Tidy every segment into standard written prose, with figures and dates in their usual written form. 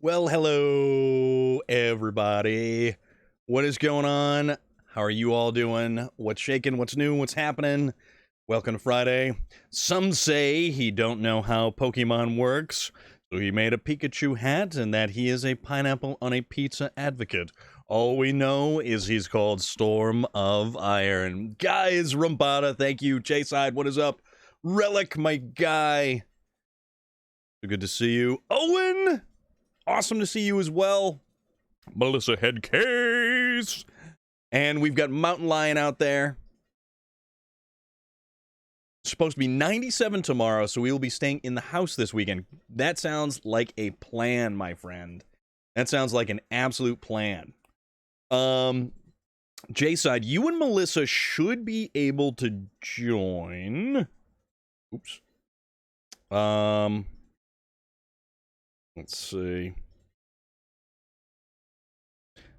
Well, hello, everybody. What is going on? How are you all doing? What's shaking? What's new? What's happening? Welcome to Friday. Some say he don't know how Pokemon works, so he made a Pikachu hat and that he is a pineapple on a pizza advocate. All we know is he's called Storm of Iron. Guys, Rumbada, thank you. Chayside, what is up? Relic, my guy. Good to see you. Owen! Awesome to see you as well. Melissa Headcase. And we've got Mountain Lion out there. It's supposed to be 97 tomorrow, so we will be staying in the house this weekend. That sounds like a plan, my friend. That sounds like an absolute plan. J-Side, you and Melissa should be able to join. Oops. Let's see.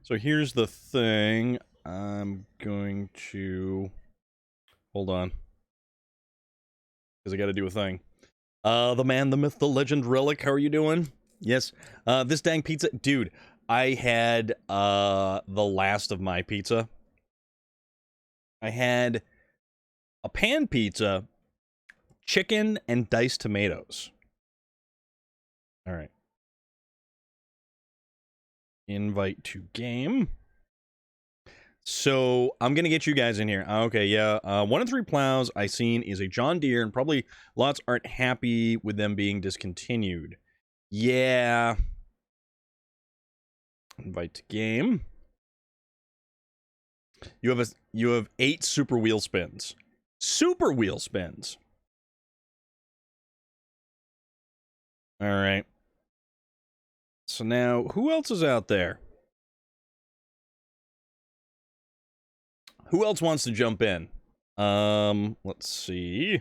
So here's the thing. I'm going to... Hold on. Because I got to do a thing. The man, the myth, the legend, Relic, how are you doing? Yes. This dang pizza... Dude, I had the last of my pizza. I had a pan pizza, chicken, and diced tomatoes. All right. Invite to game. So I'm gonna get you guys in here. Okay, yeah. 1 in 3 plows I seen is a John Deere, and probably lots aren't happy with them being discontinued. Yeah. Invite to game. You have 8 super wheel spins. Super wheel spins. All right. So now, who else is out there? Who else wants to jump in? Let's see.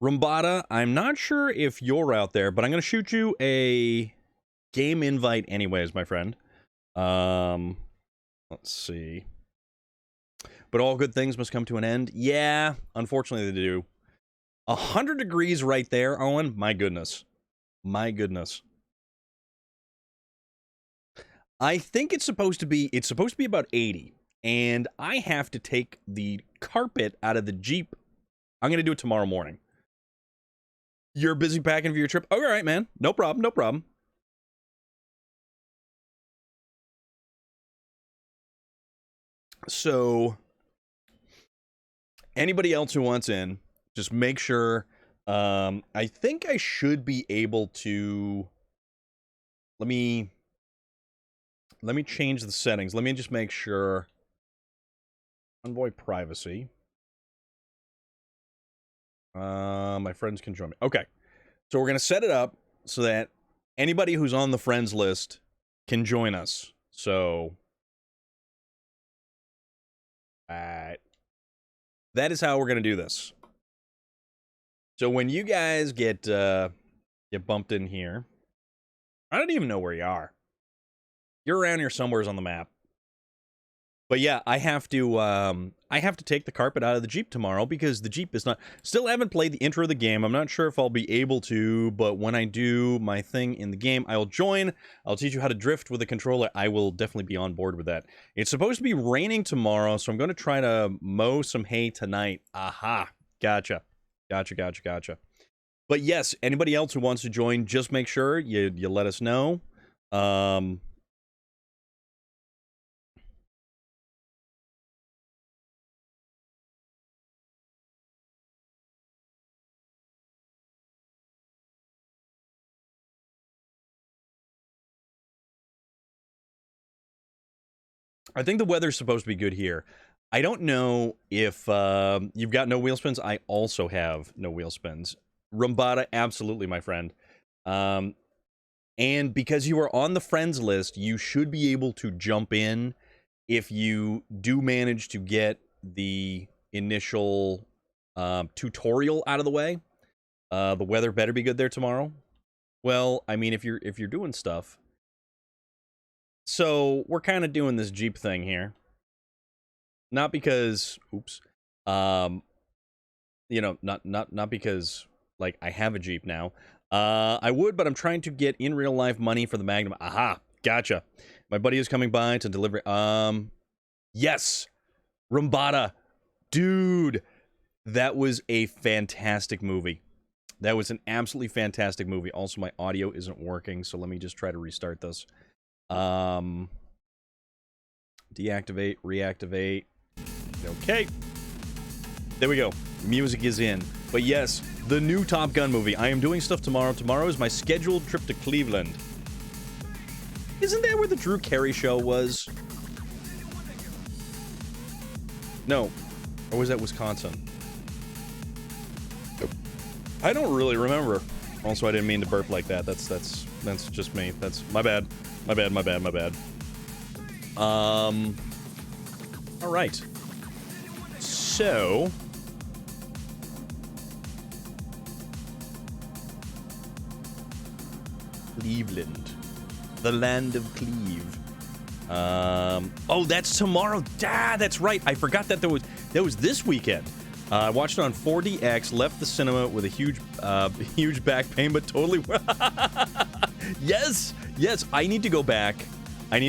Rumbada, I'm not sure if you're out there, but I'm going to shoot you a game invite anyways, my friend. Let's see. But all good things must come to an end. Yeah, unfortunately they do. 100 degrees right there, Owen. My goodness. My goodness. I think it's supposed to be about 80. And I have to take the carpet out of the Jeep. I'm going to do it tomorrow morning. You're busy packing for your trip? All right, man. No problem, no problem. So, anybody else who wants in, just make sure. I think I should be able to... Let me change the settings. Let me just make sure. Envoy privacy. My friends can join me. Okay. So we're going to set it up so that anybody who's on the friends list can join us. So that is how we're going to do this. So when you guys get bumped in here, I don't even know where you are. You're around here somewheres on the map. But yeah, I have to take the carpet out of the Jeep tomorrow because the Jeep is not... Still haven't played the intro of the game. I'm not sure if I'll be able to, but when I do my thing in the game, I'll join. I'll teach you how to drift with a controller. I will definitely be on board with that. It's supposed to be raining tomorrow, so I'm going to try to mow some hay tonight. Aha. Gotcha. Gotcha. But yes, anybody else who wants to join, just make sure you let us know. I think the weather's supposed to be good here. I don't know if you've got no wheel spins. I also have no wheel spins. Rumbada, absolutely, my friend. And because you are on the friends list, you should be able to jump in if you do manage to get the initial tutorial out of the way. The weather better be good there tomorrow. Well, I mean, if you're doing stuff. So we're kind of doing this Jeep thing here. Not because, oops, you know, not because like I have a Jeep now. I would, but I'm trying to get in real life money for the Magnum. Aha, gotcha. My buddy is coming by to deliver. Yes, Rumbada, dude, that was a fantastic movie. That was an absolutely fantastic movie. Also, my audio isn't working, so let me just try to restart this. Deactivate, reactivate. Okay. There we go. Music is in. But yes, the new Top Gun movie. I am doing stuff tomorrow. Tomorrow is my scheduled trip to Cleveland. Isn't that where the Drew Carey show was? No. Or was that Wisconsin? I don't really remember. Also, I didn't mean to burp like that. That's just me. That's my bad. My bad. All right. So, Cleveland, the land of Cleve. Oh, that's tomorrow. That's right. I forgot that that was this weekend. I watched it on 4DX, left the cinema with a huge back pain, but totally. Yes. I need to go back. And I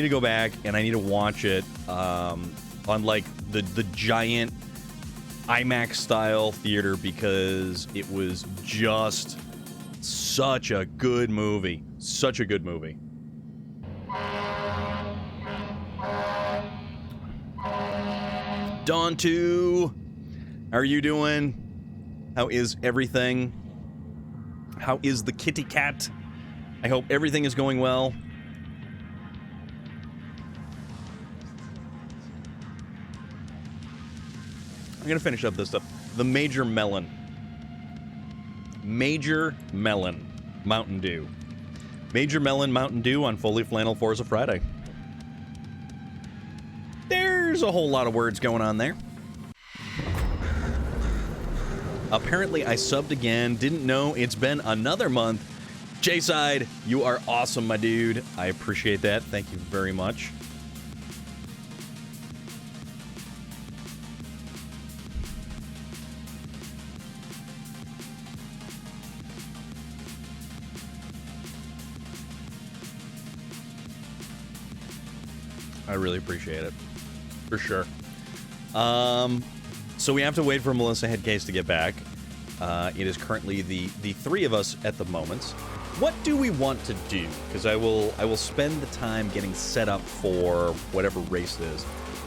need to watch it on like the giant IMAX style theater because it was just such a good movie. Dawn 2, how are you doing? How is everything? How is the kitty cat? I hope everything is going well. I'm gonna finish up this stuff. The Major Melon Mountain Dew. Major Melon Mountain Dew on Foley Flannel Forza Friday. There's a whole lot of words going on there. Apparently I subbed again. Didn't know it's been another month. J-Side, you are awesome, my dude. I appreciate that. Thank you very much. I really appreciate it. For sure. So we have to wait for Melissa Headcase to get back. It is currently the three of us at the moment. What do we want to do? Because I will spend the time getting set up for whatever race it is.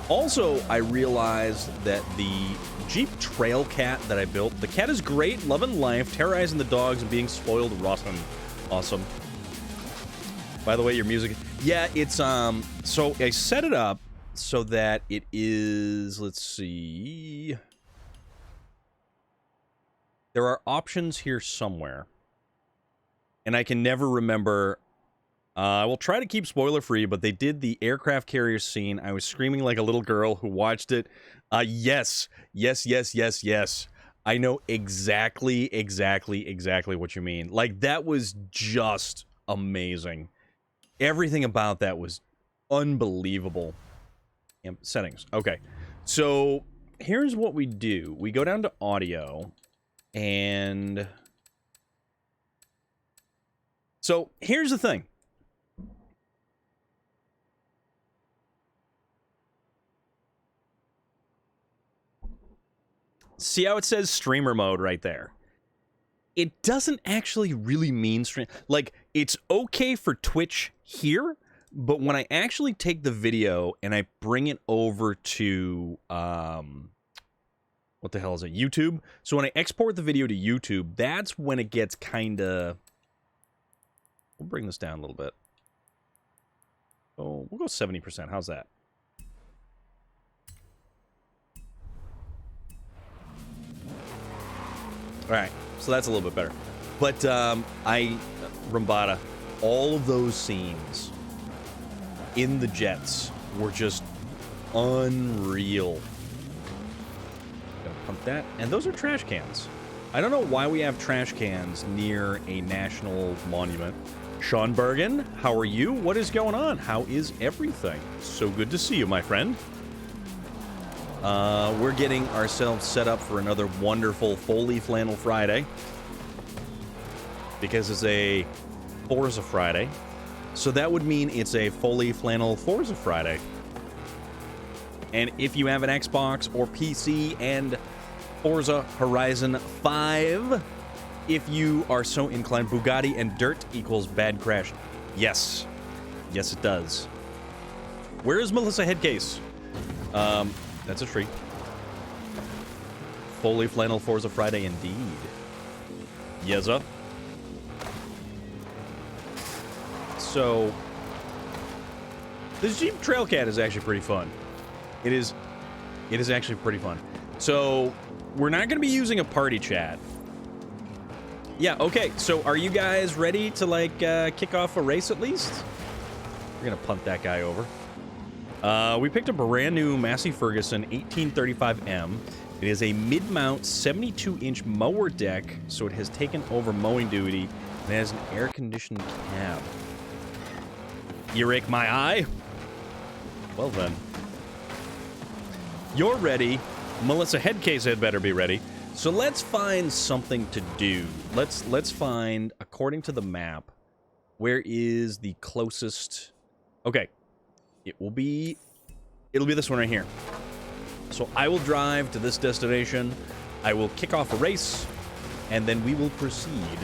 Also, I realized that the Jeep Trail Cat that I built, the cat is great, loving life, terrorizing the dogs, and being spoiled rotten. Awesome. By the way, your music... Yeah, it's, so I set it up so that it is... Let's see... There are options here somewhere. And I can never remember... I will try to keep spoiler-free, but they did the aircraft carrier scene. I was screaming like a little girl who watched it. Yes. I know exactly what you mean. Like, that was just amazing. Everything about that was unbelievable. Settings. Okay. So, here's what we do. We go down to audio, and... So, here's the thing. See how it says streamer mode right there? It doesn't actually really mean stream. Like, it's okay for Twitch here, but when I actually take the video and I bring it over to, what the hell is it? YouTube? So when I export the video to YouTube, that's when it gets kinda... We'll bring this down a little bit. Oh, we'll go 70%. How's that? Alright, so that's a little bit better. But, Rumbada, all of those scenes in the jets were just unreal. Gotta pump that. And those are trash cans. I don't know why we have trash cans near a national monument. Sean Bergen, how are you? What is going on? How is everything? So good to see you, my friend. we're getting ourselves set up for another wonderful Foley Flannel Friday. Because it's a Forza Friday. So that would mean it's a Foley Flannel Forza Friday. And if you have an Xbox or PC and Forza Horizon 5, if you are so inclined, Bugatti and dirt equals bad crash. Yes. Yes, it does. Where is Melissa Headcase? That's a tree. Foley Flannel Forza Friday indeed. Yeza. So, this Jeep Trailcat is actually pretty fun. It is actually pretty fun. So, we're not going to be using a party chat. Yeah, okay. So, are you guys ready to, like, kick off a race at least? We're going to punt that guy over. We picked a brand new Massey Ferguson 1835M. It is a mid-mount 72-inch mower deck, so it has taken over mowing duty, and it has an air-conditioned cab. You rake my eye? Well then. You're ready. Melissa Headcase had better be ready. So let's find something to do. Let's find, according to the map, where is the closest... Okay. It'll be this one right here. So I will drive to this destination. I will kick off a race, and then we will proceed.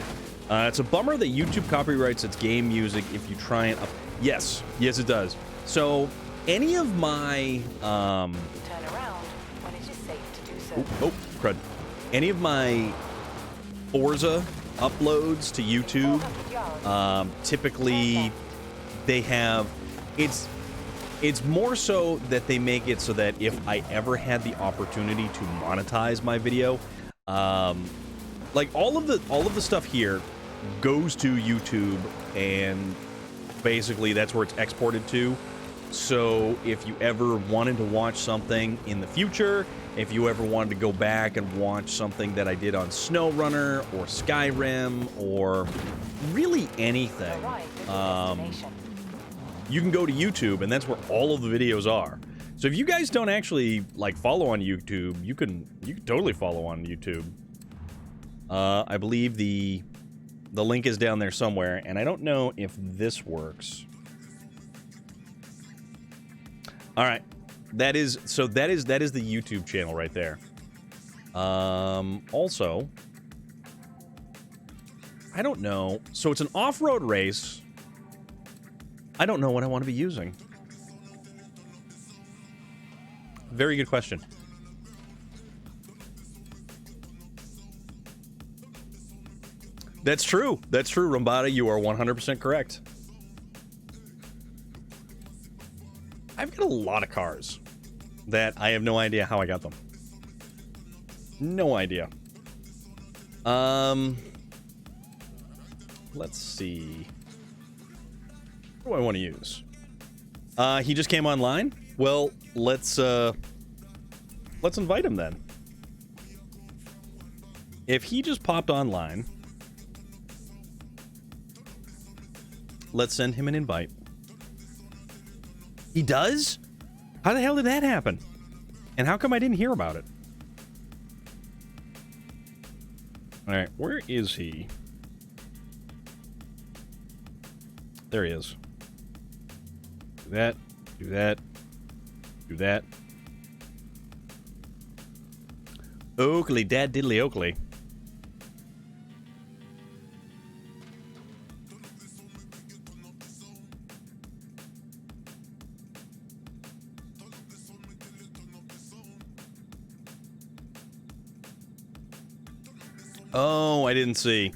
It's a bummer that YouTube copyrights its game music if you try and... Yes, it does. So, any of my, Turn around when it is safe to do so. Oh, crud. Any of my Forza uploads to YouTube, typically, they have... It's more so that they make it so that if I ever had the opportunity to monetize my video, like all of the stuff here goes to YouTube, and basically that's where it's exported to. So if you ever wanted to watch something in the future, if you ever wanted to go back and watch something that I did on SnowRunner or Skyrim or really anything, you can go to YouTube, and that's where all of the videos are. So if you guys don't actually like follow on YouTube, you can totally follow on YouTube. I believe the link is down there somewhere, and I don't know if this works. All right, that is the YouTube channel right there. Also, I don't know. So it's an off-road race. I don't know what I want to be using. Very good question. That's true. That's true, Rombada. You are 100% correct. I've got a lot of cars that I have no idea how I got them. No idea. Let's see. What do I want to use? He just came online? Well, let's invite him then. If he just popped online, let's send him an invite. He does? How the hell did that happen? And how come I didn't hear about it? Alright, where is he? There he is. Do that, do that, do that. Oakley, dad diddly Oakley. Oh, I didn't see.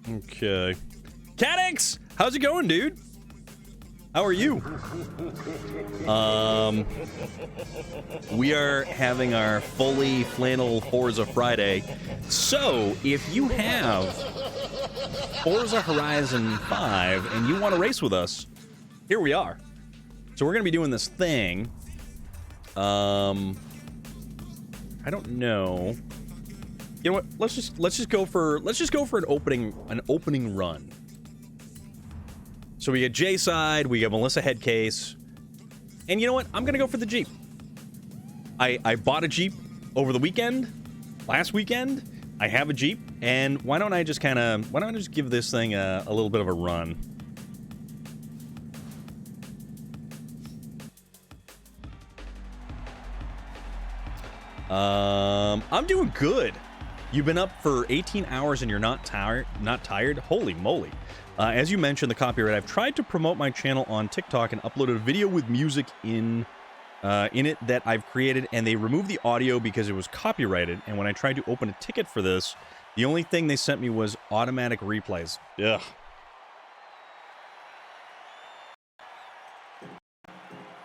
Okay. Catix! How's it going, dude? How are you? We are having our Foley Flannel Forza Friday. So, if you have Forza Horizon 5 and you want to race with us, here we are. So we're going to be doing this thing. I don't know. You know what? Let's just go for an opening run. So we get J side, we get Melissa head case, and you know what? I'm gonna go for the Jeep. I bought a Jeep over the weekend, last weekend. I have a Jeep, and why don't I just give this thing a little bit of a run? I'm doing good. You've been up for 18 hours and you're not tired? Holy moly. As you mentioned, the copyright, I've tried to promote my channel on TikTok and uploaded a video with music in it that I've created, and they removed the audio because it was copyrighted, and when I tried to open a ticket for this, the only thing they sent me was automatic replays. Ugh.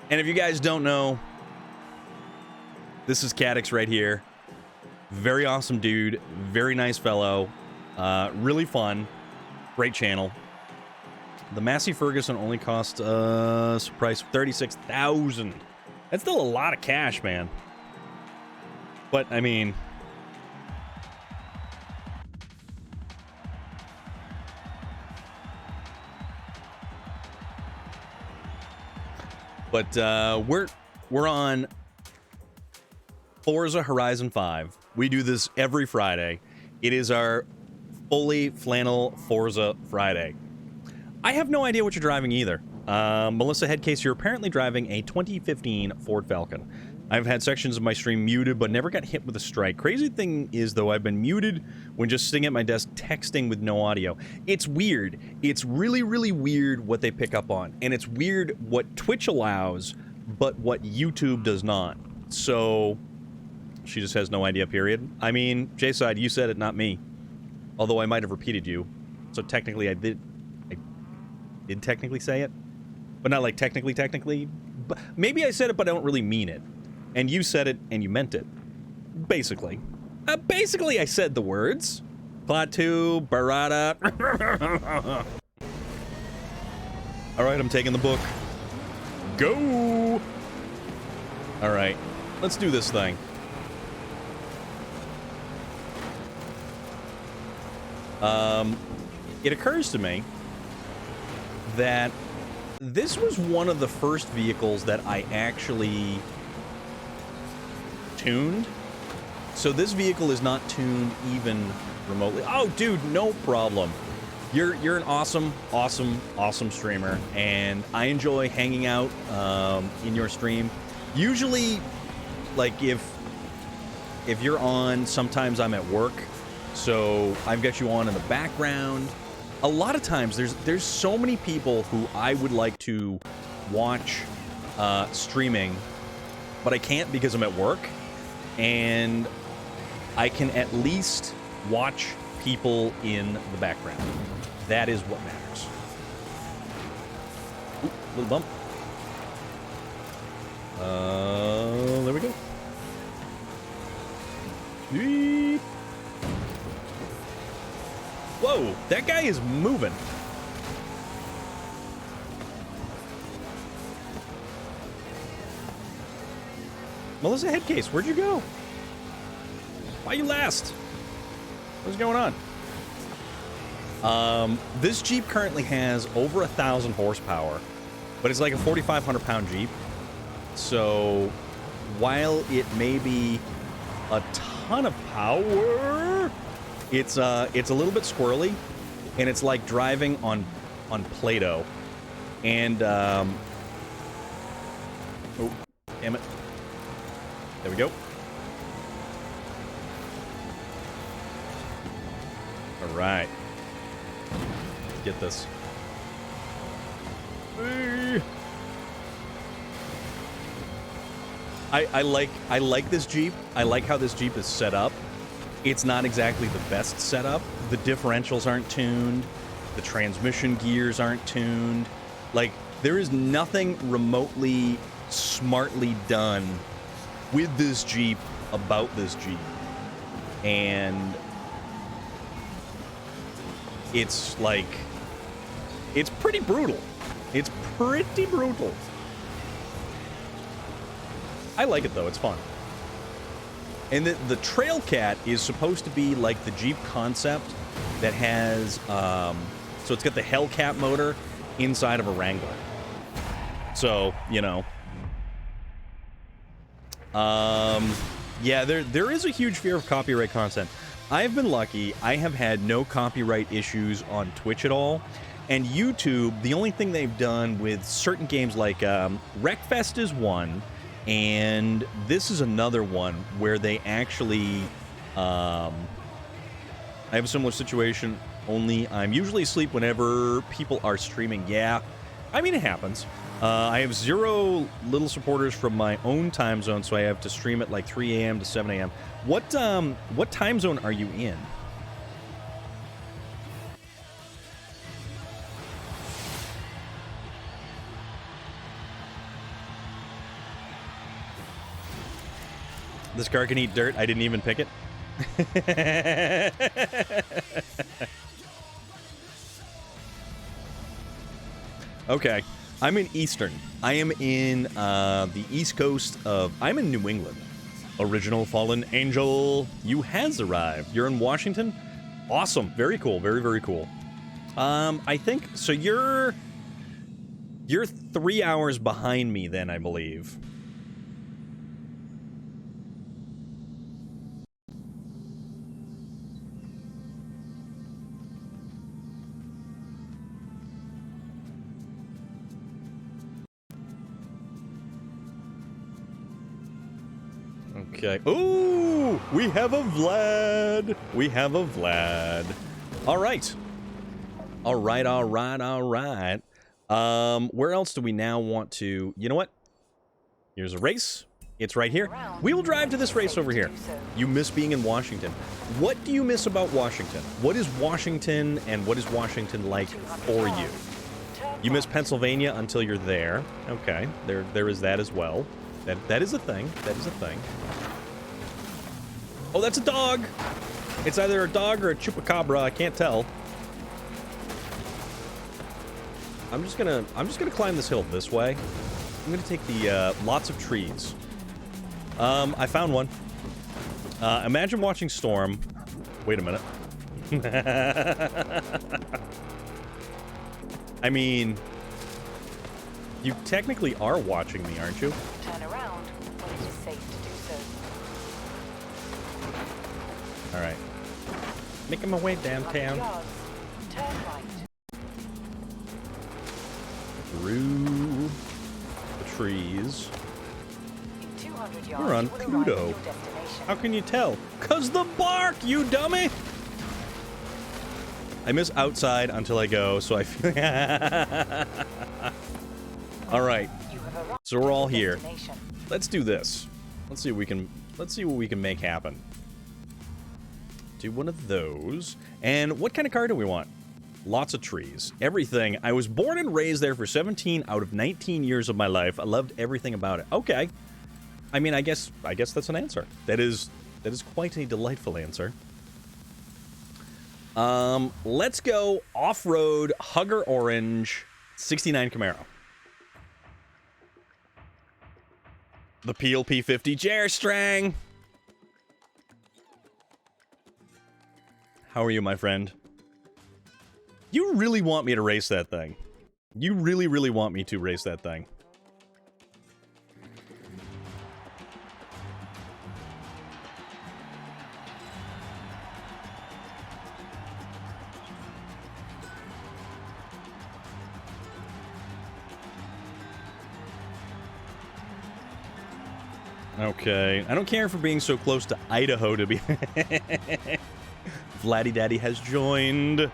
And if you guys don't know, this is Cadix right here. Very awesome dude, very nice fellow, really fun, great channel. The Massey Ferguson only cost price of $36,000. That's still a lot of cash, man. But I mean, we're on Forza Horizon 5. We do this every Friday. It is our Foley Flannel Forza Friday. I have no idea what you're driving either. Melissa Headcase, you're apparently driving a 2015 Ford Falcon. I've had sections of my stream muted, but never got hit with a strike. Crazy thing is, though, I've been muted when just sitting at my desk texting with no audio. It's weird. It's really, really weird what they pick up on. And it's weird what Twitch allows, but what YouTube does not. So she just has no idea, period. I mean, J-Side, you said it, not me. Although I might have repeated you. So technically I did technically say it. But not like technically. But maybe I said it, but I don't really mean it. And you said it, and you meant it. Basically. Basically, I said the words. Klaatu, Barada. Alright, I'm taking the book. Go! Alright, let's do this thing. It occurs to me that this was one of the first vehicles that I actually tuned. So this vehicle is not tuned even remotely. Oh, dude, no problem. You're an awesome streamer, and I enjoy hanging out in your stream. Usually, like if you're on, sometimes I'm at work, so I've got you on in the background. A lot of times, there's so many people who I would like to watch streaming, but I can't because I'm at work, and I can at least watch people in the background. That is what matters. Ooh, little bump. There we go. Beep. Whoa, that guy is moving. Melissa Headcase, where'd you go? Why you last? What's going on? This Jeep currently has over 1,000 horsepower, but it's like a 4,500 pound Jeep. So while it may be a ton of power, it's a little bit squirrely, and it's like driving on Play-Doh. And oh, damn it! There we go. All right, let's get this. I like this Jeep. I like how this Jeep is set up. It's not exactly the best setup. The differentials aren't tuned. The transmission gears aren't tuned. Like, there is nothing remotely smartly done with this Jeep about this Jeep. And it's like, it's pretty brutal. It's pretty brutal. I like it though, it's fun. And the Trail Cat is supposed to be like the Jeep concept that has, so it's got the Hellcat motor inside of a Wrangler. So, you know. Yeah, there is a huge fear of copyright content. I've been lucky. I have had no copyright issues on Twitch at all. And YouTube, the only thing they've done with certain games like Wreckfest is one, and this is another one where they actually... I have a similar situation, only I'm usually asleep whenever people are streaming. Yeah, I mean, it happens. I have 0 little supporters from my own time zone, so I have to stream at like 3 a.m. to 7 a.m. What time zone are you in? This car can eat dirt. I didn't even pick it. Okay. I'm in Eastern. I am in the East Coast of... I'm in New England. Original Fallen Angel. You has arrived. You're in Washington? Awesome. Very cool. Very, very cool. I think... So you're 3 hours behind me then, I believe. Okay. Ooh! We have a Vlad! We have a Vlad. Alright. Alright, alright, alright. Where else do we now want to... You know what? Here's a race. It's right here. We will drive to this race over here. You miss being in Washington. What do you miss about Washington? What is Washington, and what is Washington like for you? You miss Pennsylvania until you're there. Okay. There is that as well. That is a thing. That is a thing. Oh, that's a dog! It's either a dog or a chupacabra, I can't tell. I'm just gonna climb this hill this way. I'm gonna take the, lots of trees. I found one. Imagine watching Storm. Wait a minute. I mean... You technically are watching me, aren't you? Turn around when it is safe to do so. Alright. Making my way downtown. Turn right. Through the trees. In 200 yards, We're on you will arrive Pluto. at your destination. How can you tell? 'Cause the bark, you dummy! I miss outside until I go, so I feel... Alright. So we're all here. Let's do this. Let's see what we can make happen. Do one of those. And what kind of car do we want? Lots of trees. Everything. I was born and raised there for 17 out of 19 years of my life. I loved everything about it. Okay. I mean, I guess that's an answer. That is quite a delightful answer. Let's go off-road Hugger Orange 69 Camaro. The Peel P50 J-Strang. How are you, my friend? You really want me to race that thing. You really, really want me to race that thing. Okay, I don't care for being so close to Idaho to be... Vladdy Daddy has joined.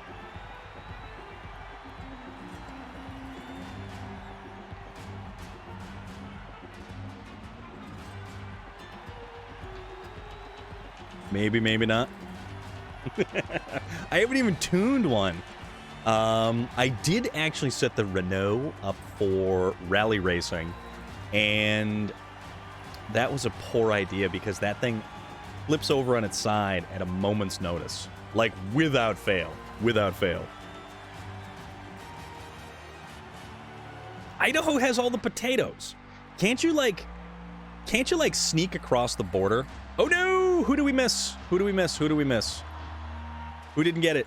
Maybe, maybe not. I haven't even tuned one. I did actually set the Renault up for rally racing, and that was a poor idea because that thing flips over on its side at a moment's notice. Like, without fail. Without fail. Idaho has all the potatoes. Can't you, like, sneak across the border? Oh, no! Ooh, who do we miss? Who do we miss? Who do we miss? Who didn't get it?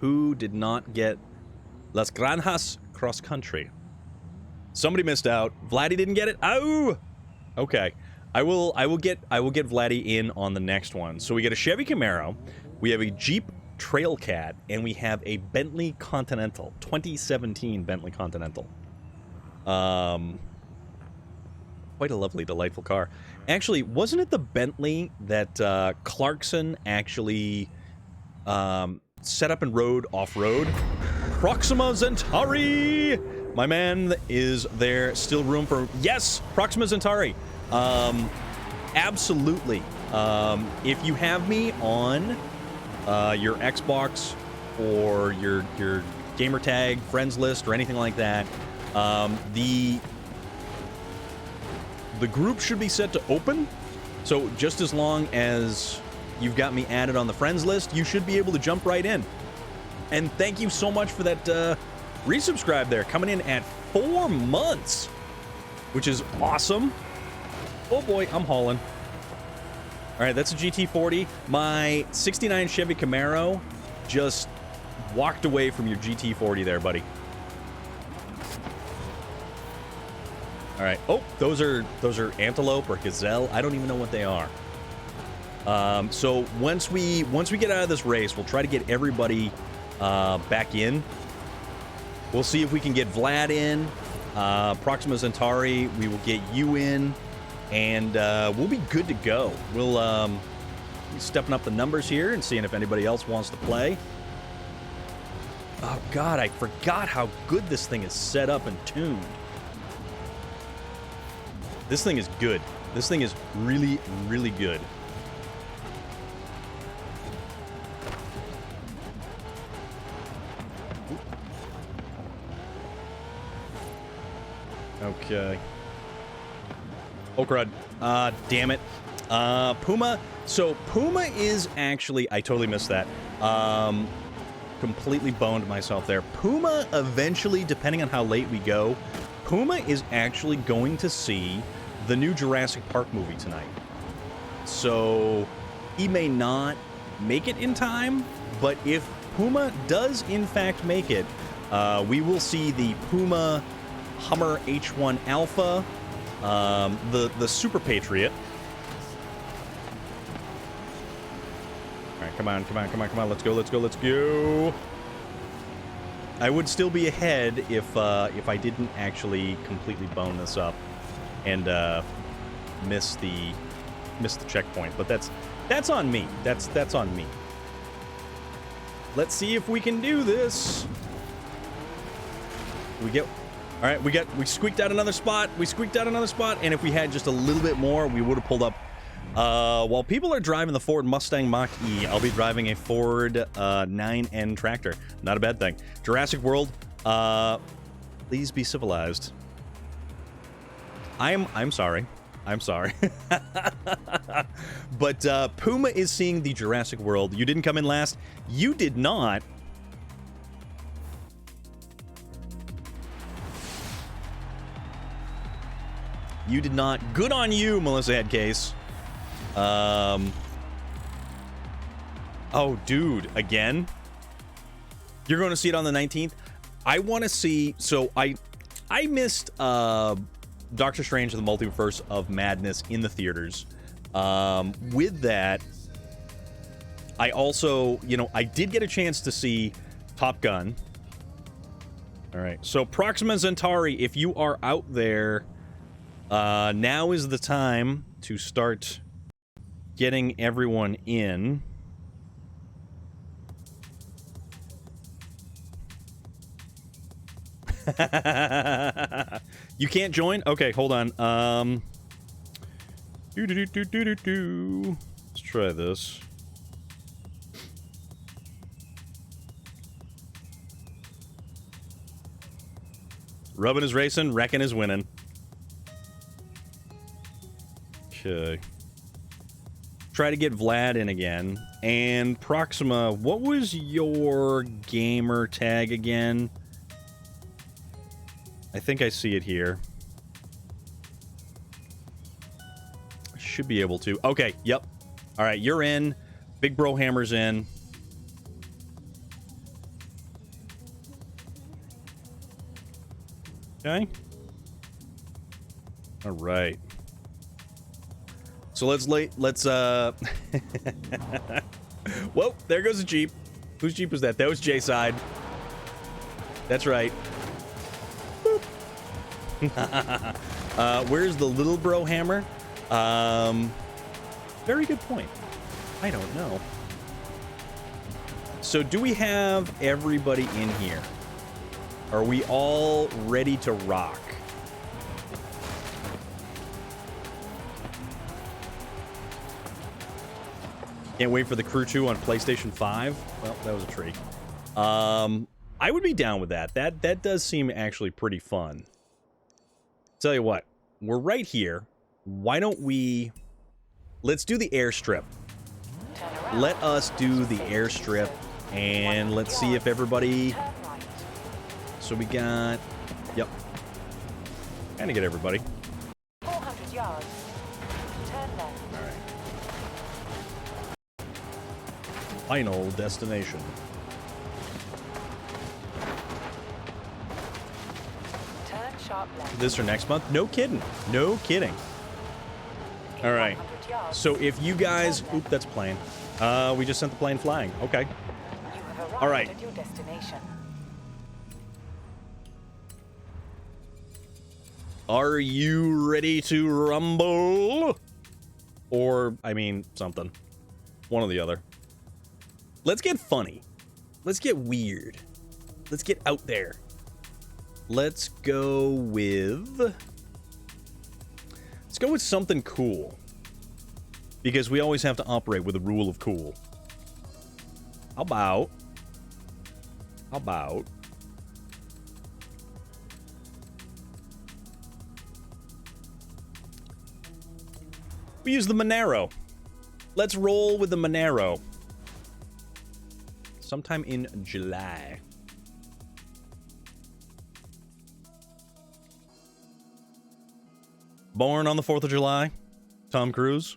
Who did not get Las Granjas cross country? Somebody missed out. Vladdy didn't get it. Oh, okay. I will get Vladdy in on the next one. So we get a Chevy Camaro, we have a Jeep Trailcat, and we have a Bentley Continental, 2017 Bentley Continental. Quite a lovely, delightful car. Actually, wasn't it the Bentley that Clarkson actually set up and rode off-road? Proxima Centauri! My man is there. Still room for... Yes! Proxima Centauri! Absolutely. If you have me on your Xbox or your gamer tag friends list or anything like that, the group should be set to open. So just as long as you've got me added on the friends list, you should be able to jump right in. And thank you so much for that resubscribe there, coming in at 4 months, which is awesome. Oh boy, I'm hauling. All right, that's a GT40. My 69 Chevy Camaro just walked away from your GT40 there, buddy. All right. Oh, those are antelope or gazelle. I don't even know what they are. So once we get out of this race, we'll try to get everybody back in. We'll see if we can get Vlad in. Proxima Centauri, we will get you in, and we'll be good to go. We'll be stepping up the numbers here and seeing if anybody else wants to play. Oh God, I forgot how good this thing is set up and tuned. This thing is good. This thing is really, really good. Okay. Oh, crud. Damn it. Puma. So, Puma is actually... I totally missed that. Completely boned myself there. Puma, eventually, depending on how late we go, Puma is actually going to see the new Jurassic Park movie tonight. So, he may not make it in time, but if Puma does, in fact, make it, we will see the Puma Hummer H1 Alpha, the Super Patriot. All right, come on, come on, come on, come on. Let's go, let's go, let's go. I would still be ahead if I didn't actually completely bone this up and miss the checkpoint. But that's on me. That's on me. Let's see if we can do this. All right, we squeaked out another spot. We squeaked out another spot, and if we had just a little bit more, we would have pulled up. While people are driving the Ford Mustang Mach-E, I'll be driving a Ford 9N tractor. Not a bad thing. Jurassic World, please be civilized. I'm sorry. I'm sorry. But Puma is seeing the Jurassic World. You didn't come in last. You did not. You did not. Good on you, Melissa Headcase. Oh, dude, again? You're going to see it on the 19th? I want to see... So, I missed Doctor Strange and the Multiverse of Madness in the theaters. With that, I also... You know, I did get a chance to see Top Gun. All right. So, Proxima Centauri, if you are out there... now is the time to start getting everyone in. You can't join? Okay, hold on. Let's try this. Rubbin is racing, Wreckin' is winning. Okay. Try to get Vlad in again. And Proxima, what was your gamer tag again? I think I see it here. should be able to. Okay, yep. All right, you're in. Big Bro Hammer's in. Okay. All right. So let's Whoa, there goes a Jeep. Whose Jeep was that? That was J-Side. That's right. Where's the little bro hammer? Very good point. I don't know. So do we have everybody in here? Are we all ready to rock? Can't wait for the Crew 2 on PlayStation 5. Well, that was a tree. I would be down with that. That does seem actually pretty fun. Tell you what, we're right here. Why don't we... Let's do the airstrip. Let us do the airstrip, and let's see if everybody... So we got... Yep. Kind of get everybody. 400 yards. Turn left. All right. Final destination. Turn sharp left. This or next month? No kidding. No kidding. All right. So if you guys... Oop, that's a plane. We just sent the plane flying. Okay. You have arrived All right. at your destination. Are you ready to rumble? Or, I mean, something. One or the other. Let's get funny. Let's get weird. Let's get out there. Let's go with... Let's go with something cool. Because we always have to operate with the rule of cool. How about... We use the Monero. Let's roll with the Monero. Sometime in July. Born on the 4th of July. Tom Cruise.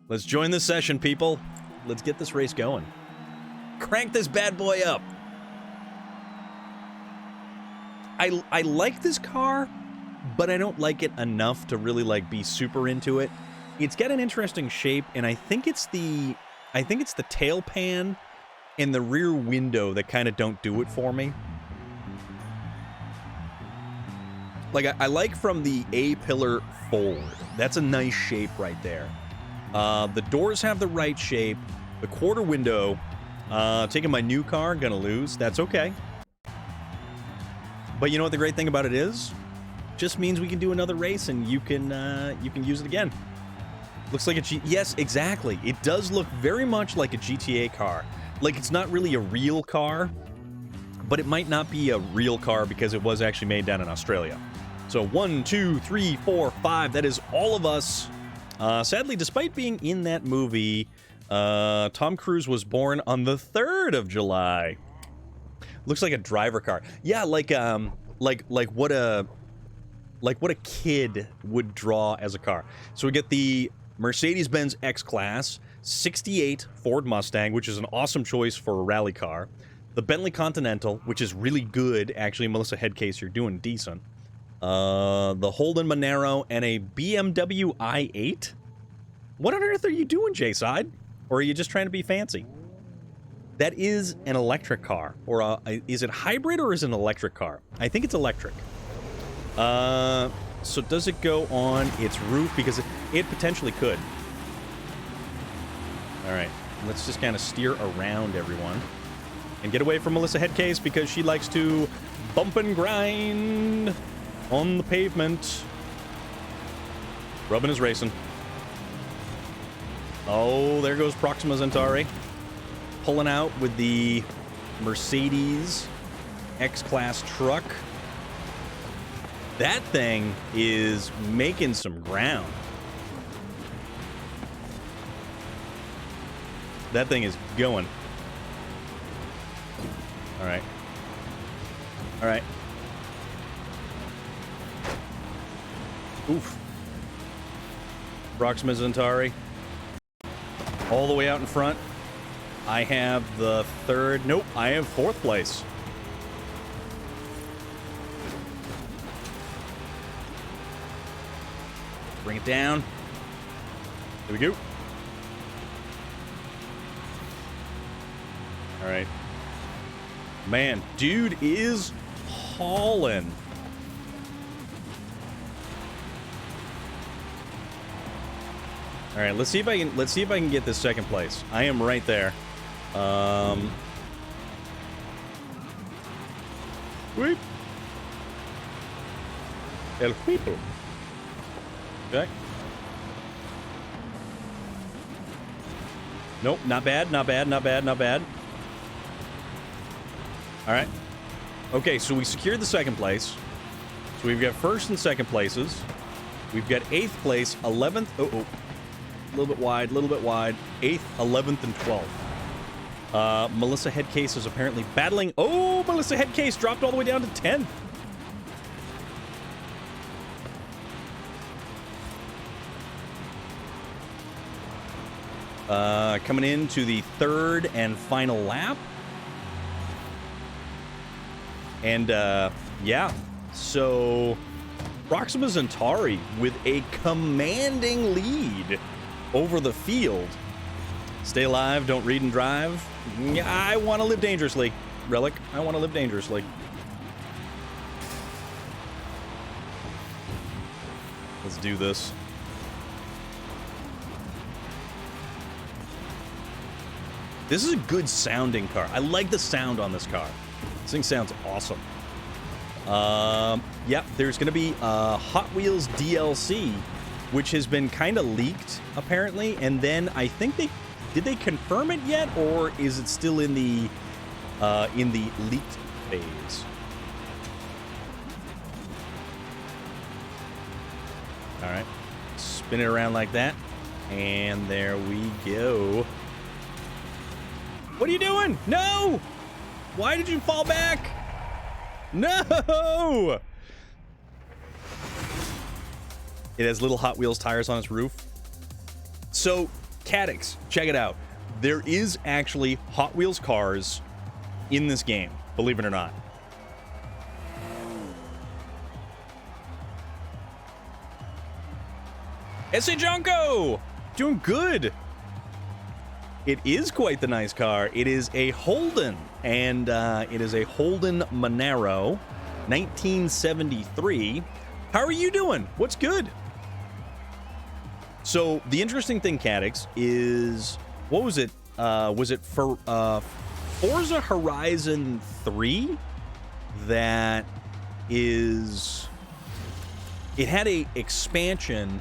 Let's join this session, people. Let's get this race going. Crank this bad boy up. I like this car, but I don't like it enough to really like be super into it. It's got an interesting shape, and I think it's the tail pan and the rear window that kind of don't do it for me. Like I like from the A-pillar forward. That's a nice shape right there. The doors have the right shape. The quarter window, taking my new car, gonna lose. That's okay. But you know what the great thing about it is? Just means we can do another race and you can use it again. Looks like a yes, exactly. It does look very much like a GTA car. Like it's not really a real car, but it might not be a real car because it was actually made down in Australia. So 1, 2, 3, 4, 5. That is all of us. Sadly, despite being in that movie, Tom Cruise was born on the 3rd of July. Looks like a driver car. Yeah, like what a kid would draw as a car. So we get the Mercedes-Benz X-Class, 68 Ford Mustang, which is an awesome choice for a rally car. The Bentley Continental, which is really good. Actually, Melissa Headcase, you're doing decent. The Holden Monero, and a BMW i8? What on earth are you doing, J-Side? Or are you just trying to be fancy? That is an electric car. Or is it hybrid or is it an electric car? I think it's electric. So does it go on its roof? Because it potentially could. Alright, let's just kind of steer around everyone. And get away from Melissa Headcase because she likes to bump and grind on the pavement. Rubbin is racing. Oh, there goes Proxima Centauri. Pulling out with the Mercedes X-Class truck. That thing is making some ground. That thing is going. All right. All right. Oof. Proxima Centauri. All the way out in front. I have the third. Nope, I have fourth place. Bring it down. There we go. All right. Man, dude is hauling. All right, let's see if I can get this second place. I am right there. Whoop. El people. Okay. Nope, not bad, not bad, not bad, not bad. All right. Okay, so we secured the second place. So we've got first and second places. We've got 8th place, 11th. Oh. A little bit wide, 8th, 11th, and 12th. Melissa Headcase is apparently battling. Oh, Melissa Headcase dropped all the way down to 10th. Coming into the third and final lap. And, yeah. So, Proxima Centauri with a commanding lead over the field. Stay alive, don't read and drive. I want to live dangerously, Relic. I want to live dangerously. Let's do this. This is a good sounding car. I like the sound on this car. This thing sounds awesome. Yep, there's going to be Hot Wheels DLC, which has been kind of leaked, apparently, and then I think did they confirm it yet, or is it still in the leaked phase? All right, spin it around like that, and there we go. What are you doing? No! Why did you fall back? No! It has little Hot Wheels tires on its roof. So, Cadix, check it out. There is actually Hot Wheels cars in this game, believe it or not. S.A. Jonko! Doing good! It is quite the nice car. It is a Holden, and it is a Holden Monero, 1973. How are you doing? What's good? So, the interesting thing, Cadix, is... What was it? Was it for Forza Horizon 3? That is... It had a expansion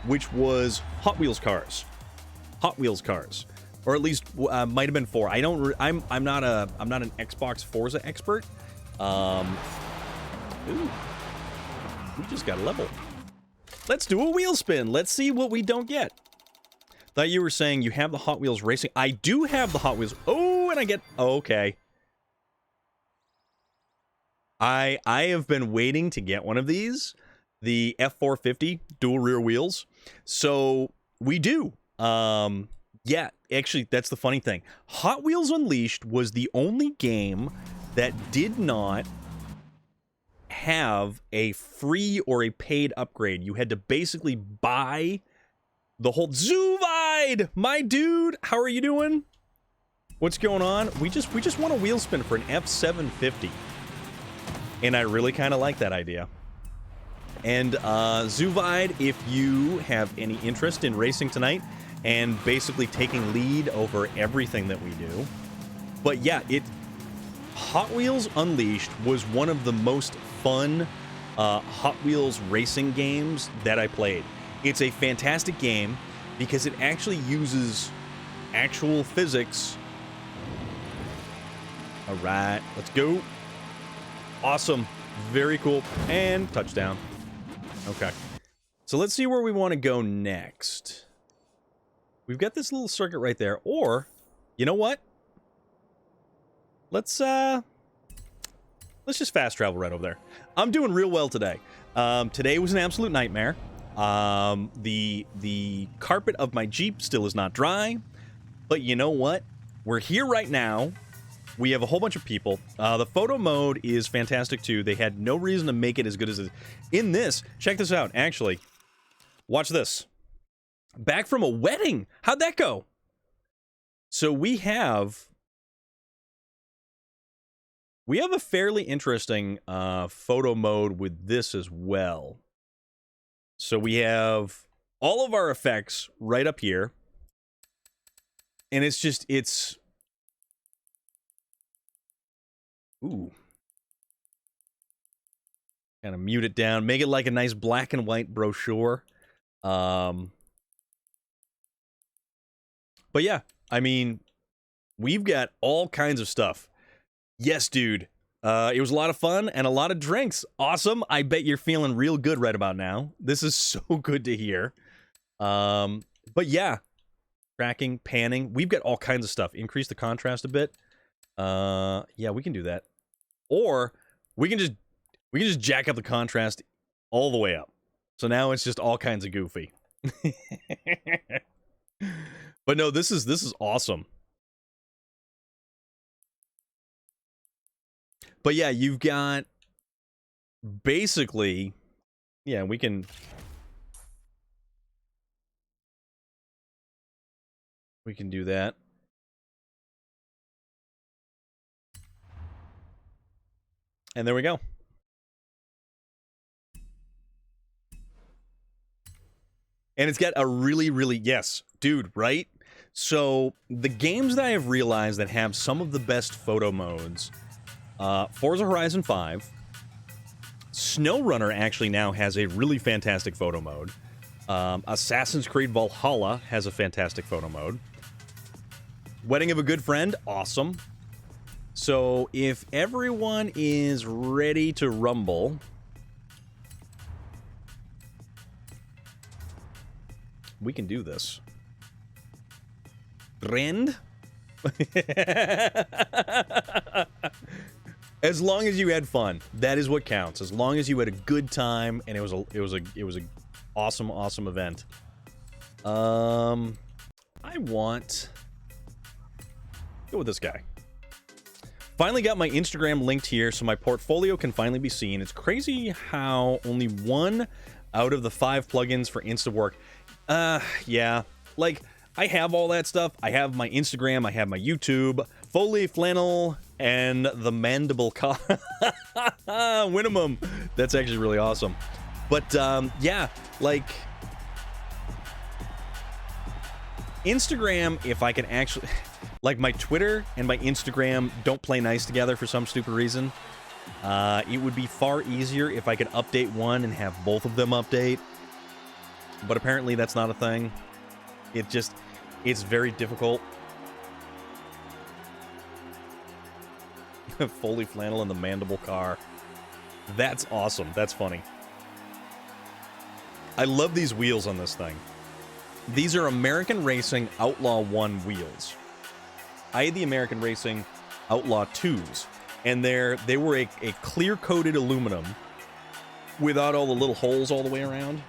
which was Hot Wheels cars. Hot Wheels cars. Or at least might have been 4. I'm not an Xbox Forza expert. Ooh. We just got a level. Let's do a wheel spin. Let's see what we don't get. Thought you were saying you have the Hot Wheels racing. I do have the Hot Wheels. Oh, and I get... Oh, okay. I have been waiting to get one of these. The F450 dual rear wheels. So, we do. Yeah, actually, that's the funny thing. Hot Wheels Unleashed was the only game that did not have a free or a paid upgrade. You had to basically buy the whole... Zuvide! My dude! How are you doing? What's going on? We just want a wheel spin for an F750. And I really kind of like that idea. And Zuvide, if you have any interest in racing tonight and basically taking lead over everything that we do. But yeah, Hot Wheels Unleashed was one of the most fun Hot Wheels racing games that I played. It's a fantastic game because it actually uses actual physics. All right, let's go. Awesome. Very cool. And touchdown. Okay. So let's see where we want to go next. We've got this little circuit right there. Or, you know what? Let's just fast travel right over there. I'm doing real well today. Today was an absolute nightmare. The carpet of my Jeep still is not dry, but you know what? We're here right now. We have a whole bunch of people. The photo mode is fantastic too. They had no reason to make it as good as it is. In this, check this out, actually. Watch this. Back from a wedding. How'd that go? So we have a fairly interesting photo mode with this as well. So we have all of our effects right up here. And it's... Ooh. Kind of mute it down. Make it like a nice black and white brochure. But yeah, I mean, we've got all kinds of stuff. Yes, dude. It was a lot of fun and a lot of drinks. Awesome. I bet you're feeling real good right about now. This is so good to hear. But yeah, tracking, panning. We've got all kinds of stuff. Increase the contrast a bit. Yeah, we can do that. Or we can just jack up the contrast all the way up. So now it's just all kinds of goofy. But no, this is awesome. But yeah, you've got basically, yeah, we can do that. And there we go. And it's got a really, really, yes, dude, right? So the games that I have realized that have some of the best photo modes, Forza Horizon 5, SnowRunner actually now has a really fantastic photo mode. Assassin's Creed Valhalla has a fantastic photo mode. Wedding of a Good Friend, awesome. So if everyone is ready to rumble, we can do this. Rend? As long as you had fun, that is what counts. As long as you had a good time and it was a awesome event. I want go with this guy. Finally got my Instagram linked here so my portfolio can finally be seen. It's crazy how only 1 out of the 5 plugins for Insta work. Yeah, like I have all that stuff. I have my Instagram, I have my YouTube, Foley Flannel, and the Mandible Car. Winnemem. That's actually really awesome. But yeah, like Instagram, if I can actually, like my Twitter and my Instagram don't play nice together for some stupid reason. It would be far easier if I could update one and have both of them update. But apparently that's not a thing. It's very difficult. Foley Flannel and the Mandible Car. That's awesome. That's funny. I love these wheels on this thing. These are American Racing Outlaw 1 wheels. I had the American Racing Outlaw 2s, and they were a clear-coated aluminum without all the little holes all the way around.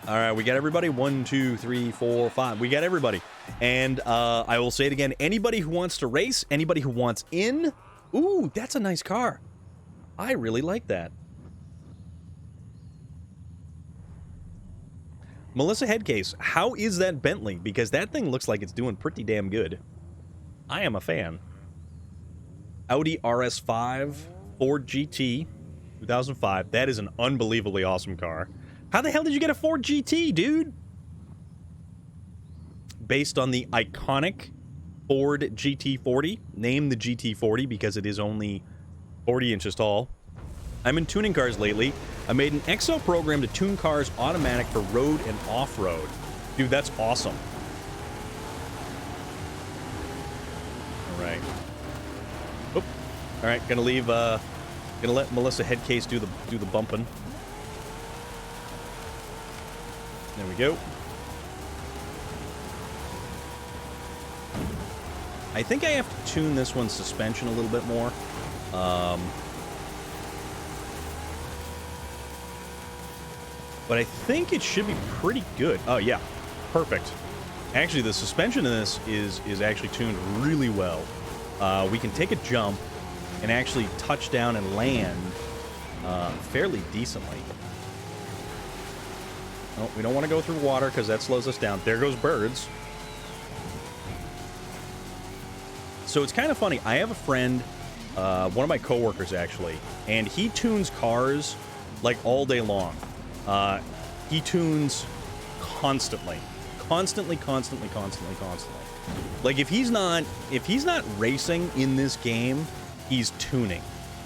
All right, we got everybody. 1, 2, 3, 4, 5. We got everybody. And I will say it again. Anybody who wants to race, anybody who wants in. Ooh, that's a nice car. I really like that. Melissa Headcase, how is that Bentley? Because that thing looks like it's doing pretty damn good. I am a fan. Audi RS5, Ford GT, 2005. That is an unbelievably awesome car. How the hell did you get a Ford GT, dude? Based on the iconic Ford GT40. Named the GT40 because it is only 40 inches tall. I'm in tuning cars lately. I made an Excel program to tune cars automatic for road and off-road. Dude, that's awesome. All right. Oop. All right, gonna leave. Gonna let Melissa Headcase do the bumping. There we go. I think I have to tune this one's suspension a little bit more. But I think it should be pretty good. Oh, yeah. Perfect. Actually, the suspension in this is actually tuned really well. We can take a jump and actually touch down and land fairly decently. Oh, we don't want to go through water because that slows us down. There goes birds. So it's kind of funny. I have a friend, one of my coworkers actually, and he tunes cars like all day long. He tunes constantly. Constantly. Like if he's not racing in this game, he's tuning.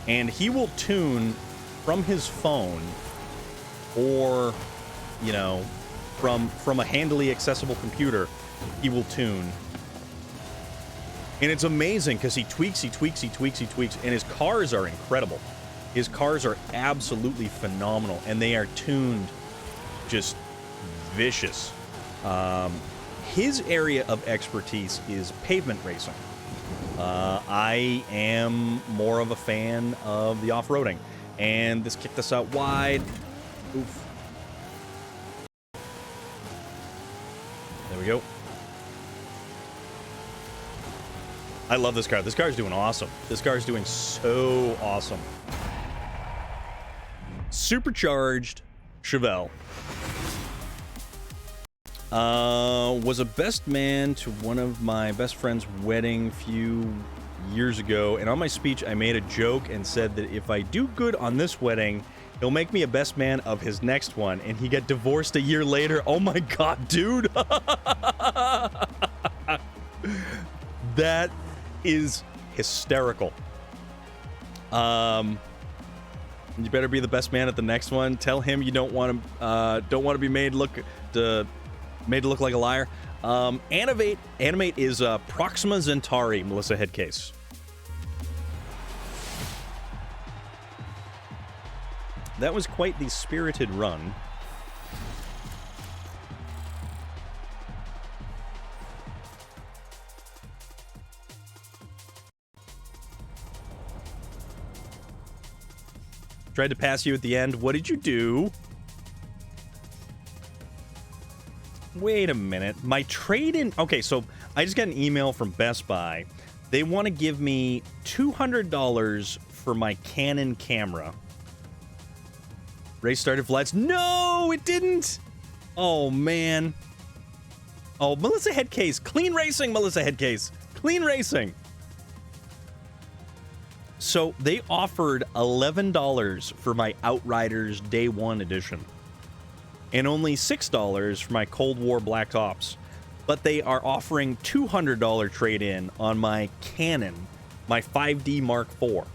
And he will tune from his phone or, you know, from a handily accessible computer. He will tune. And it's amazing because he tweaks, and his cars are incredible. His cars are absolutely phenomenal, and they are tuned just vicious. His area of expertise is pavement racing. I am more of a fan of the off-roading, and this kicked us out wide. Oof. There we go. I love this car. This car's doing awesome. This car's doing so awesome. Supercharged Chevelle. Was a best man to one of my best friend's wedding a few years ago, and on my speech I made a joke and said that if I do good on this wedding, he'll make me a best man of his next one, and he got divorced a year later. Oh my god, dude! That is hysterical. You better be the best man at the next one. Tell him you don't want to be made to look like a liar. Animate is Proxima Centauri, Melissa Headcase. That was quite the spirited run. Tried to pass you at the end. What did you do? Wait a minute. My trade-in... Okay, so I just got an email from Best Buy. They want to give me $200 for my Canon camera. Race started flights. No, it didn't! Oh, man. Oh, Melissa Headcase. Clean racing, Melissa Headcase. Clean racing. So they offered $11 for my Outriders Day 1 edition. And only $6 for my Cold War Black Ops. But they are offering $200 trade-in on my Canon, my 5D Mark IV.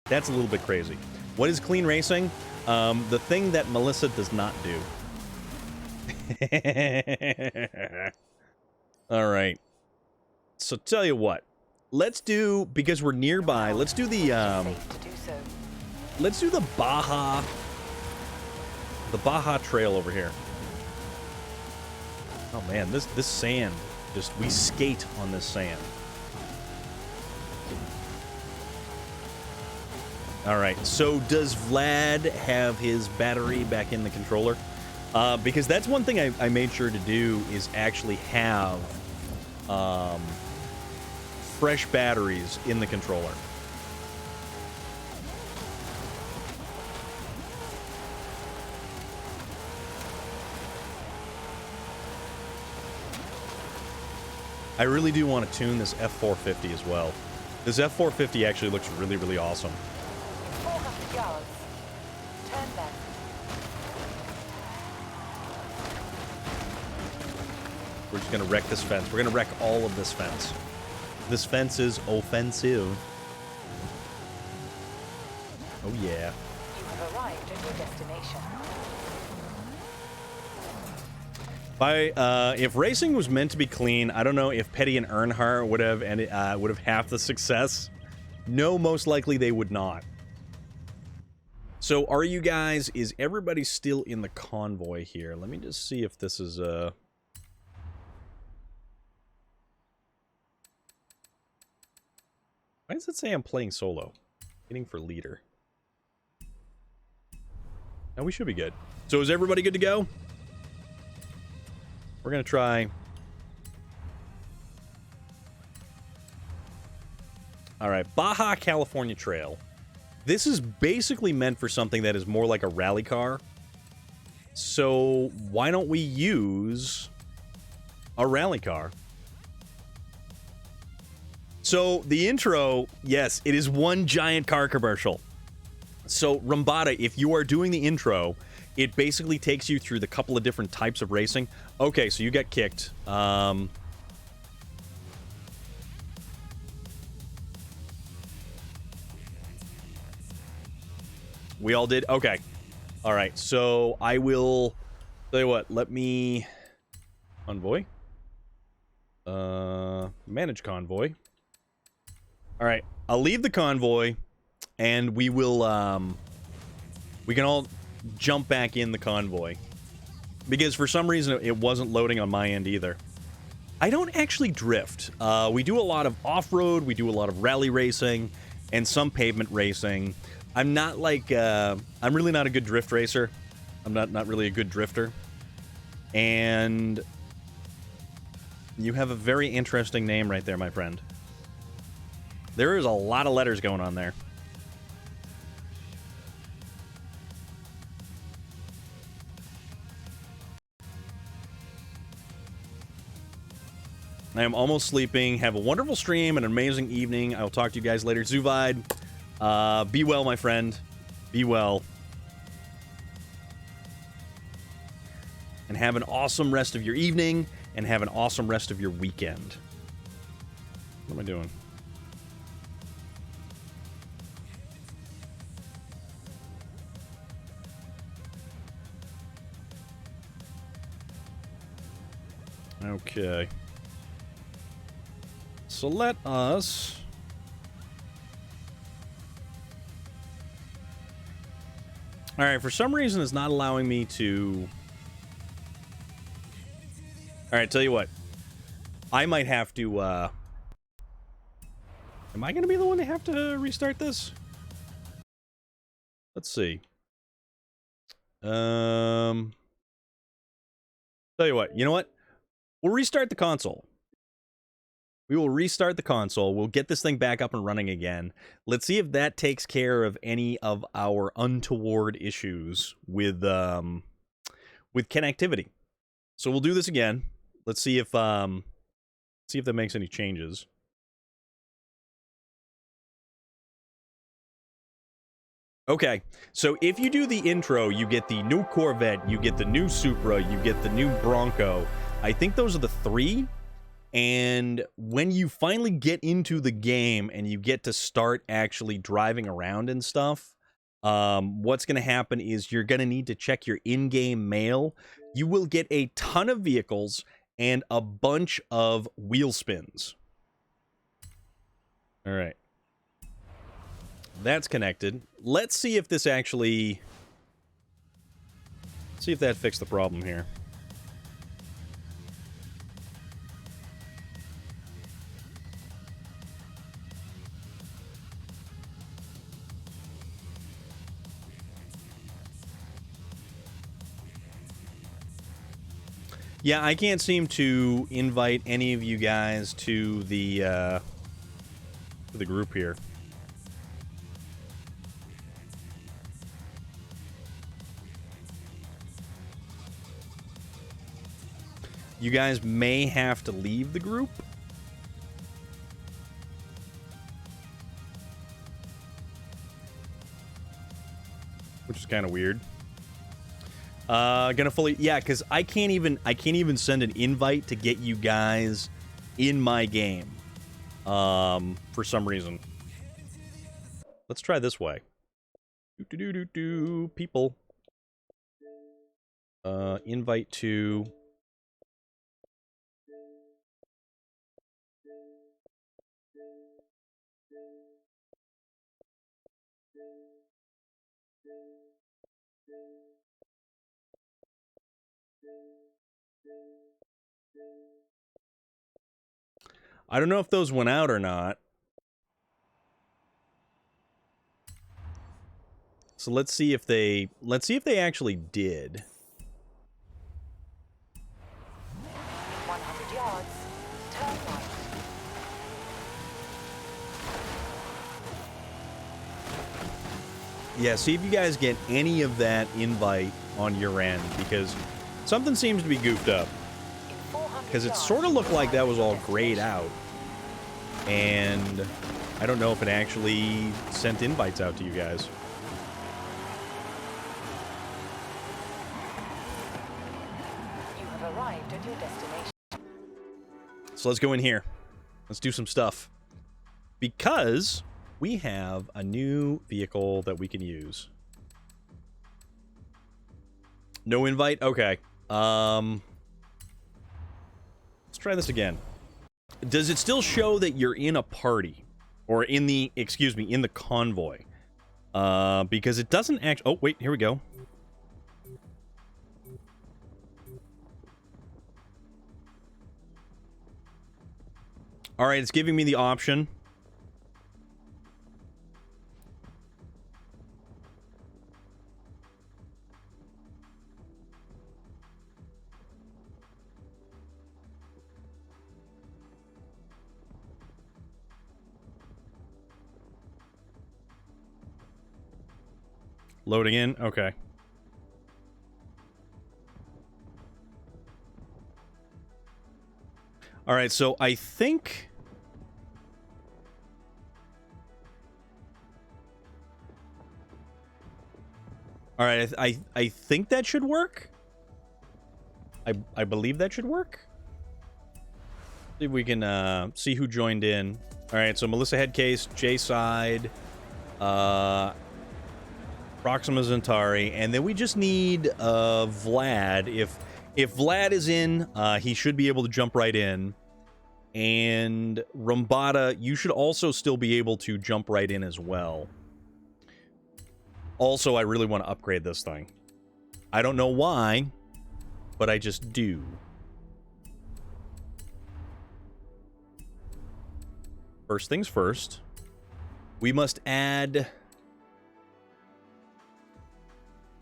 That's a little bit crazy. What is clean racing? The thing that Melissa does not do. Alright. So tell you what. Let's do, because we're nearby, let's do the, let's do the Baja Trail over here. Oh man, this sand, we skate on this sand. Alright, so does Vlad have his battery back in the controller? Because that's one thing I made sure to do is actually have, fresh batteries in the controller. I really do want to tune this F450 as well. This F450 actually looks really, really awesome. 400 yards. Turn left. We're just going to wreck this fence. We're going to wreck all of this fence. This fence is offensive. Oh, yeah. You have arrived at your destination. If racing was meant to be clean, I don't know if Petty and Earnhardt would have half the success. No, most likely they would not. So, are you guys? Is everybody still in the convoy here? Let me just see if this is Why does it say I'm playing solo? Waiting for leader. Now we should be good. So is everybody good to go? We're gonna try. Alright, Baja California Trail. This is basically meant for something that is more like a rally car. So why don't we use a rally car? So the intro, yes, it is one giant car commercial. So Rambada, if you are doing the intro, it basically takes you through the couple of different types of racing. Okay, so you got kicked. We all did? Okay. All right, so I will... Tell you what, let me... Convoy? Manage convoy. All right, I'll leave the convoy, and we will, we can all jump back in the convoy. Because for some reason, it wasn't loading on my end either. I don't actually drift. We do a lot of off-road, we do a lot of rally racing, and some pavement racing. I'm not like, I'm really not a good drift racer. I'm not really a good drifter. And you have a very interesting name right there, my friend. There is a lot of letters going on there. I am almost sleeping. Have a wonderful stream, an amazing evening. I will talk to you guys later. Zuvide, be well, my friend. Be well. And have an awesome rest of your evening, and have an awesome rest of your weekend. What am I doing? Okay. So let us... Alright, for some reason it's not allowing me to... Alright, tell you what. I might have to, Am I gonna be the one to have to restart this? Let's see. Tell you what, you know what? We'll restart the console. We will restart the console. We'll get this thing back up and running again. Let's see if that takes care of any of our untoward issues with connectivity. So we'll do this again. Let's see if that makes any changes. Okay, so if you do the intro, you get the new Corvette, you get the new Supra, you get the new Bronco. I think those are the three. And when you finally get into the game and you get to start actually driving around and stuff, what's going to happen is you're going to need to check your in-game mail. You will get a ton of vehicles and a bunch of wheel spins. All right. That's connected. Let's see if this actually... See if that fixed the problem here. Yeah, I can't seem to invite any of you guys to the group here. You guys may have to leave the group. Which is kind of weird. Gonna fully... Yeah, because I can't even send an invite to get you guys in my game. For some reason. Let's try this way. People. Invite to... I don't know if those went out or not. So let's see if they actually did. 100 yards, turn right. Yeah, see if you guys get any of that invite on your end, because something seems to be goofed up. Because it sort of looked like that was all grayed out. And I don't know if it actually sent invites out to you guys. You have arrived at your destination. So let's go in here. Let's do some stuff. Because we have a new vehicle that we can use. No invite? Okay. Let's try this again. Does it still show that you're in a party? Or in the, excuse me, in the convoy? Because it doesn't actually... Oh, wait, here we go. Alright, it's giving me the option. Loading in? Okay. Alright, so I think... Alright, I think that should work. I believe that should work. See if we can see who joined in. Alright, so Melissa Headcase, J-Side, Proxima Zentari, and then we just need Vlad. If Vlad is in, he should be able to jump right in. And Rumbada, you should also still be able to jump right in as well. Also, I really want to upgrade this thing. I don't know why, but I just do. First things first, we must add...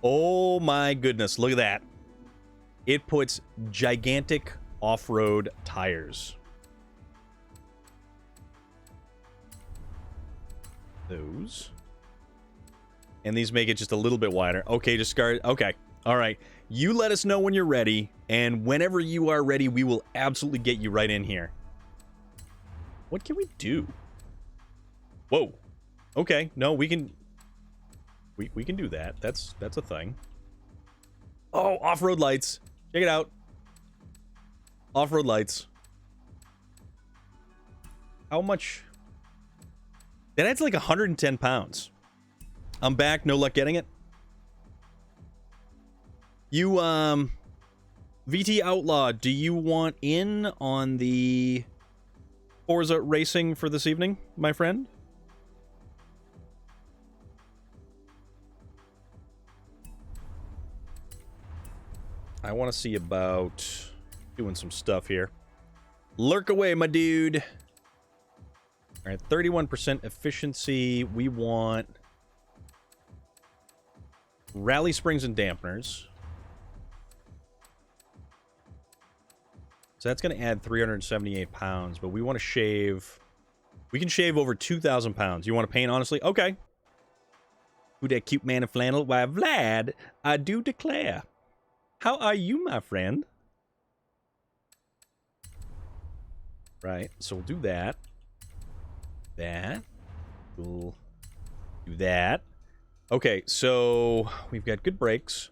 Oh my goodness, look at that. It puts gigantic off-road tires. Those. And these make it just a little bit wider. Okay, discard. Okay. All right. You let us know when you're ready, and whenever you are ready, we will absolutely get you right in here. What can we do? Whoa. Okay. No, we can... We can do that. That's a thing. Oh, off-road lights. Check it out. Off-road lights. How much? That adds like 110 pounds. I'm back. No luck getting it. You, VT Outlaw, do you want in on the Forza racing for this evening, my friend? I want to see about doing some stuff here. Lurk away, my dude. All right, 31% efficiency. We want rally springs and dampeners. So that's going to add 378 pounds, but we want to shave... We can shave over 2,000 pounds. You want to paint, honestly? Okay. Who that cute man in flannel? Why, Vlad, I do declare. How are you, my friend? Right, so we'll do that. That. We'll do that. Okay, so we've got good brakes.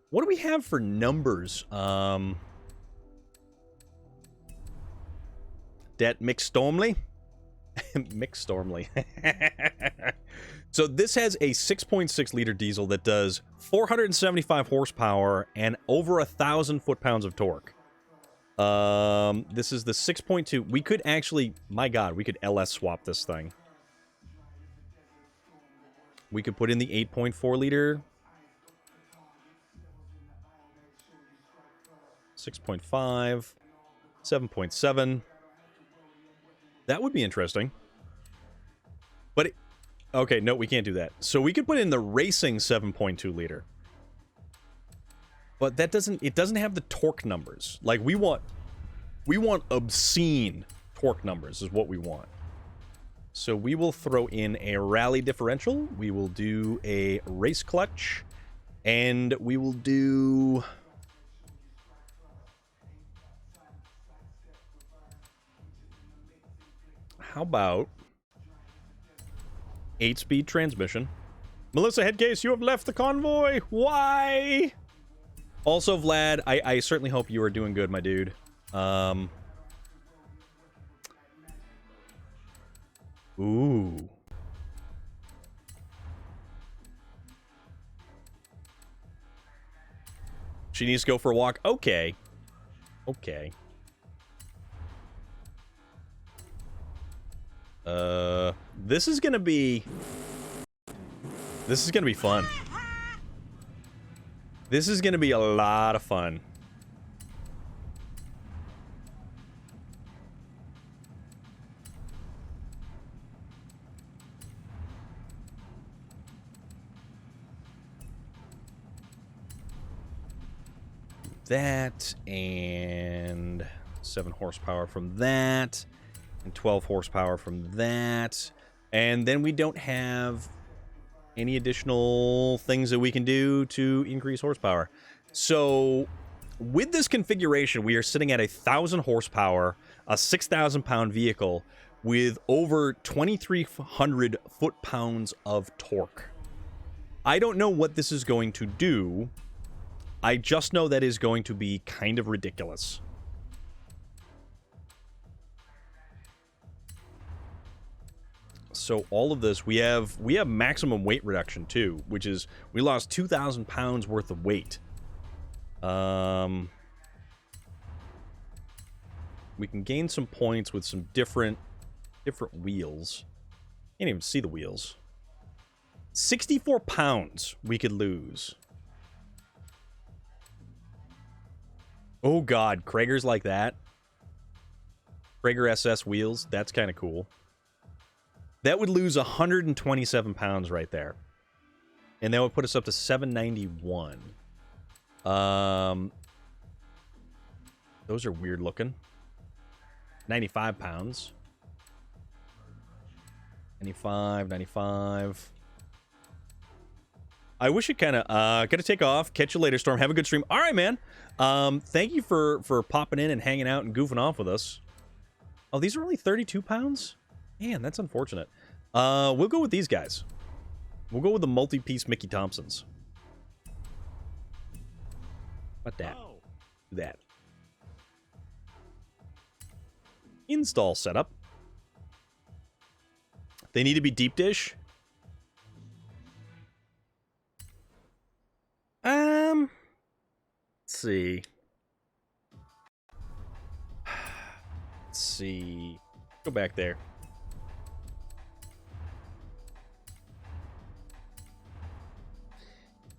What do we have for numbers? That Mick Stormley? Mick Stormley. So this has a 6.6 liter diesel that does 475 horsepower and over 1,000 foot-pounds of torque. This is the 6.2. We could actually, my God, we could LS swap this thing. We could put in the 8.4 liter. 6.5. 7.7. That would be interesting. But Okay, no, we can't do that. So we could put in the racing 7.2 liter. But that doesn't, it doesn't have the torque numbers. Like, we want obscene torque numbers is what we want. So we will throw in a rally differential. We will do a race clutch. And we will do... How about 8-speed transmission? Melissa Headcase, you have left the convoy. Why? Also, Vlad, I certainly hope you are doing good, my dude. Ooh. She needs to go for a walk. Okay. Okay. This is gonna be fun. This is gonna be a lot of fun. That, and 7 horsepower from that, and 12 horsepower from that, and then we don't have any additional things that we can do to increase horsepower. So with this configuration, we are sitting at 1,000 horsepower, a 6,000 pound vehicle with over 2,300 foot-pounds of torque. I don't know what this is going to do. I just know that is going to be kind of ridiculous. So all of this, we have maximum weight reduction too, which is we lost 2,000 pounds worth of weight. We can gain some points with some different wheels. Can't even see the wheels. 64 pounds we could lose. Oh god, Krager's like that. Krager SS wheels, that's kind of cool. That would lose 127 pounds right there. And that would put us up to 791. Those are weird looking. 95 pounds. 95. I wish it kind of, gotta take off. Catch you later, Storm. Have a good stream. All right, man. Thank you for popping in and hanging out and goofing off with us. Oh, these are only 32 pounds? Man, that's unfortunate. We'll go with these guys. We'll go with the multi-piece Mickey Thompsons. What that? Do that. Install setup. They need to be deep dish. Let's see. Let's see. Go back there.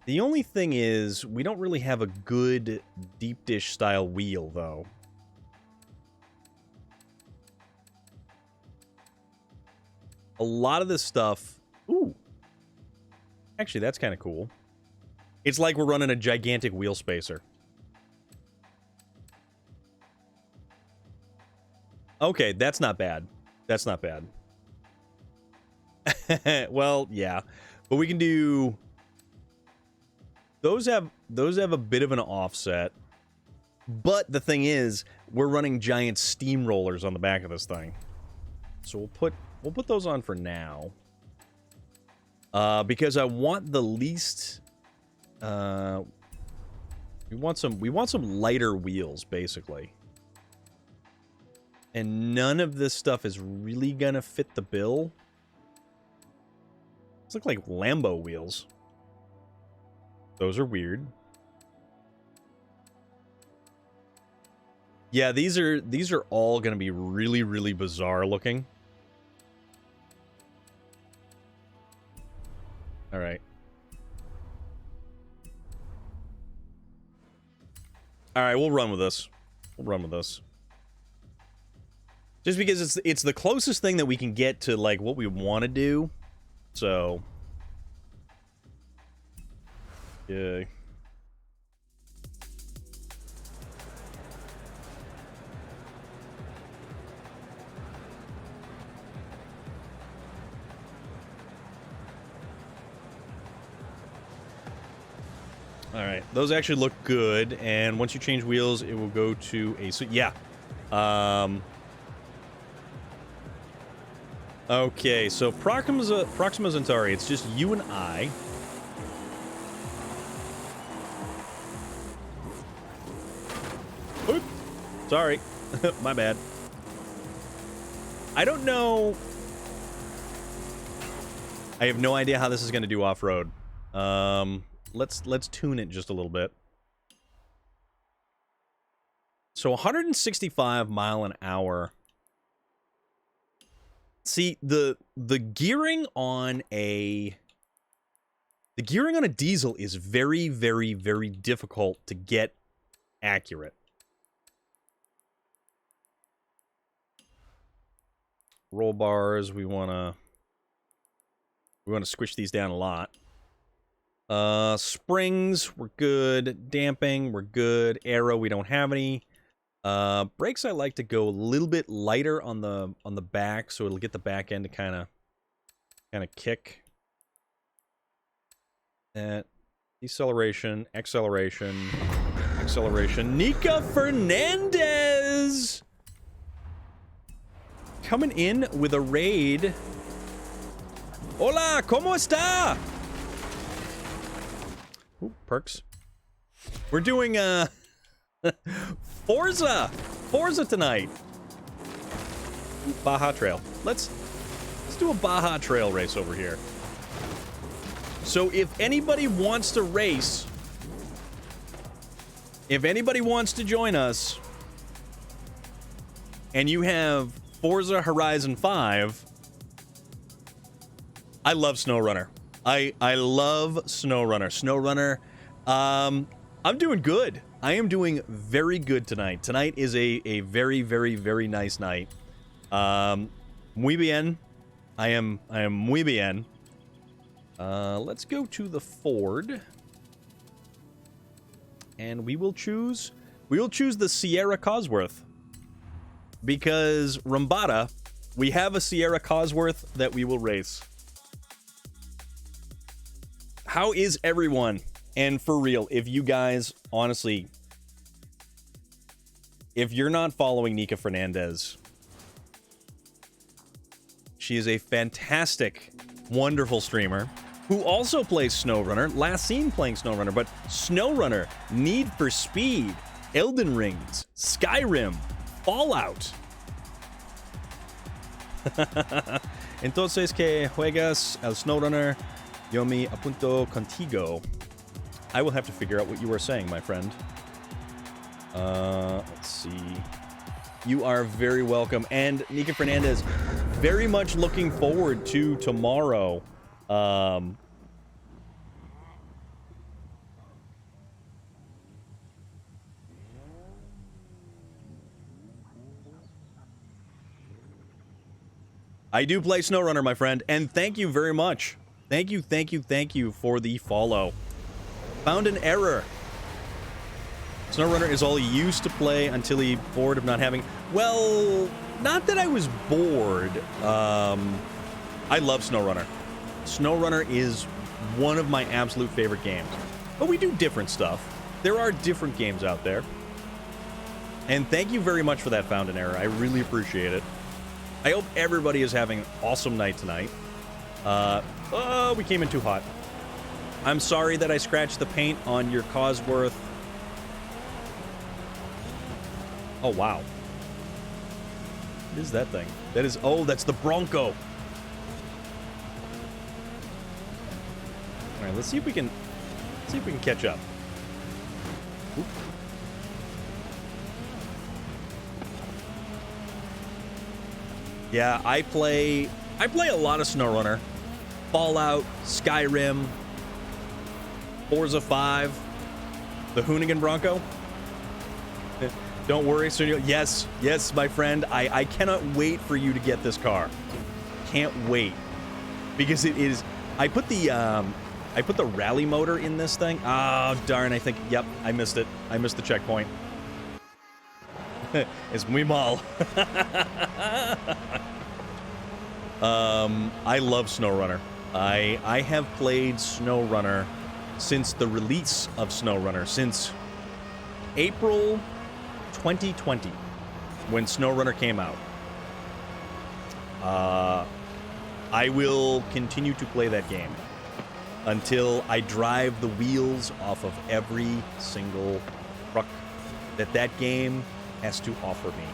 The only thing is, we don't really have a good deep dish style wheel, though. A lot of this stuff... Ooh. Actually, that's kind of cool. It's like we're running a gigantic wheel spacer. Okay, that's not bad. That's not bad. Well, yeah. But we can do... Those have a bit of an offset. But the thing is, we're running giant steamrollers on the back of this thing. So we'll put those on for now. Because I want the least we want some lighter wheels, basically. And none of this stuff is really gonna fit the bill. These look like Lambo wheels. Those are weird. Yeah, these are all gonna be really, really bizarre looking. All right. All right, we'll run with this. We'll run with this. Just because it's the closest thing that we can get to like what we want to do. So, yeah. All right, those actually look good, and once you change wheels, it will go to a... So, yeah. Okay, so Proxima Centauri, it's just you and I. Oop, sorry. My bad. I don't know... I have no idea how this is going to do off-road. Let's tune it just a little bit. So 165 mile an hour. See, the gearing on a diesel is very, very, very difficult to get accurate. Roll bars, we wanna squish these down a lot. Springs, we're good. Damping, we're good. Aero, we don't have any. Brakes, I like to go a little bit lighter on the back, so it'll get the back end to kind of kick. That deceleration, acceleration, acceleration. Nika Fernandez coming in with a raid. Hola, ¿cómo está? Ooh, perks. We're doing Forza tonight. Ooh, Baja Trail. Let's do a Baja Trail race over here. So if anybody wants to race, if anybody wants to join us, and you have Forza Horizon 5, I love SnowRunner. I love SnowRunner. SnowRunner, I'm doing good. I am doing very good tonight. Tonight is a very, very, very nice night. Muy bien. I am muy bien. Let's go to the Ford. And we will choose the Sierra Cosworth. Because Rambada, we have a Sierra Cosworth that we will race. How is everyone? And for real, if you guys, honestly, if you're not following Nika Fernandez, she is a fantastic, wonderful streamer who also plays SnowRunner. Last seen playing SnowRunner, but SnowRunner, Need for Speed, Elden Rings, Skyrim, Fallout. Entonces que juegas al SnowRunner, yo me apunto contigo. I will have to figure out what you are saying, my friend. Let's see. You are very welcome. And Nika Fernandez, very much looking forward to tomorrow. I do play SnowRunner, my friend, and thank you very much. Thank you for the follow. Found an error. SnowRunner is all he used to play until he bored of not having... Well, not that I was bored. I love SnowRunner. SnowRunner is one of my absolute favorite games. But we do different stuff. There are different games out there. And thank you very much for that Found an Error. I really appreciate it. I hope everybody is having an awesome night tonight. Oh, we came in too hot. I'm sorry that I scratched the paint on your Cosworth. Oh, wow. What is that thing? That is... Oh, that's the Bronco. All right, let's see if we can catch up. Oop. Yeah, I play a lot of SnowRunner. Fallout, Skyrim, Forza 5, the Hoonigan Bronco. Don't worry, soon. Yes, my friend. I cannot wait for you to get this car. Can't wait. because it is. I put the rally motor in this thing. Oh darn! I think. Yep, I missed it. I missed the checkpoint. It's muy mal. I love SnowRunner. I have played SnowRunner since the release of SnowRunner, since April 2020, when SnowRunner came out. I will continue to play that game until I drive the wheels off of every single truck that game has to offer me.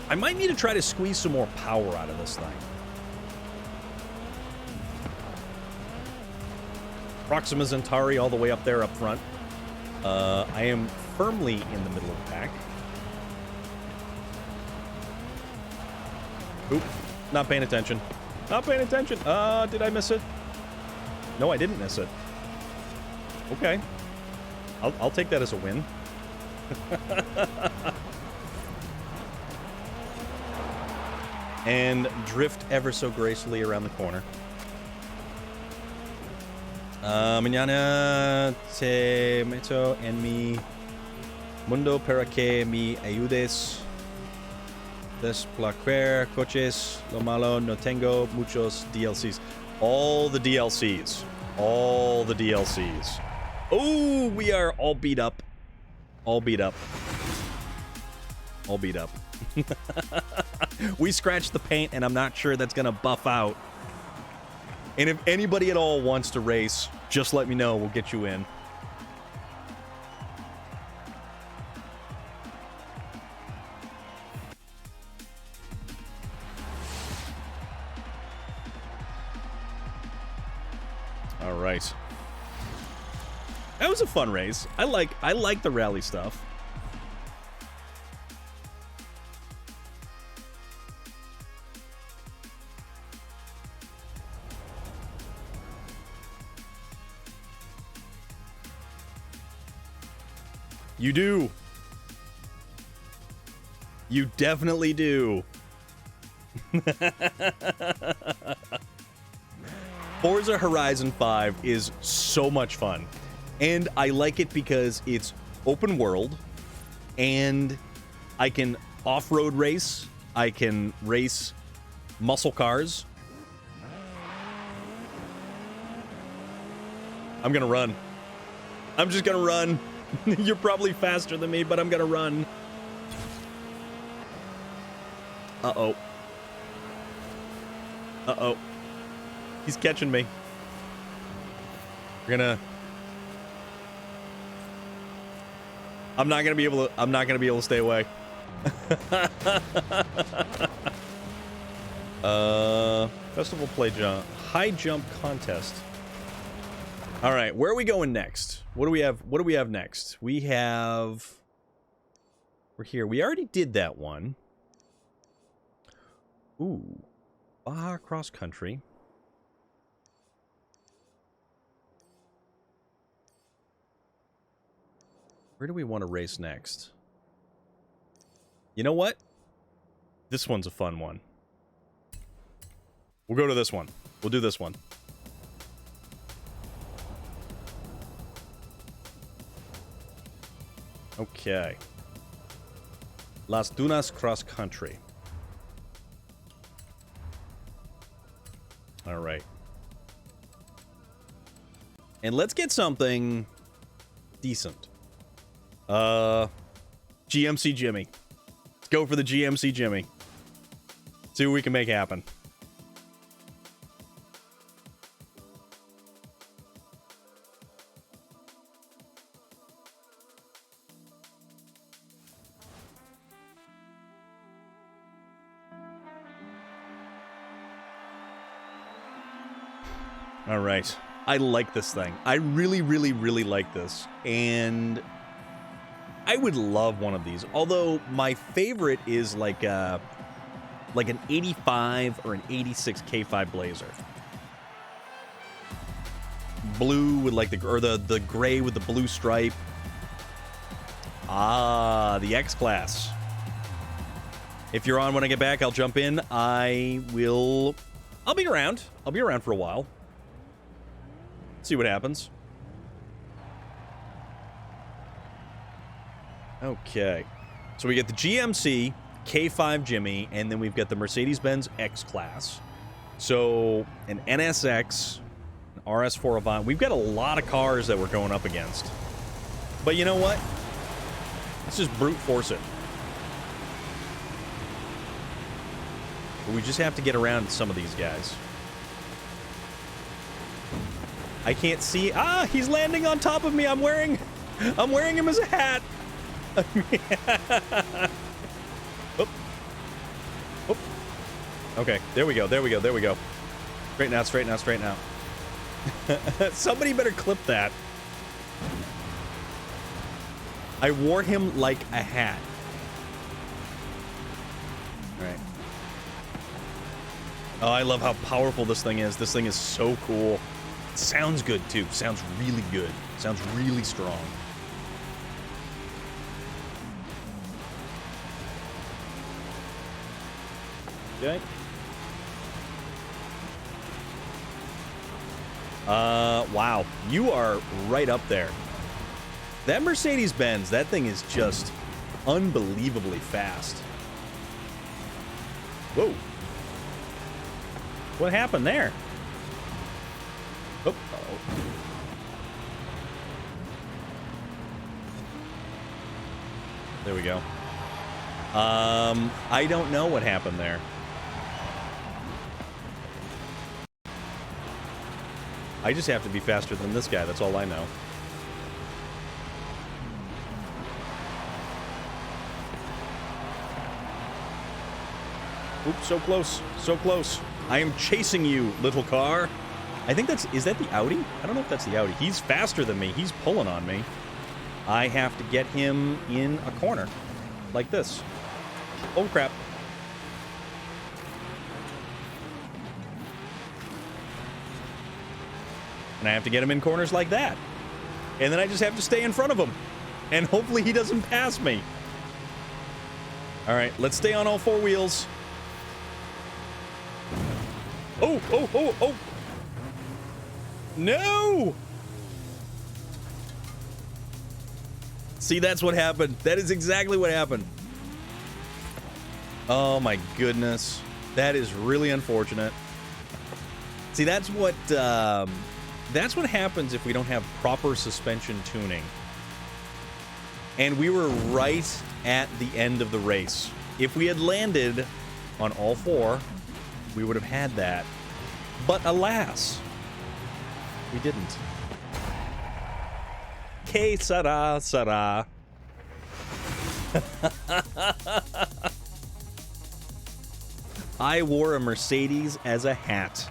I might need to try to squeeze some more power out of this thing. Proxima Centauri all the way up there up front. I am firmly in the middle of the pack. Oop, not paying attention. Not paying attention. Did I miss it? No, I didn't miss it. Okay. I'll take that as a win. And drift ever so gracefully around the corner. Mañana te meto en mi mundo para que me ayudes. Desplacer coches. Lo malo, no tengo muchos DLCs. All the DLCs. All the DLCs. Oh, we are all beat up. All beat up. All beat up. We scratched the paint, and I'm not sure that's going to buff out. And if anybody at all wants to race, just let me know. We'll get you in. All right. That was a fun race. I like the rally stuff. You do. You definitely do. Forza Horizon 5 is so much fun. And I like it because it's open world, and I can off-road race. I can race muscle cars. I'm gonna run. I'm just gonna run. You're probably faster than me, but I'm gonna run. Uh-oh. Uh-oh. He's catching me. We're gonna... I'm not gonna be able to stay away. Festival play jump. High jump contest. All right, where are we going next? What do we have next? We're here. We already did that one. Ooh. Baja cross country. Where do we want to race next? You know what? This one's a fun one. We'll go to this one. We'll do this one. Okay. Las Dunas cross country. All right. And let's get something decent. GMC Jimmy. Let's go for the GMC Jimmy. See what we can make happen. All right. I like this thing. I really, really, really like this. And I would love one of these. Although my favorite is like an 85 or an 86 K5 Blazer. Blue with like the gray with the blue stripe. Ah, the X-Class. If you're on when I get back, I'll jump in. I'll be around. I'll be around for a while. See what happens. Okay. So we get the GMC, K5 Jimmy, and then we've got the Mercedes-Benz X-Class. So, an NSX, an RS4 Avant. We've got a lot of cars that we're going up against. But you know what? Let's just brute force it. But we just have to get around some of these guys. I can't see. Ah, he's landing on top of me. I'm wearing him as a hat. Oop. Oop. Okay, there we go. There we go. There we go. Straighten out, straighten out, straighten out. Somebody better clip that. I wore him like a hat. All right. Oh, I love how powerful this thing is. This thing is so cool. It sounds good, too. Sounds really good. Sounds really strong. Okay. Wow. You are right up there. That Mercedes-Benz, that thing is just unbelievably fast. Whoa. What happened there? Oh. Uh-oh. There we go. I don't know what happened there. I just have to be faster than this guy, that's all I know. Oops, so close, so close. I am chasing you, little car. I think is that the Audi? I don't know if that's the Audi. He's faster than me, he's pulling on me. I have to get him in a corner, like this. Oh, crap. And I have to get him in corners like that. And then I just have to stay in front of him. And hopefully he doesn't pass me. All right, let's stay on all four wheels. Oh, oh, oh, oh. No! See, that's what happened. That is exactly what happened. Oh, my goodness. That is really unfortunate. See, that's what happens if we don't have proper suspension tuning. And we were right at the end of the race. If we had landed on all four, we would have had that. But alas, we didn't. Que sera, sera. I wore a Mercedes as a hat.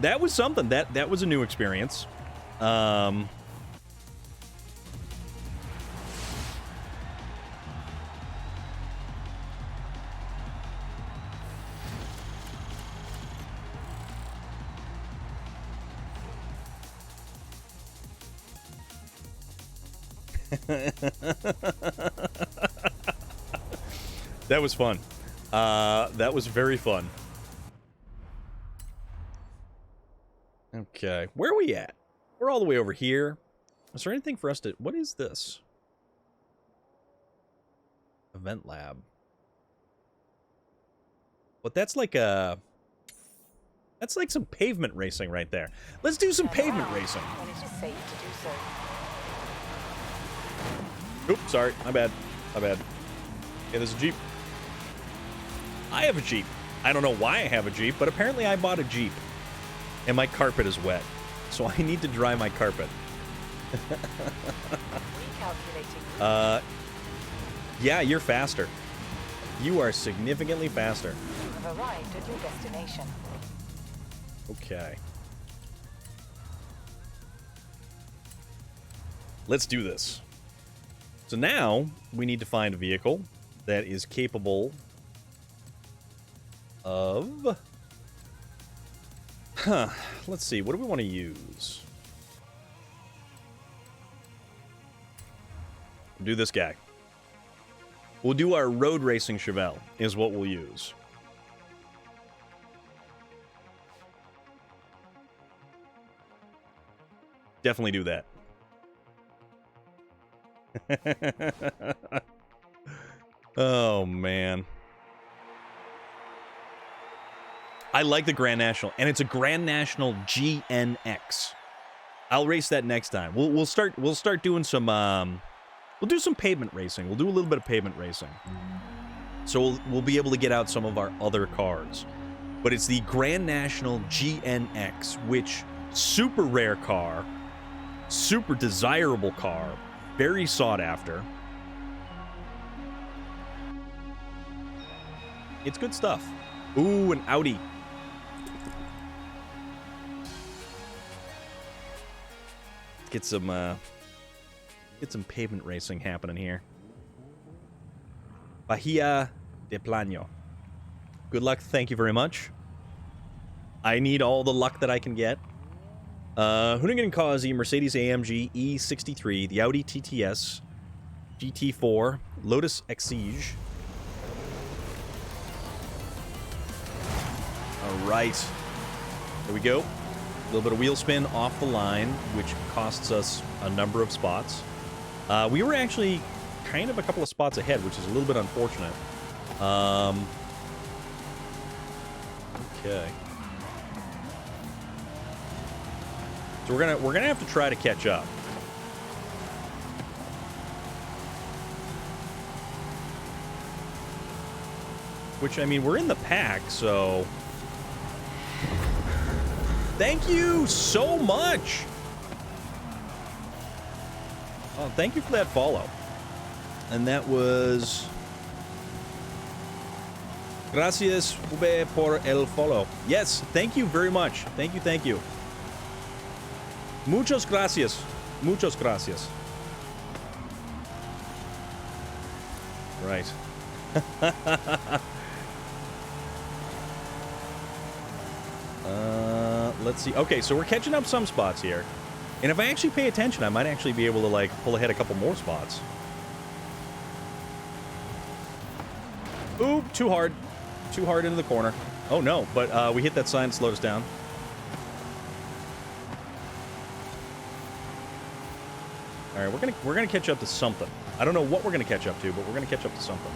That was something. That was a new experience. That was fun. That was very fun. Okay, where are we at? We're all the way over here. Is there anything for us to... What is this? Event lab. But that's like a... That's like some pavement racing right there. Let's do some pavement racing. When it is safe to do so. Oops, sorry. My bad. My bad. Okay, there's a Jeep. I have a Jeep. I don't know why I have a Jeep, but apparently I bought a Jeep. And my carpet is wet. So I need to dry my carpet. Recalculating. Yeah, you're faster. You are significantly faster. You have arrived at your destination. Okay. Let's do this. So now, we need to find a vehicle that is capable of... Let's see, what do we want to use? do this guy. We'll do our road racing Chevelle, is what we'll use. Definitely do that. Oh, man. I like the Grand National, and it's a Grand National GNX. I'll race that next time. We'll start doing some we'll do some pavement racing. We'll do a little bit of pavement racing. So we'll be able to get out some of our other cars. But it's the Grand National GNX, which super rare car, super desirable car, very sought after. It's good stuff. Ooh, an Audi. Get some pavement racing happening here. Bahia de Plano. Good luck. Thank you very much. I need all the luck that I can get. Hoonigan Kazi, Mercedes AMG E63, the Audi TTS, GT4, Lotus Exige. All right. There we go. A little bit of wheel spin off the line, which costs us a number of spots. We were actually kind of a couple of spots ahead, which is a little bit unfortunate. Okay. So we're gonna have to try to catch up. Which, I mean, we're in the pack, so... Thank you so much! Oh, thank you for that follow. And that was... Gracias por el follow. Yes, thank you very much. Thank you, thank you. Muchas gracias. Muchas gracias. Right. Let's see. Okay, so we're catching up some spots here. And if I actually pay attention, I might actually be able to, like, pull ahead a couple more spots. Ooh, too hard. Too hard into the corner. Oh, no, but we hit that sign, slowed us down. All right, we're gonna catch up to something. I don't know what we're gonna catch up to, but we're gonna catch up to something.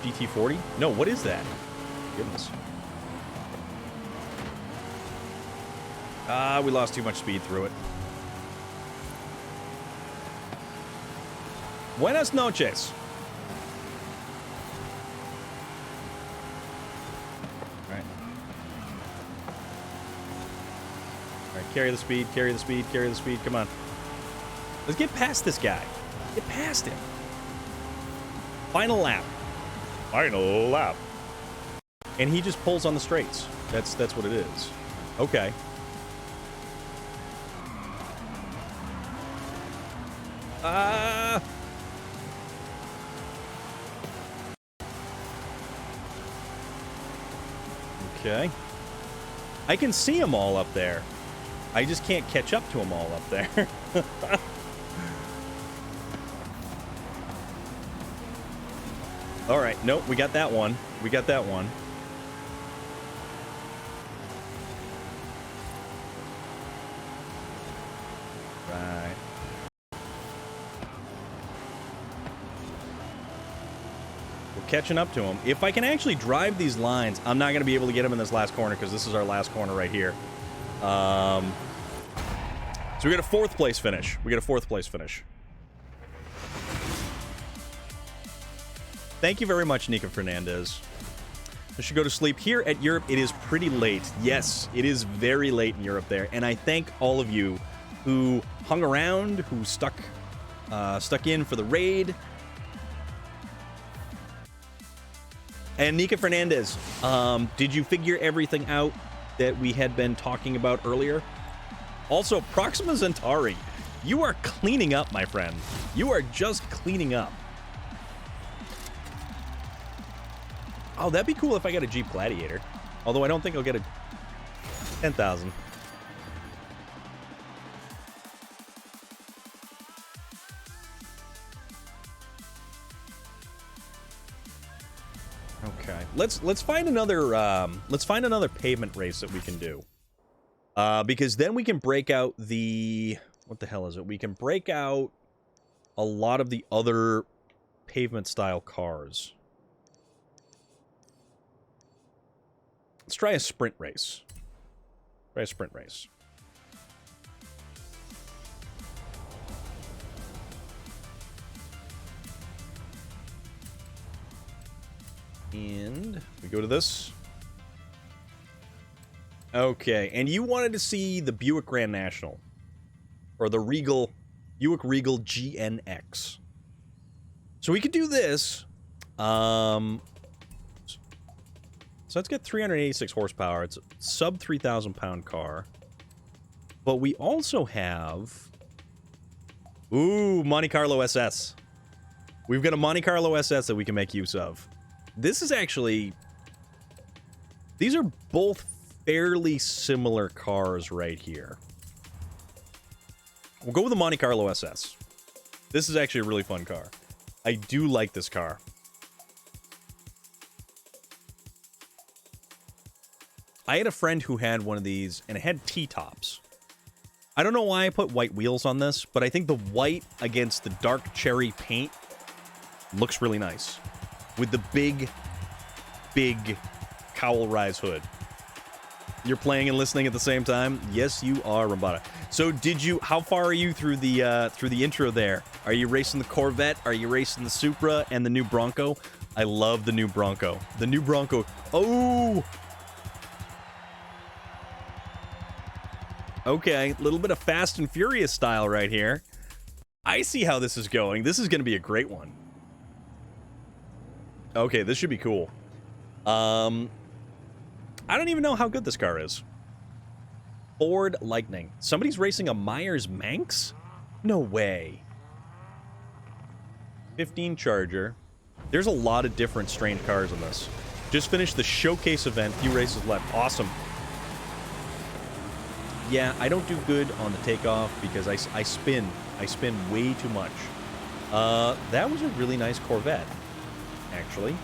GT40? No, what is that? Goodness. We lost too much speed through it. Buenas noches. All right. All right, carry the speed, carry the speed, carry the speed. Come on. Let's get past this guy. Get past him. Final lap. Final lap. And he just pulls on the straights. That's what it is. Okay. Okay. I can see them all up there. I just can't catch up to them all up there. All right. Nope, we got that one. We got that one. Right. We're catching up to him. If I can actually drive these lines, I'm not going to be able to get him in this last corner because this is our last corner right here. So we got a fourth place finish. We got a fourth place finish. Thank you very much, Nika Fernandez. I should go to sleep. Here at Europe, it is pretty late. Yes, it is very late in Europe there. And I thank all of you who hung around, who stuck in for the raid. And Nika Fernandez, did you figure everything out that we had been talking about earlier? Also, Proxima Centauri, you are cleaning up, my friend. You are just cleaning up. Oh, that'd be cool if I got a Jeep Gladiator. Although I don't think I'll get a 10,000. let's find another pavement race that we can do. Because then we can break out the, what the hell is it? We can break out a lot of the other pavement style cars. Let's try a sprint race. Try a sprint race. And we go to this. Okay, and you wanted to see the Buick Grand National. Or the Buick Regal GNX. So we could do this. So let's get 386 horsepower. It's a sub 3,000 pound car. But we also have... Ooh, Monte Carlo SS. We've got a Monte Carlo SS that we can make use of. This is actually... These are both fairly similar cars right here. We'll go with the Monte Carlo SS. This is actually a really fun car. I do like this car. I had a friend who had one of these, and it had T-tops. I don't know why I put white wheels on this, but I think the white against the dark cherry paint looks really nice. With the big, big cowl rise hood. You're playing and listening at the same time? Yes, you are, Rambada. So how far are you through the intro there? Are you racing the Corvette? Are you racing the Supra and the new Bronco? I love the new Bronco. The new Bronco. Oh! Okay, a little bit of Fast and Furious style right here. I see how this is going. This is going to be a great one. Okay, this should be cool. I don't even know how good this car is. Ford Lightning. Somebody's racing a Myers Manx? No way. 15 Charger. There's a lot of different strange cars in this. Just finished the showcase event. Few races left. Awesome. Yeah, I don't do good on the takeoff because I spin. I spin way too much. That was a really nice Corvette, actually.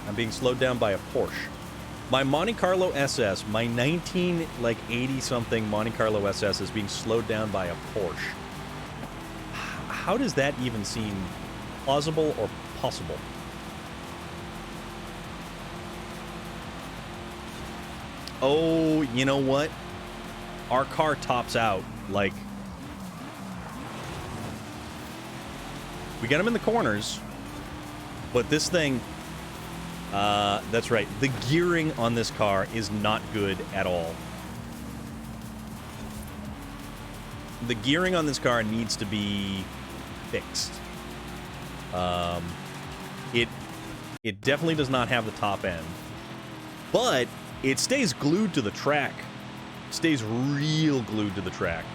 I'm being slowed down by a Porsche. My Monte Carlo SS, my 1980-something Monte Carlo SS is being slowed down by a Porsche. How does that even seem plausible or possible? Oh, you know what? Our car tops out, like... We got him in the corners, but this thing... that's right. The gearing on this car is not good at all. The gearing on this car needs to be fixed. It definitely does not have the top end. But it stays glued to the track. Stays real glued to the track.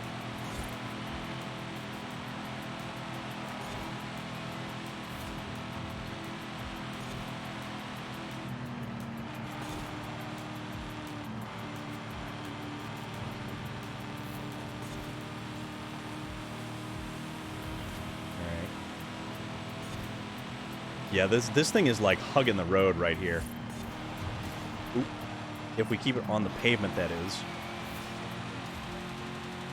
Yeah, this thing is like hugging the road right here. Oop. If we keep it on the pavement, that is.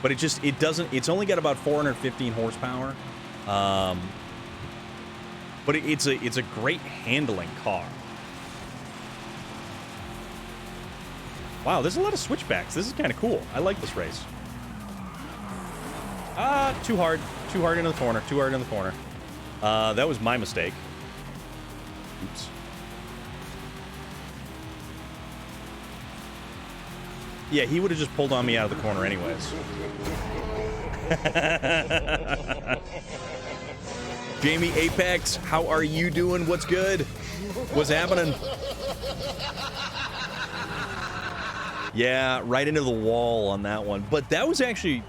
But it doesn't, it's only got about 415 horsepower. But it's a great handling car. Wow, there's a lot of switchbacks. This is kind of cool. I like this race. Too hard. Too hard into the corner. Too hard in the corner. That was my mistake. Oops. Yeah, he would have just pulled on me out of the corner anyways. Jamie Apex, how are you doing? What's good? What's happening? Yeah, right into the wall on that one. But that was actually...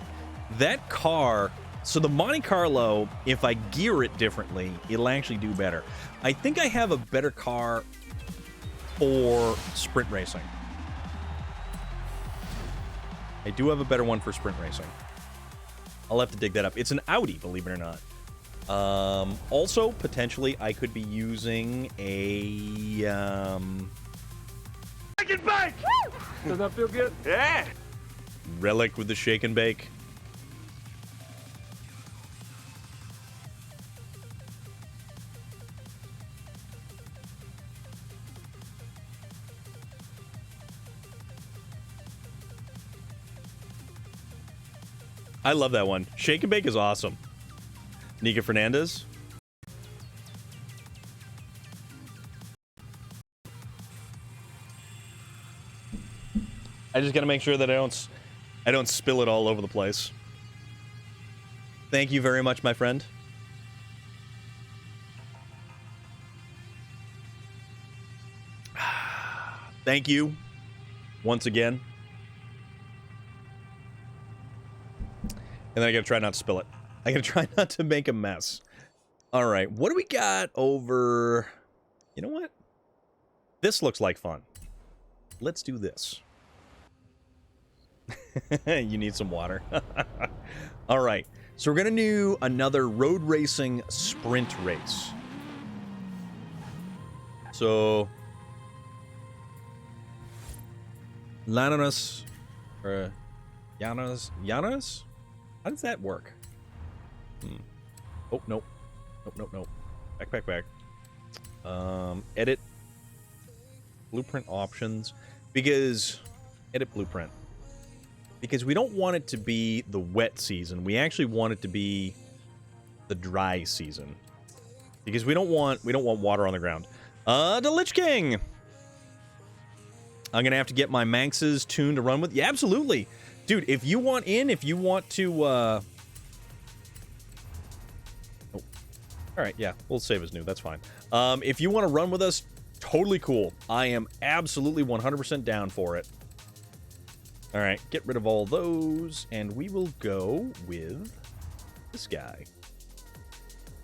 That car... So the Monte Carlo, if I gear it differently, it'll actually do better. I think I have a better car for sprint racing. I do have a better one for sprint racing. I'll have to dig that up. It's an Audi, believe it or not. Also, potentially, I could be using a, Shake and bake! Does that feel good? Yeah! Relic with the shake and bake. I love that one. Shake and bake is awesome. Nika Fernandez. I just gotta make sure that I don't spill it all over the place. Thank you very much, my friend. Thank you once again. And then I gotta try not to spill it. I gotta try not to make a mess. All right, what do we got over? You know what? This looks like fun. Let's do this. You need some water. All right, so we're gonna do another road racing sprint race. So, Llanos, or Llanos? How does that work? Oh, nope. Nope. Back. Edit. Blueprint options. Edit blueprint. Because we don't want it to be the wet season. We actually want it to be the dry season. Because we don't want water on the ground. The Lich King! I'm gonna have to get my Manxes tuned to run with. Yeah, absolutely. Dude, if you want to, Oh. Alright, yeah, we'll save as new, that's fine. If you want to run with us, totally cool. I am absolutely 100% down for it. Alright, get rid of all those, and we will go with this guy.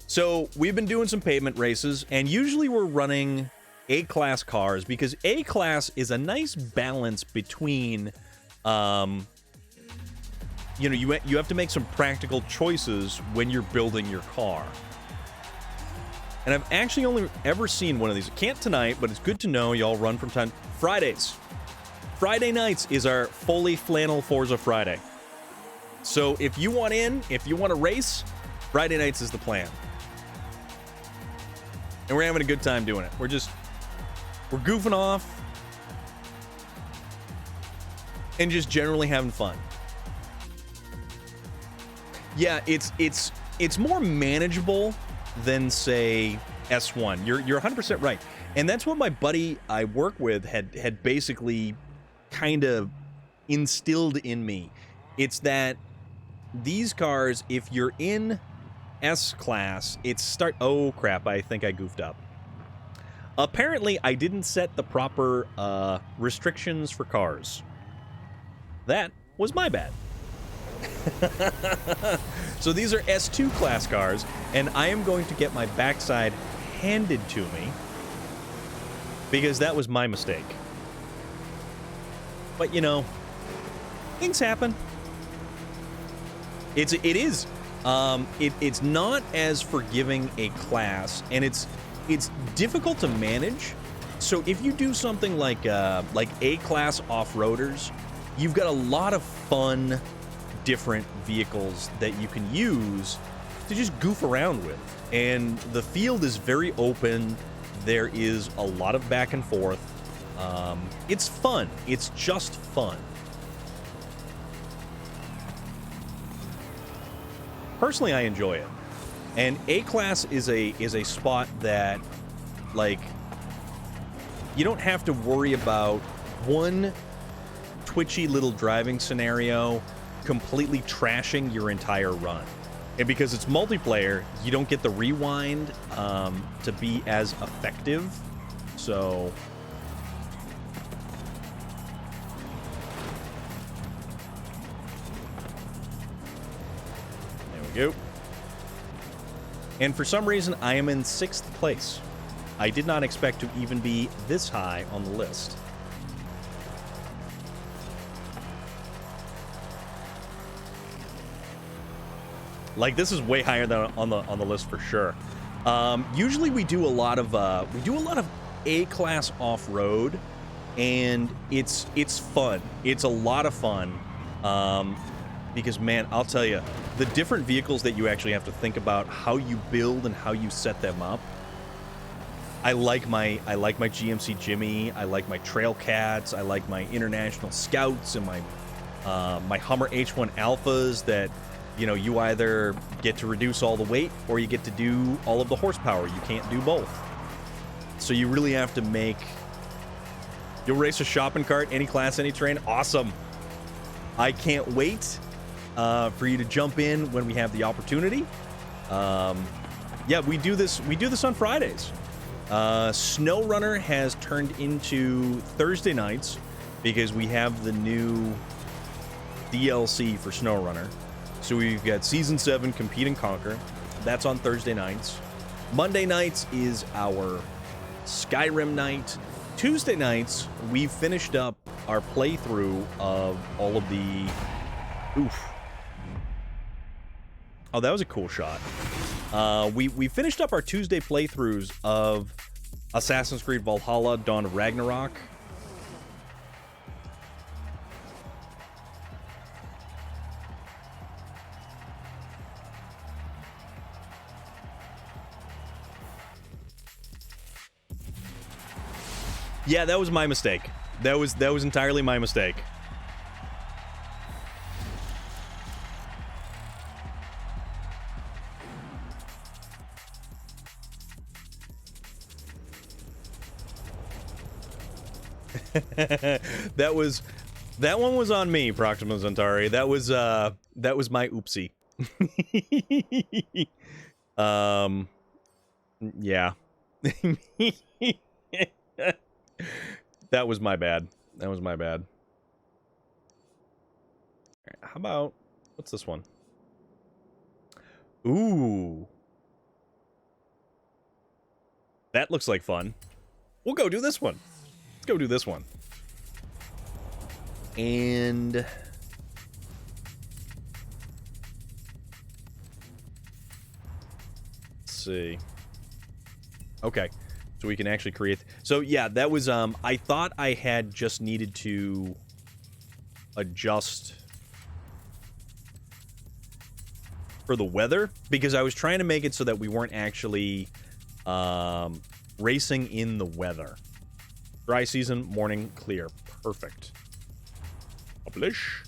So, we've been doing some pavement races, and usually we're running A-class cars, because A-class is a nice balance between, you know, you have to make some practical choices when you're building your car. And I've actually only ever seen one of these. Can't tonight, but it's good to know y'all run from time. Fridays. Friday nights is our Foley Flannel Forza Friday. So if you want to race, Friday nights is the plan. And we're having a good time doing it. We're goofing off and just generally having fun. Yeah, it's more manageable than, say, S1. You're 100% right. And that's what my buddy I work with had basically kind of instilled in me. It's that these cars, if you're in S-Class, oh crap, I think I goofed up. Apparently, I didn't set the proper restrictions for cars. That was my bad. So these are S2 class cars, and I am going to get my backside handed to me because that was my mistake. But you know, things happen. It is. It's not as forgiving a class, and it's difficult to manage. So if you do something like A-class off-roaders, you've got a lot of fun different vehicles that you can use to just goof around with. And the field is very open. There is a lot of back and forth. It's fun. It's just fun. Personally, I enjoy it. And A-Class is a spot that, like, you don't have to worry about one twitchy little driving scenario completely trashing your entire run. And because it's multiplayer, you don't get the rewind to be as effective. So there we go. And for some reason, I am in 6th place. I did not expect to even be this high on the list. Like, this is way higher than on the list for sure. Usually we do a lot of A-class off-road, and it's fun. It's a lot of fun. Because, man, I'll tell you, the different vehicles that you actually have to think about how you build and how you set them up. I like my GMC Jimmy. I like my Trail Cats. I like my International Scouts and my Hummer H1 Alphas that, you know, you either get to reduce all the weight or you get to do all of the horsepower. You can't do both. So you really have to make... You'll race a shopping cart, any class, any terrain. Awesome. I can't wait for you to jump in when we have the opportunity. Yeah, we do this on Fridays. SnowRunner has turned into Thursday nights because we have the new DLC for SnowRunner. So we've got Season 7, Compete and Conquer. That's on Thursday nights. Monday nights is our Skyrim night. Tuesday nights, we've finished up our playthrough of all of the... Oof. Oh, that was a cool shot. We finished up our Tuesday playthroughs of Assassin's Creed Valhalla, Dawn of Ragnarok. Yeah, that was my mistake. That was entirely my mistake. That one was on me, Proxima Centauri. That was my oopsie. Yeah. That was my bad. That was my bad. How about, what's this one? Ooh. That looks like fun. We'll go do this one. Let's go do this one. And... let's see. Okay. So we can actually create... So, yeah, that was... I thought I had just needed to adjust for the weather, because I was trying to make it so that we weren't actually racing in the weather. Dry season, morning, clear. Perfect. Publish.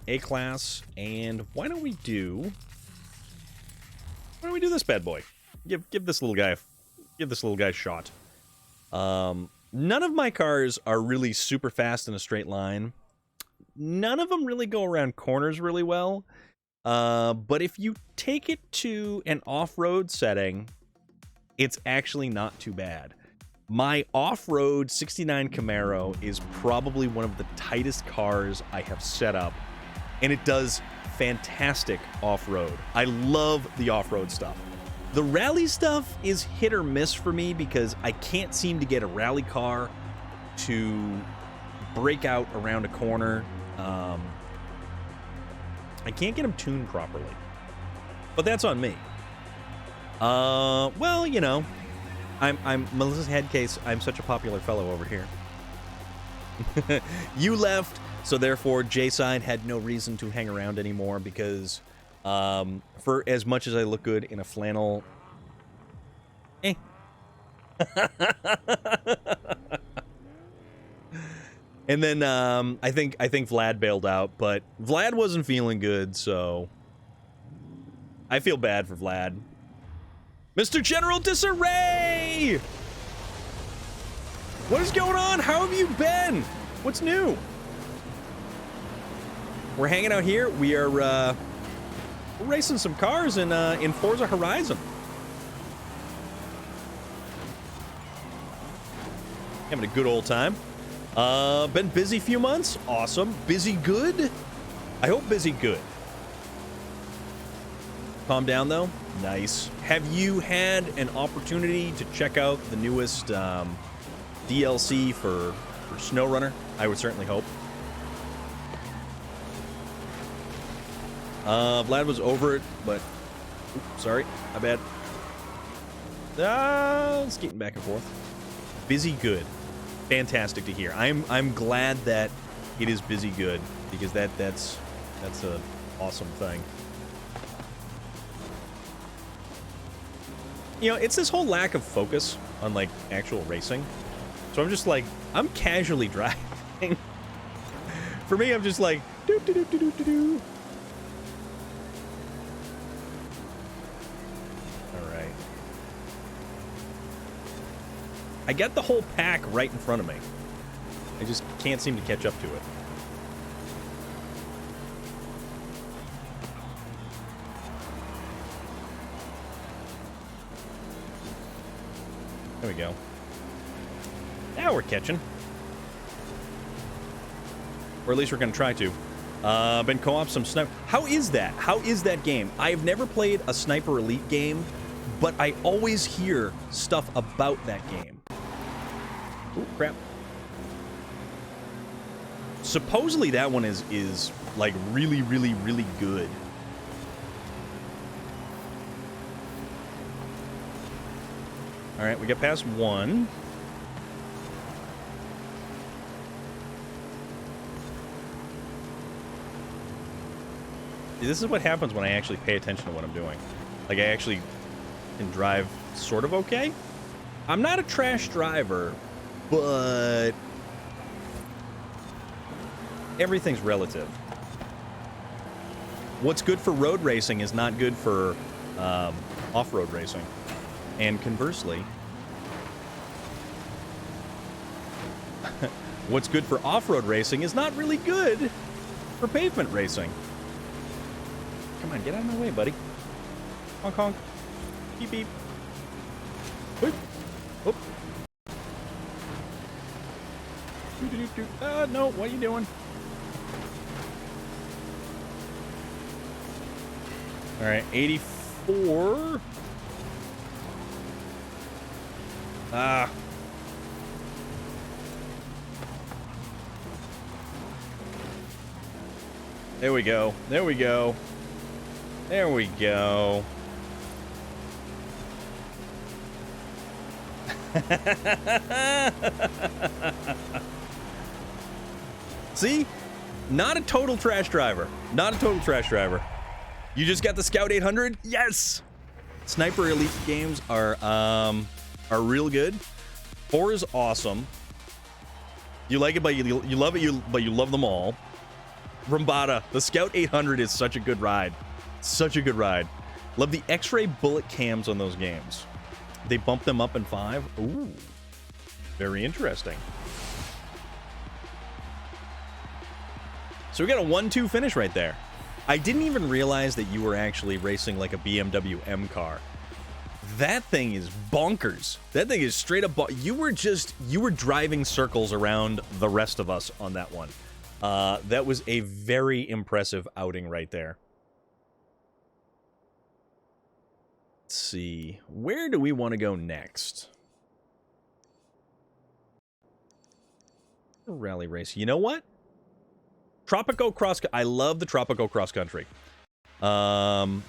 A-class, and why don't we do this bad boy? Give this little guy a shot. None of my cars are really super fast in a straight line. None of them really go around corners really well. But if you take it to an off-road setting, it's actually not too bad. My off-road 69 Camaro is probably one of the tightest cars I have set up, and it does fantastic off-road. I love the off-road stuff. The rally stuff is hit or miss for me because I can't seem to get a rally car to break out around a corner. I can't get them tuned properly. But that's on me. Well, you know, I'm Melissa's head case. I'm such a popular fellow over here. You left, so therefore J-Side had no reason to hang around anymore because for as much as I look good in a flannel, And then I think Vlad bailed out, but Vlad wasn't feeling good, so I feel bad for Vlad. Mr. General Disarray! What is going on? How have you been? What's new? We're hanging out here. We are we're racing some cars in Forza Horizon. Having a good old time. Been busy few months. Awesome. Busy good? I hope busy good. Calm down, though. Nice. Have you had an opportunity to check out the newest DLC for SnowRunner? I would certainly hope. Vlad was over it, but... Oops, sorry, my bad. Skating back and forth. Busy good. Fantastic to hear. I'm glad that it is busy good, because that's an awesome thing. You know, it's this whole lack of focus on, like, actual racing. So I'm just like, I'm casually driving. For me, I'm just like, doo-doo-doo-doo-doo-doo. Alright. I got the whole pack right in front of me. I just can't seem to catch up to it. There we go. Now we're catching. Or at least we're going to try to. Been co-op some sniper. How is that? How is that game? I have never played a Sniper Elite game, but I always hear stuff about that game. Ooh, crap. Supposedly that one is like really, really, really good. Alright, we got past one. This is what happens when I actually pay attention to what I'm doing. Like, I actually can drive sort of okay. I'm not a trash driver, but everything's relative. What's good for road racing is not good for off-road racing. And conversely, what's good for off-road racing is not really good for pavement racing. Come on, get out of my way, buddy. Honk, honk. Beep, beep. Whoop. Whoop. No, what are you doing? Alright, 84. There we go. There we go. There we go. See? Not a total trash driver. Not a total trash driver. You just got the Scout 800? Yes! Sniper Elite games are real good. 4 is awesome. You like it, but you love it, but you love them all. Rumbata, the Scout 800 is such a good ride. Such a good ride. Love the X-ray bullet cams on those games. They bump them up in 5. Ooh. Very interesting. So we got a 1-2 finish right there. I didn't even realize that you were actually racing like a BMW M car. That thing is bonkers. That thing is straight up you were driving circles around the rest of us on that one. That was a very impressive outing right there. Let's see. Where do we want to go next? Rally race. You know what? Tropico Cross... I love the Tropico Cross Country. Oh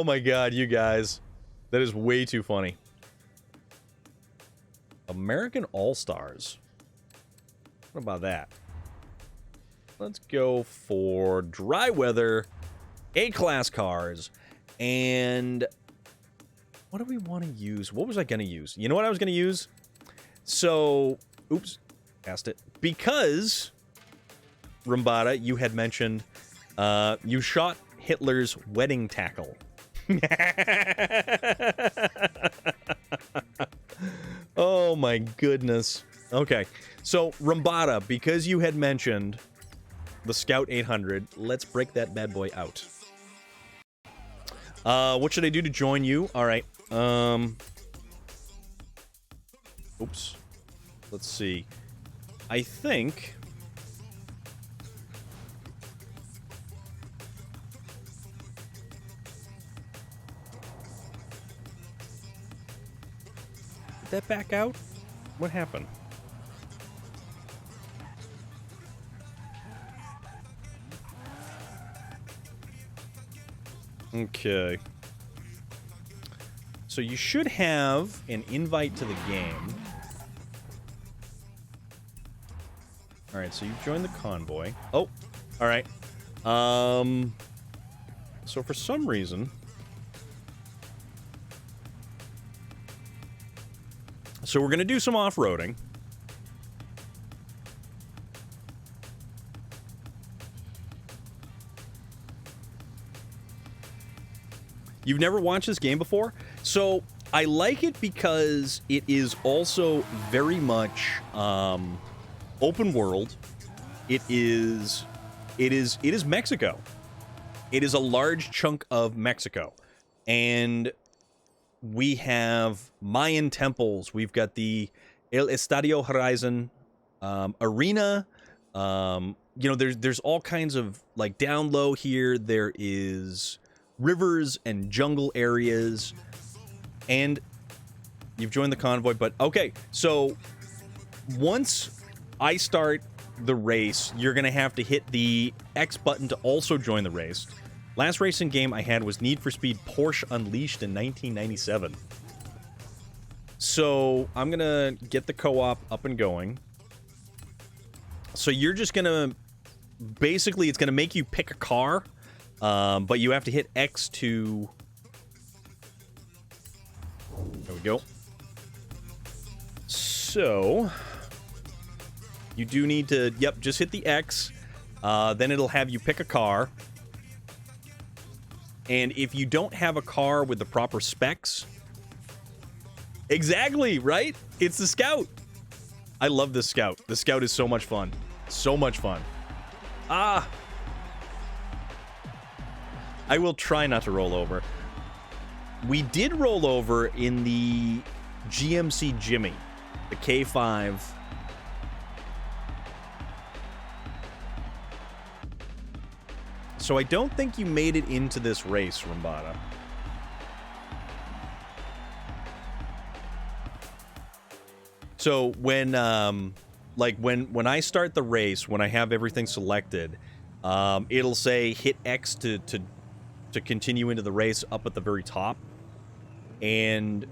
my god, you guys. That is way too funny. American All-Stars. What about that? Let's go for dry weather, A-class cars, and... what do we want to use? What was I going to use? You know what I was going to use? So, oops, passed it. Because, Rumbata, you had mentioned, you shot Hitler's wedding tackle. Oh my goodness. Okay, so Rumbata, because you had mentioned the Scout 800, let's break that bad boy out. What should I do to join you? All right. Oops. Let's see. I think... did that back out? What happened? Okay. So you should have an invite to the game. Alright, so you've joined the convoy. Oh, alright. So for some reason... So we're going to do some off-roading. You've never watched this game before? So, I like it because it is also very much open world. It is Mexico. It is a large chunk of Mexico. And we have Mayan temples. We've got the El Estadio Horizon arena. You know, there's all kinds of, like, down low here, there is rivers and jungle areas, and you've joined the convoy. But okay, so once I start the race, you're gonna have to hit the X button to also join the race. Last racing game I had was Need for Speed Porsche Unleashed in 1997. So I'm gonna get the co-op up and going. So you're just gonna, basically it's gonna make you pick a car. But you have to hit X to... There we go. So... You do need to... Yep, just hit the X. Then it'll have you pick a car. And if you don't have a car with the proper specs... Exactly, right? It's the Scout. I love this Scout. The Scout is so much fun. So much fun. Ah... I will try not to roll over. We did roll over in the GMC Jimmy, the K5. So I don't think you made it into this race, Rambada. So when, like when I start the race, when I have everything selected, it'll say hit X to continue into the race up at the very top. And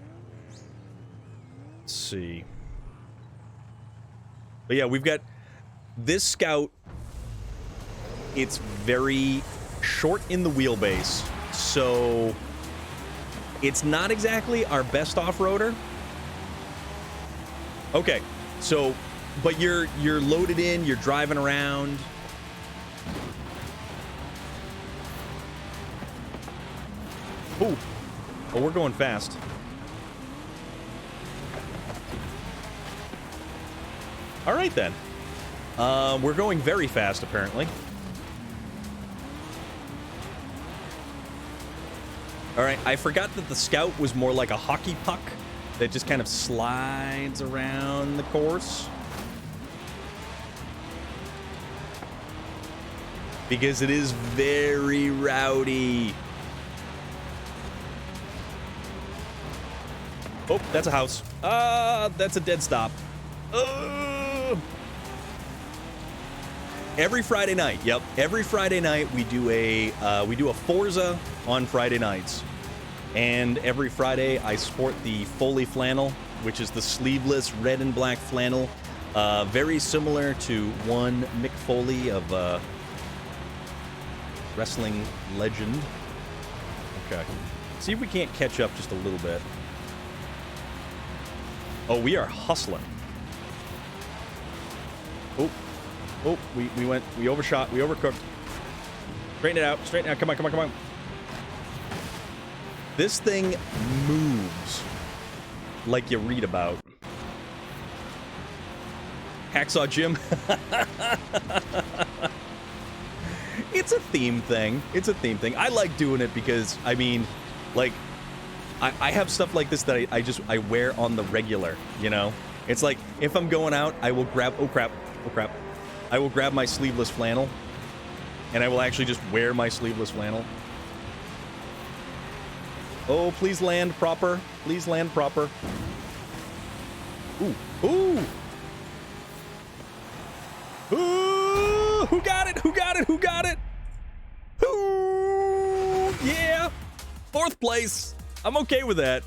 let's see. But yeah, we've got this Scout. It's very short in the wheelbase, so it's not exactly our best off-roader. Okay, so but you're loaded in, you're driving around. Ooh. Oh, we're going fast. All right, then. We're going very fast, apparently. All right, I forgot that the Scout was more like a hockey puck that just kind of slides around the course. Because it is very rowdy. Oh, that's a house. That's a dead stop. Every Friday night, yep. Every Friday night we do a Forza on Friday nights. And every Friday I sport the Foley Flannel, which is the sleeveless red and black flannel. Very similar to one Mick Foley of wrestling legend. Okay. See if we can't catch up just a little bit. Oh, we are hustling. Oh, we overshot, we overcooked. Straighten it out, come on. This thing moves like you read about. Hacksaw Jim. It's a theme thing. I like doing it because, I mean, like, I have stuff like this that I wear on the regular, you know? It's like, if I'm going out, I will grab, oh crap. I will grab my sleeveless flannel, and I will actually just wear my sleeveless flannel. Oh, please land proper. Please land proper. Ooh. Ooh! Ooh! Who got it? Ooh! Yeah! 4th place. I'm okay with that.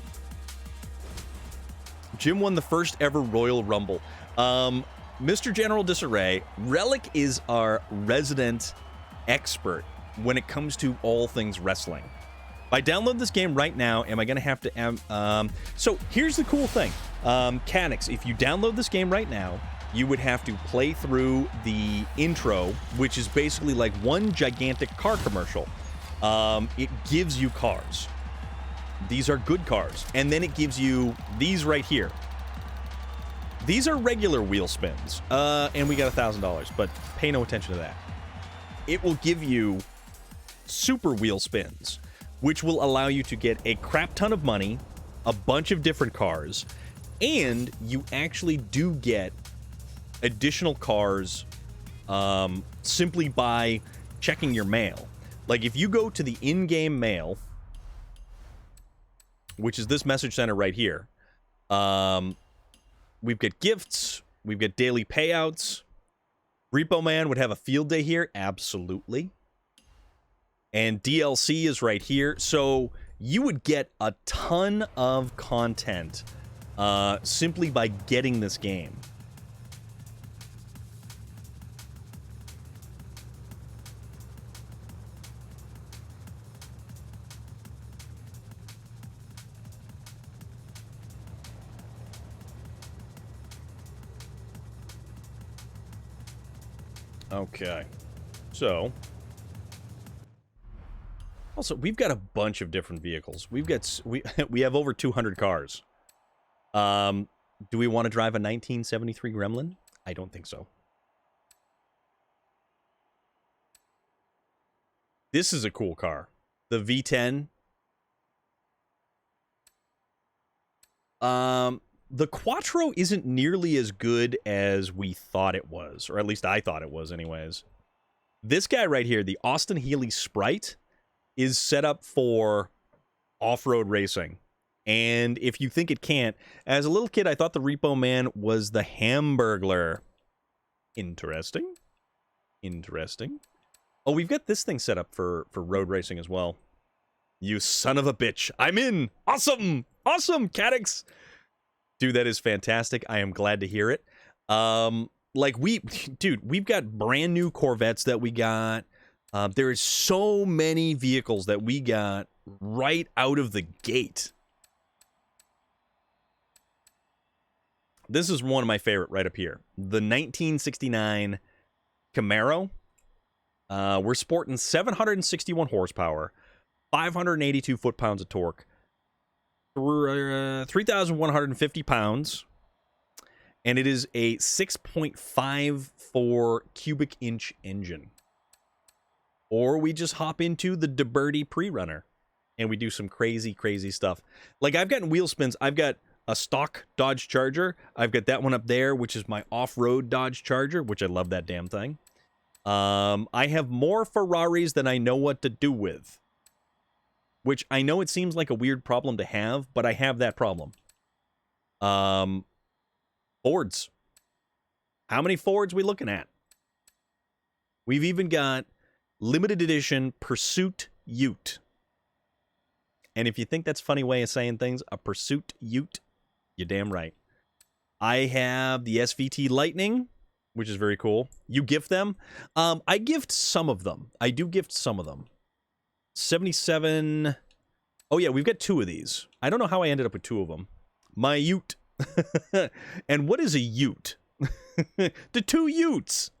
Jim won the first ever Royal Rumble. Mr. General Disarray, Relic is our resident expert when it comes to all things wrestling. If I download this game right now, am I going to have to... so here's the cool thing. Canix, if you download this game right now, you would have to play through the intro, which is basically like one gigantic car commercial. It gives you cars. These are good cars. And then it gives you these right here. These are regular wheel spins. And we got $1,000, but pay no attention to that. It will give you super wheel spins, which will allow you to get a crap ton of money, a bunch of different cars, and you actually do get additional cars simply by checking your mail. Like if you go to the in-game mail, which is this message center right here, we've got gifts, we've got daily payouts. Repo Man would have a field day here, absolutely. And DLC is right here, so you would get a ton of content simply by getting this game. Okay, so also we've got a bunch of different vehicles. We have over 200 cars. Do we want to drive a 1973 Gremlin? I don't think so. This is a cool car, the V10. The Quattro isn't nearly as good as we thought it was, or at least I thought it was anyways. This guy right here, the Austin Healey Sprite, is set up for off-road racing. And if you think it can't, as a little kid, I thought the Repo Man was the Hamburglar. Interesting. Interesting. Oh, we've got this thing set up for road racing as well. You son of a bitch. I'm in. Awesome. Awesome, Cadix. Dude, that is fantastic. I am glad to hear it. Like we've got brand new Corvettes that we got. There is so many vehicles that we got right out of the gate. This is one of my favorite right up here. The 1969 Camaro. We're sporting 761 horsepower, 582 foot-pounds of torque, 3,150 pounds, and it is a 6.54 cubic inch engine. Or we just hop into the DeBerti pre-runner, and we do some crazy, crazy stuff. Like, I've gotten wheel spins. I've got a stock Dodge Charger. I've got that one up there, which is my off-road Dodge Charger, which I love that damn thing. I have more Ferraris than I know what to do with. Which I know it seems like a weird problem to have, but I have that problem. Fords. How many Fords we looking at? We've even got limited edition Pursuit Ute. And if you think that's a funny way of saying things, a Pursuit Ute, you're damn right. I have the SVT Lightning, which is very cool. You gift them? I gift some of them. I do gift some of them. 77. Oh, yeah, we've got 2 of these. I don't know how I ended up with 2 of them. My Ute. And what is a Ute? The 2 Utes.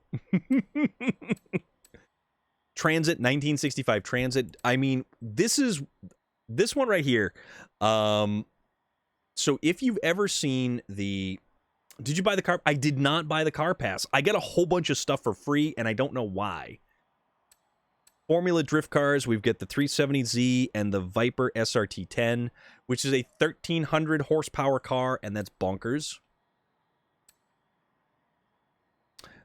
Transit, 1965 Transit. I mean, this one right here. So if you've ever seen the... Did you buy the car? I did not buy the car pass. I get a whole bunch of stuff for free, and I don't know why. Formula Drift cars, we've got the 370Z and the Viper SRT10, which is a 1,300 horsepower car, and that's bonkers.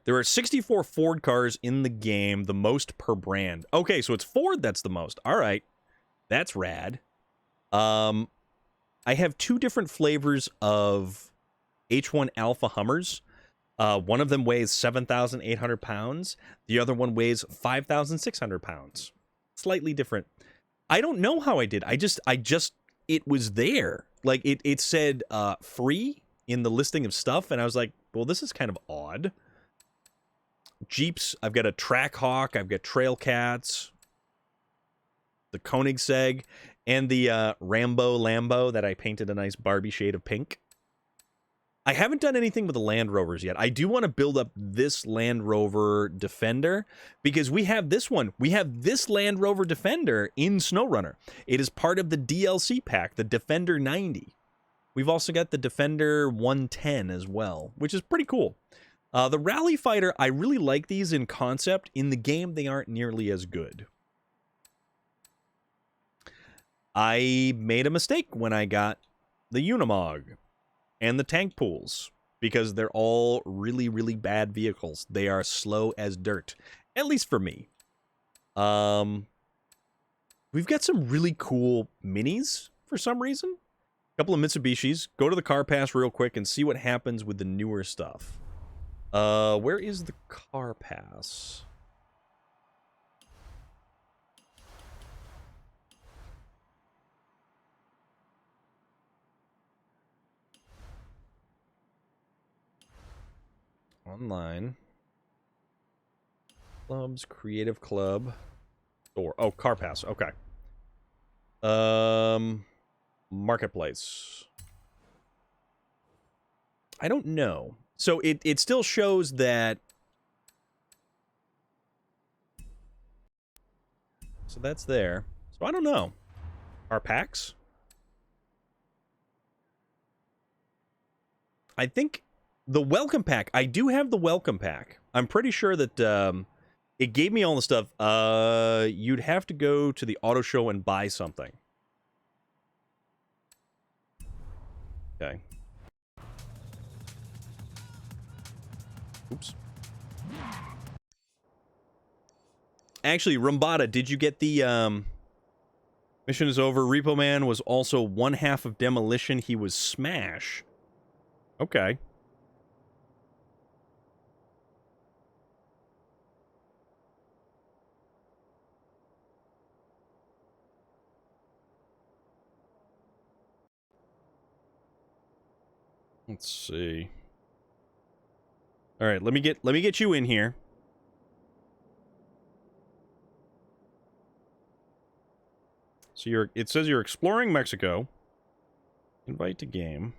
There are 64 Ford cars in the game, the most per brand. Okay, so it's Ford that's the most. All right. That's rad. I have 2 different flavors of H1 Alpha Hummers. One of them weighs 7,800 pounds. The other one weighs 5,600 pounds. Slightly different. I don't know how I did. I just it was there. Like it said free in the listing of stuff, and I was like, well, this is kind of odd. Jeeps, I've got a Trackhawk, I've got Trail Cats, the Koenigsegg, and the Rambo Lambo that I painted a nice Barbie shade of pink. I haven't done anything with the Land Rovers yet. I do want to build up this Land Rover Defender because we have this one. We have this Land Rover Defender in SnowRunner. It is part of the DLC pack, the Defender 90. We've also got the Defender 110 as well, which is pretty cool. The Rally Fighter, I really like these in concept. In the game, they aren't nearly as good. I made a mistake when I got the Unimog and the tank pools because they're all really, really bad vehicles. They are slow as dirt, at least for me. We've got some really cool minis for some reason. A couple of Mitsubishis. Go to the car pass real quick and see what happens with the newer stuff. Where is the car pass? Online. Clubs, Creative Club. Store. Oh, car pass. Okay. Marketplace. I don't know. So it still shows that. So that's there. So I don't know. Our packs? I think the welcome pack. I do have the welcome pack. I'm pretty sure that it gave me all the stuff. You'd have to go to the auto show and buy something. Okay. Oops. Actually, Rumbada, did you get the mission is over? Repo Man was also one half of Demolition. He was Smash. Okay. Let's see. All right, let me get you in here. So it says you're exploring Mexico. Invite to game.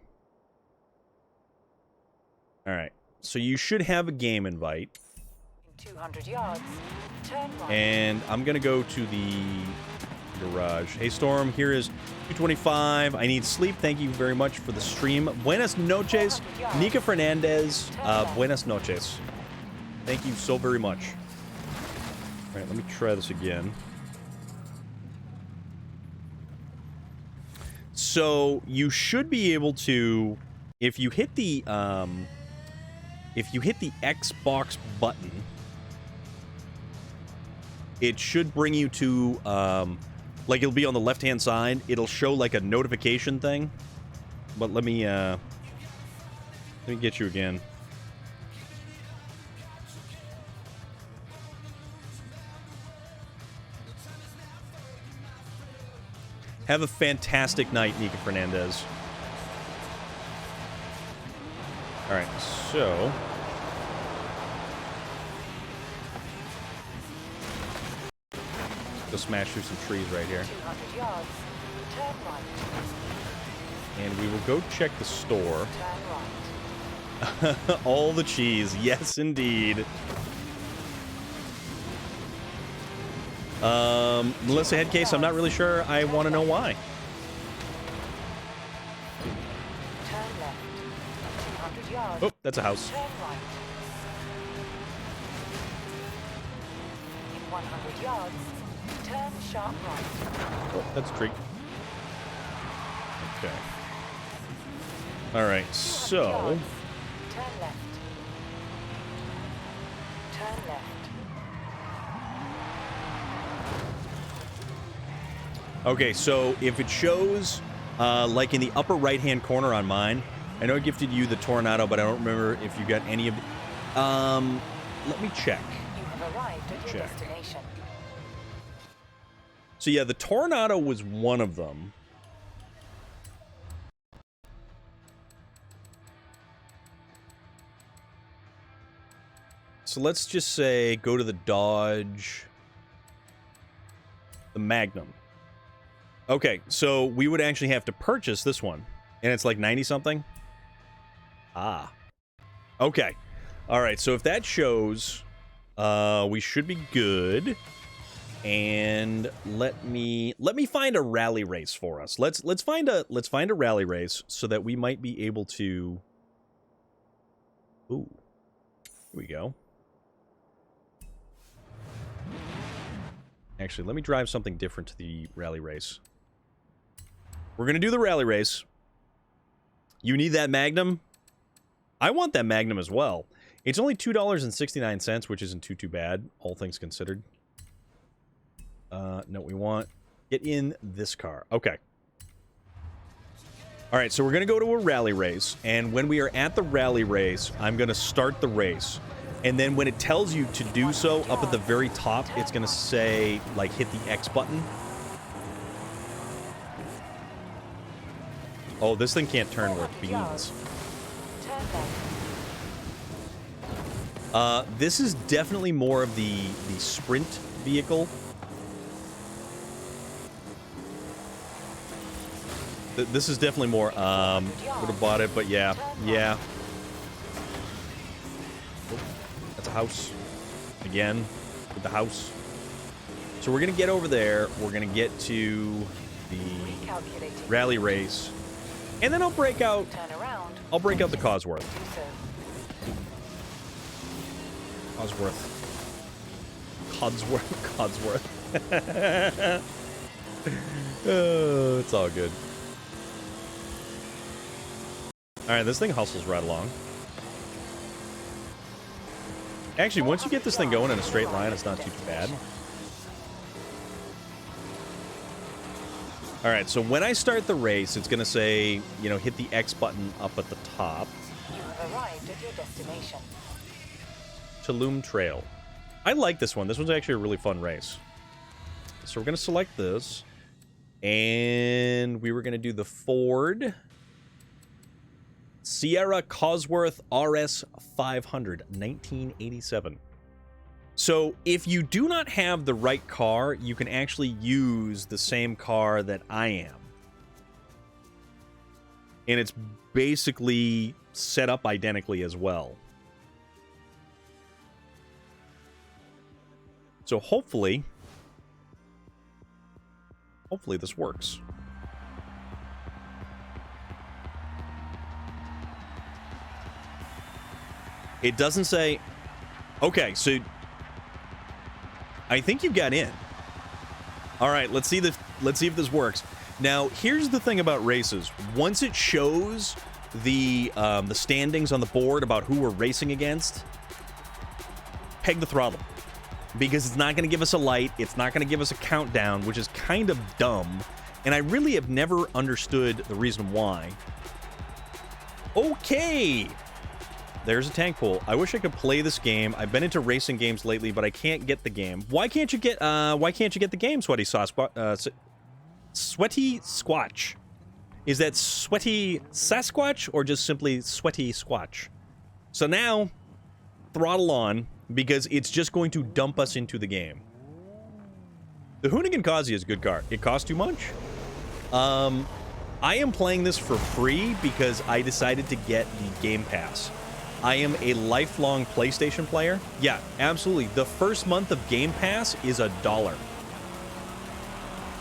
All right. So you should have a game invite. 200 yards. Turn right. And I'm going to go to the garage. Hey Storm, here is 225. I need sleep. Thank you very much for the stream. Buenas noches. Nika Fernandez. Buenas noches. Thank you so very much. All right, let me try this again. So you should be able to, if you hit the Xbox button, it should bring you to like it'll be on the left-hand side. It'll show like a notification thing. But let me get you again. Have a fantastic night, Nika Fernandez. All right, so go smash through some trees right here. 200 yards. Turn right. And we will go check the store. Turn right. All the cheese. Yes, indeed. Melissa Headcase, I'm not really sure I want to know why. Turn left. 200 yards. Oh, that's a house. Turn right. In 100 yards. Turn sharp right. Oh, that's a tree. Okay. All right, so yards. Turn left. Turn left. okay, so if it shows like in the upper right-hand corner on mine, I know I gifted you the Tornado, but I don't remember if you got any of the... let me check. You have arrived at your destination. So yeah, the Tornado was one of them. So let's just say go to the Dodge, the Magnum. Okay, so we would actually have to purchase this one, and it's like 90 something. Ah. Okay. All right, so if that shows, we should be good. And let me find a rally race for us. Let's find a rally race so that we might be able to. Ooh. Here we go. Actually, let me drive something different to the rally race. We're going to do the rally race. You need that Magnum? I want that Magnum as well. It's only $2.69, which isn't too bad, all things considered. No, we want... Get in this car. Okay. Alright, so we're going to go to a rally race, and when we are at the rally race, I'm going to start the race. And then when it tells you to do so, up at the very top, it's going to say, like, hit the X button. Oh, this thing can't turn worth beans. This is definitely more of the sprint vehicle. This is definitely more, would have bought it, but yeah. That's a house. Again, with the house. So we're going to get over there. We're going to get to the rally race. And then I'll break out the Cosworth. Codsworth. Oh, it's all good. Alright, this thing hustles right along. Actually, once you get this thing going in a straight line, it's not too bad. Alright, so when I start the race, it's going to say, you know, hit the X button up at the top. You have arrived at your destination. Tulum Trail. I like this one. This one's actually a really fun race. So we're going to select this. And we were going to do the Ford Sierra Cosworth RS 500, 1987. So if you do not have the right car, you can actually use the same car that I am. And it's basically set up identically as well. So hopefully this works. It doesn't say... Okay, so... I think you got in. Alright, let's see if this works. Now, here's the thing about races. Once it shows the standings on the board about who we're racing against, peg the throttle. Because it's not going to give us a light, it's not going to give us a countdown, which is kind of dumb. And I really have never understood the reason why. Okay! There's a tank pool. I wish I could play this game. I've been into racing games lately, but I can't get the game. Why can't you get the game, Sweaty Sweaty Squatch? Is that Sweaty Sasquatch or just simply Sweaty Squatch? So now, throttle on, because it's just going to dump us into the game. The Hoonigan Kazi is a good car. It costs too much. I am playing this for free because I decided to get the Game Pass. I am a lifelong PlayStation player. Yeah, absolutely. The first month of Game Pass is $1.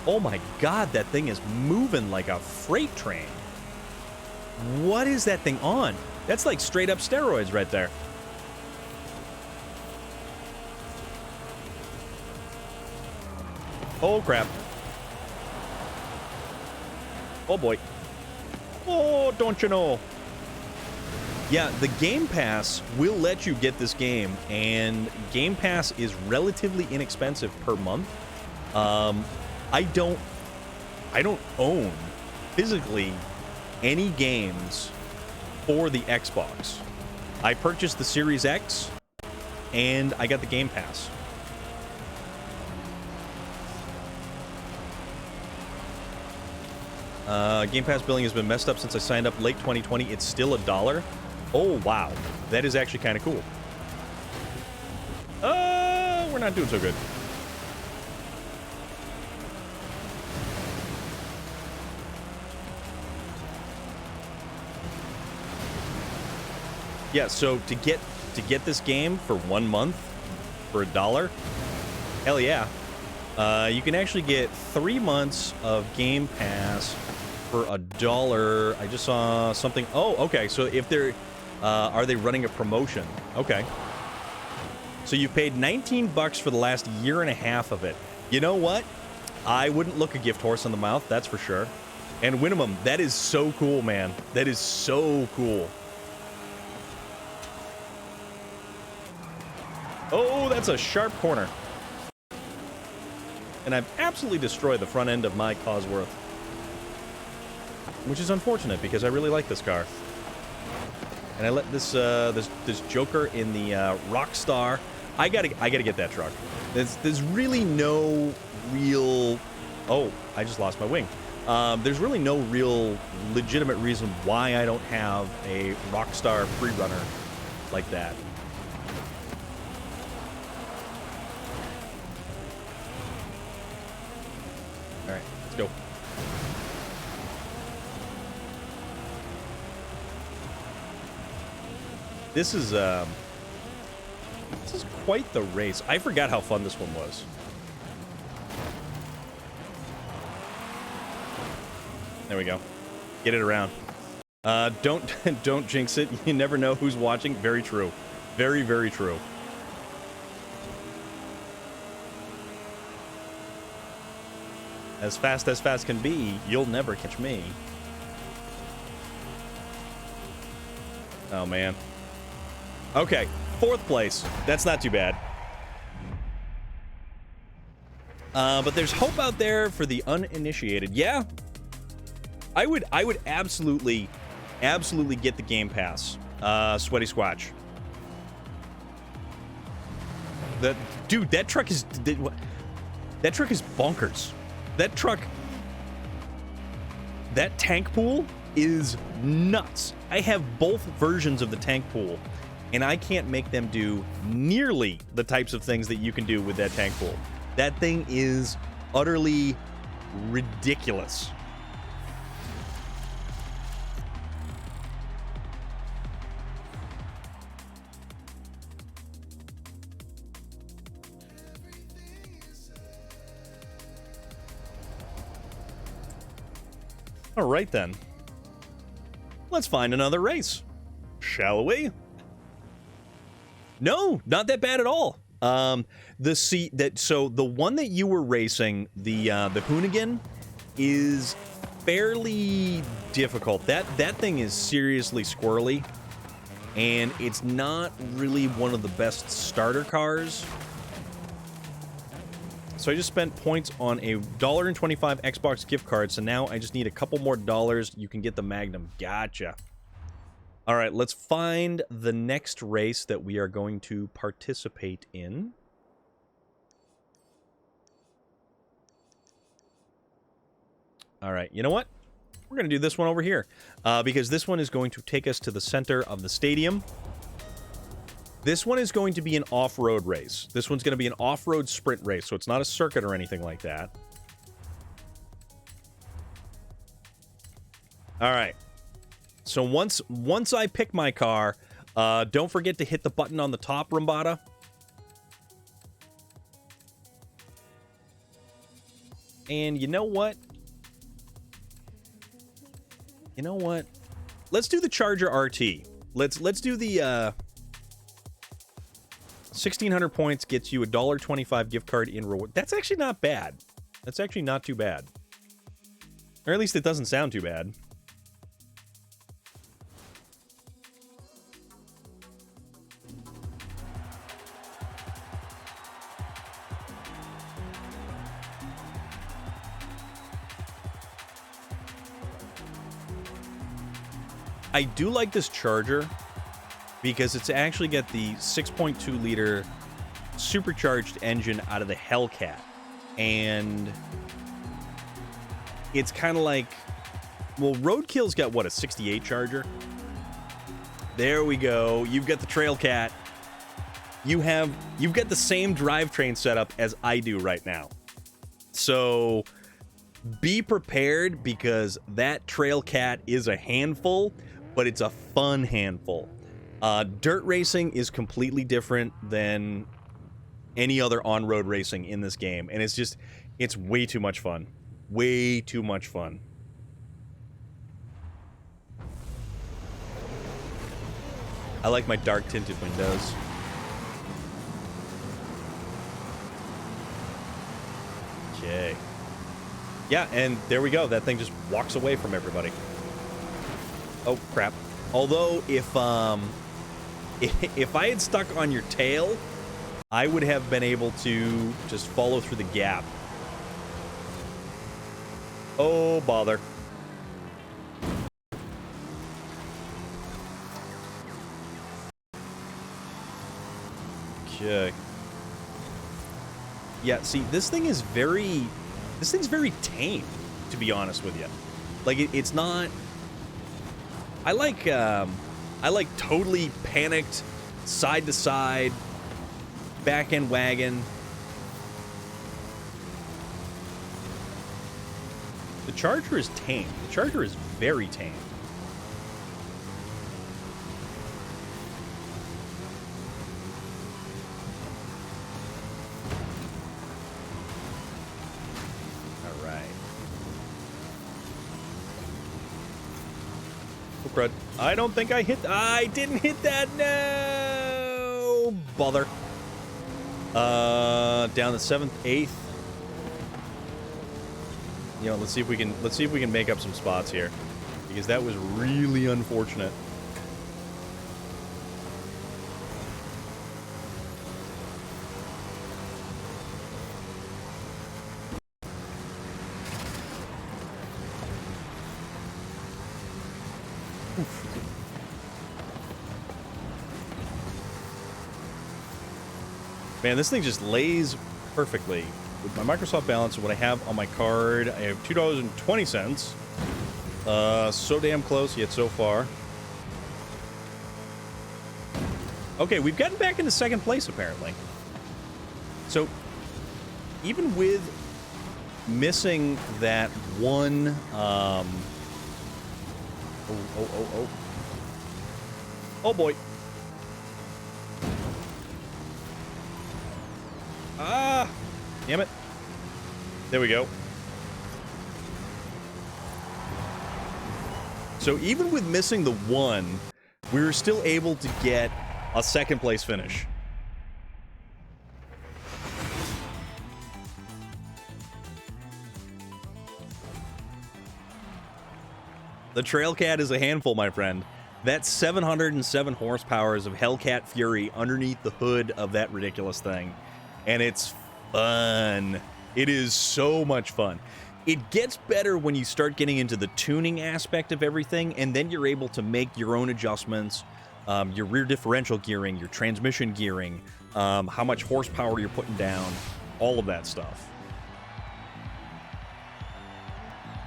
Oh my god, that thing is moving like a freight train. What is that thing on? That's like straight up steroids right there. Oh crap. Oh boy. Oh, don't you know? Yeah, the Game Pass will let you get this game, and Game Pass is relatively inexpensive per month. I don't own physically any games for the Xbox. I purchased the Series X, and I got the Game Pass. Game Pass billing has been messed up since I signed up late 2020. It's still $1. Oh, wow. That is actually kind of cool. We're not doing so good. Yeah, so to get this game for 1 month for $1, hell yeah. You can actually get 3 months of Game Pass for $1. I just saw something. Oh, okay. So if they're are they running a promotion? Okay. So you paid $19 for the last year and a half of it. You know what? I wouldn't look a gift horse in the mouth, that's for sure. And Winnemem, that is so cool, man. That is so cool. Oh, that's a sharp corner. And I've absolutely destroyed the front end of my Cosworth. Which is unfortunate, because I really like this car. And I let this this Joker in the Rockstar. I gotta get that truck. There's really no real... Oh, I just lost my wing. There's really no real legitimate reason why I don't have a Rockstar pre-runner like that. Alright, let's go. This is quite the race. I forgot how fun this one was. There we go. Get it around. Don't jinx it. You never know who's watching. Very true. Very, very true. As fast can be, you'll never catch me. Oh, man. Okay, 4th place. That's not too bad. But there's hope out there for the uninitiated. Yeah. I would absolutely get the Game Pass. Sweaty Squatch. Dude, that truck is bonkers. That tank pool is nuts. I have both versions of the tank pool, and I can't make them do nearly the types of things that you can do with that tank pool. That thing is utterly ridiculous. All right, then. Let's find another race, shall we? No, not that bad at all. So the one that you were racing, the Hoonigan, is fairly difficult. That thing is seriously squirrely, and it's not really one of the best starter cars. So I just spent points on a $1.25 Xbox gift card, so now I just need a couple more dollars. You can get the Magnum. Gotcha. All right, let's find the next race that we are going to participate in. All right, you know what? We're going to do this one over here, because this one is going to take us to the center of the stadium. This one is going to be an off-road race. This one's going to be an off-road sprint race, so it's not a circuit or anything like that. All right. So once I pick my car, don't forget to hit the button on the top, Rumbata. And you know what? You know what? Let's do the Charger RT. Let's do the 1,600 points gets you a $1.25 gift card in reward. That's actually not bad. That's actually not too bad. Or at least it doesn't sound too bad. I do like this Charger because it's actually got the 6.2 liter supercharged engine out of the Hellcat. And it's kind of like Well, Roadkill's got, what, a 68 Charger? There we go. You've got the Trail Cat. You've got the same drivetrain setup as I do right now. So be prepared, because that Trail Cat is a handful, but it's a fun handful. Dirt racing is completely different than any other on-road racing in this game, and it's way too much fun. Way too much fun. I like my dark tinted windows. Okay. Yeah, and there we go. That thing just walks away from everybody. Oh, crap. Although, if I had stuck on your tail, I would have been able to just follow through the gap. Oh, bother. Okay. Yeah, see, this thing's very tame, to be honest with you. Like, it's not... I like totally panicked, side-to-side, back-end wagon. The Charger is tame. The Charger is very tame. Crud. I don't think I didn't hit that. No bother. Down the 7th, 8th. You know, let's see if we can make up some spots here, because that was really unfortunate. Man, this thing just lays perfectly. With my Microsoft balance and what I have on my card, I have $2.20. So damn close yet so far. Okay, we've gotten back into second place, apparently. So, even with missing that one... Oh, boy. Ah! Damn it. There we go. So even with missing the one, we were still able to get a second place finish. The Trail Cat is a handful, my friend. That's 707 horsepower of Hellcat Fury underneath the hood of that ridiculous thing. And it's fun. It is so much fun. It gets better when you start getting into the tuning aspect of everything, and then you're able to make your own adjustments, your rear differential gearing, your transmission gearing, how much horsepower you're putting down, all of that stuff.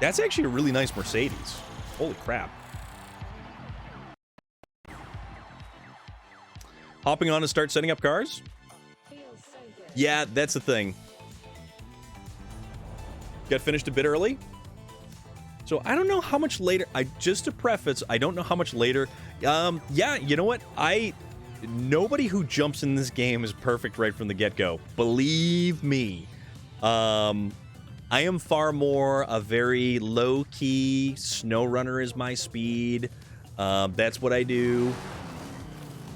That's actually a really nice Mercedes. Holy crap. Hopping on to start setting up cars? Yeah, that's the thing. Got finished a bit early. So I don't know how much later. Just to preface, I don't know how much later. Yeah, you know what? Nobody who jumps in this game is perfect right from the get-go. Believe me. I am far more a very low-key snow runner is my speed. That's what I do.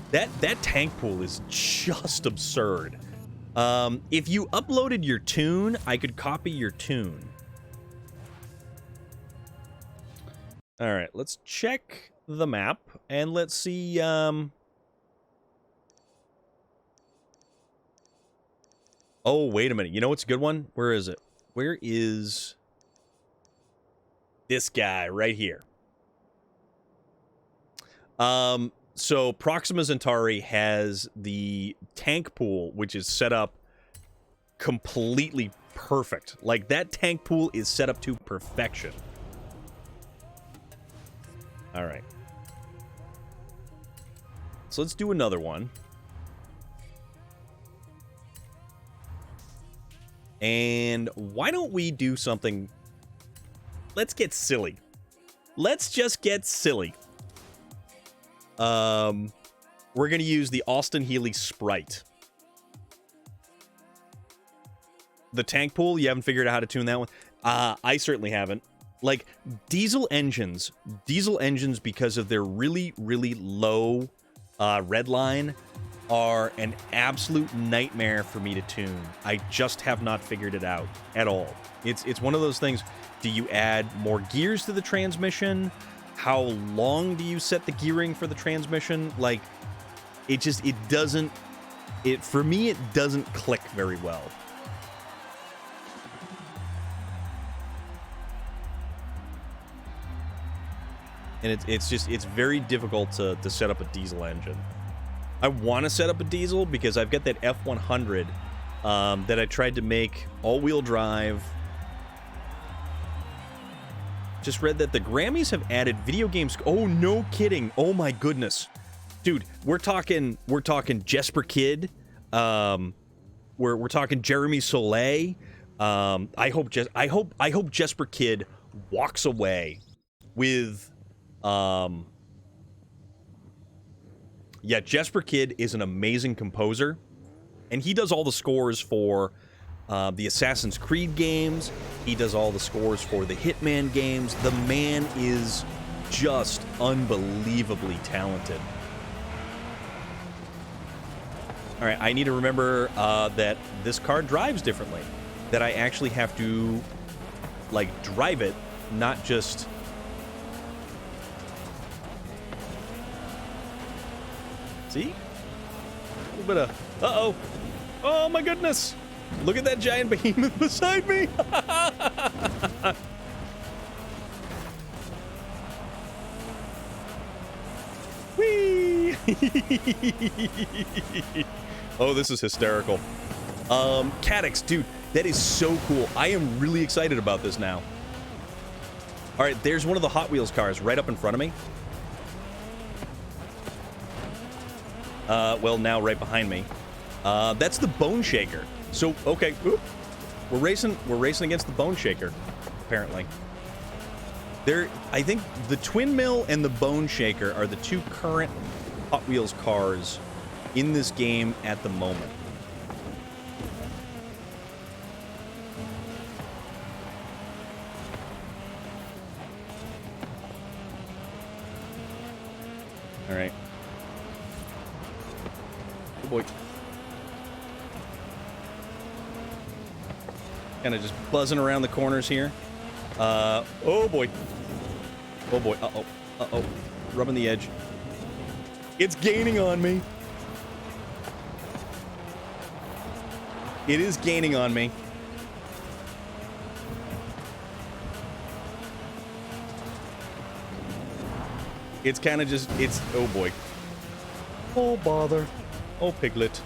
That tank pool is just absurd. If you uploaded your tune, I could copy your tune. All right, let's check the map, and let's see, Oh, wait a minute. You know what's a good one? Where is it? Where is this guy right here? So Proxima Centauri has the tank pool, which is set up completely perfect. Like, that tank pool is set up to perfection. All right. So let's do another one. And why don't we do something? Let's get silly. Let's just get silly. We're going to use the Austin Healey Sprite. The tank pool, you haven't figured out how to tune that one? I certainly haven't. Like, diesel engines, because of their really, really low red line, are an absolute nightmare for me to tune. I just have not figured it out at all. It's one of those things. Do you add more gears to the transmission? How long do you set the gearing for the transmission? Like, for me, it doesn't click very well. And it's very difficult to set up a diesel engine. I want to set up a diesel because I've got that F100 that I tried to make all-wheel drive. Just read that the Grammys have added video games. Oh, no kidding. Oh my goodness. Dude, we're talking Jesper Kid. We're talking Jeremy Soleil. I hope Jesper Kid walks away with yeah, Jesper Kid is an amazing composer, and he does all the scores for the Assassin's Creed games. He does all the scores for the Hitman games. The man is just unbelievably talented. All right, I need to remember that this car drives differently. That I actually have to, like, drive it, not just... See? A little bit of... Uh-oh. Oh, my goodness. Look at that giant behemoth beside me. Whee! Oh, this is hysterical. Cadix, dude, that is so cool. I am really excited about this now. All right, there's one of the Hot Wheels cars right up in front of me. Well, now right behind me. That's the Bone Shaker. So, okay, oop, we're racing against the Bone Shaker, apparently. I think the Twin Mill and the Bone Shaker are the two current Hot Wheels cars in this game at the moment. All right. Oh boy. Kind of just buzzing around the corners here. Oh boy. Oh boy. Uh-oh. Uh-oh. Rubbing the edge. It's gaining on me. It is gaining on me. It's kind of just, oh boy. Oh bother. Oh piglet.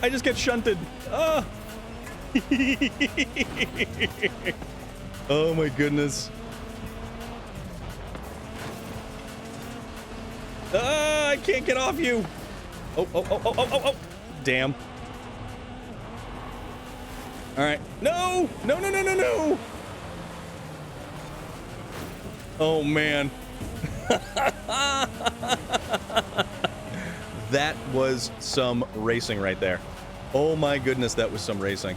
I just get shunted. Ah! Oh my goodness. I can't get off you. Oh. Damn. All right. No. No. Oh man. That was some racing right there. Oh my goodness, that was some racing.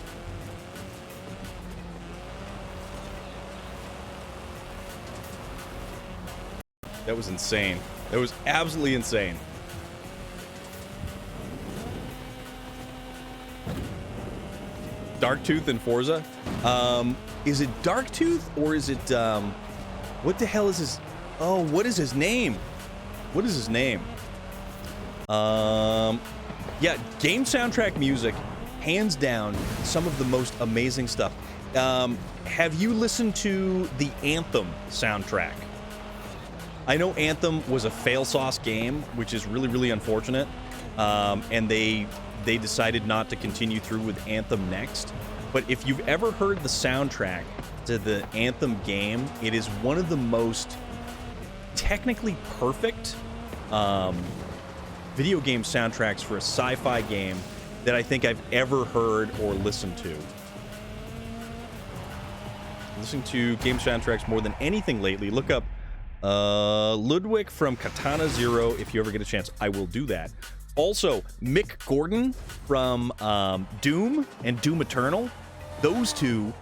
That was insane. That was absolutely insane. Darktooth and Forza? Is it Darktooth or is it, what the hell is his... Oh, what is his name? What is his name? Yeah, game soundtrack music, hands down, some of the most amazing stuff. Have you listened to the Anthem soundtrack? I know Anthem was a fail-sauce game, which is really, really unfortunate. And they decided not to continue through with Anthem next. But if you've ever heard the soundtrack to the Anthem game, it is one of the most technically perfect video game soundtracks for a sci-fi game that I think I've ever heard or listened to. Listening to game soundtracks more than anything lately. Look up Ludwig from Katana Zero if you ever get a chance. I will do that. Also, Mick Gordon from Doom and Doom Eternal. Those two,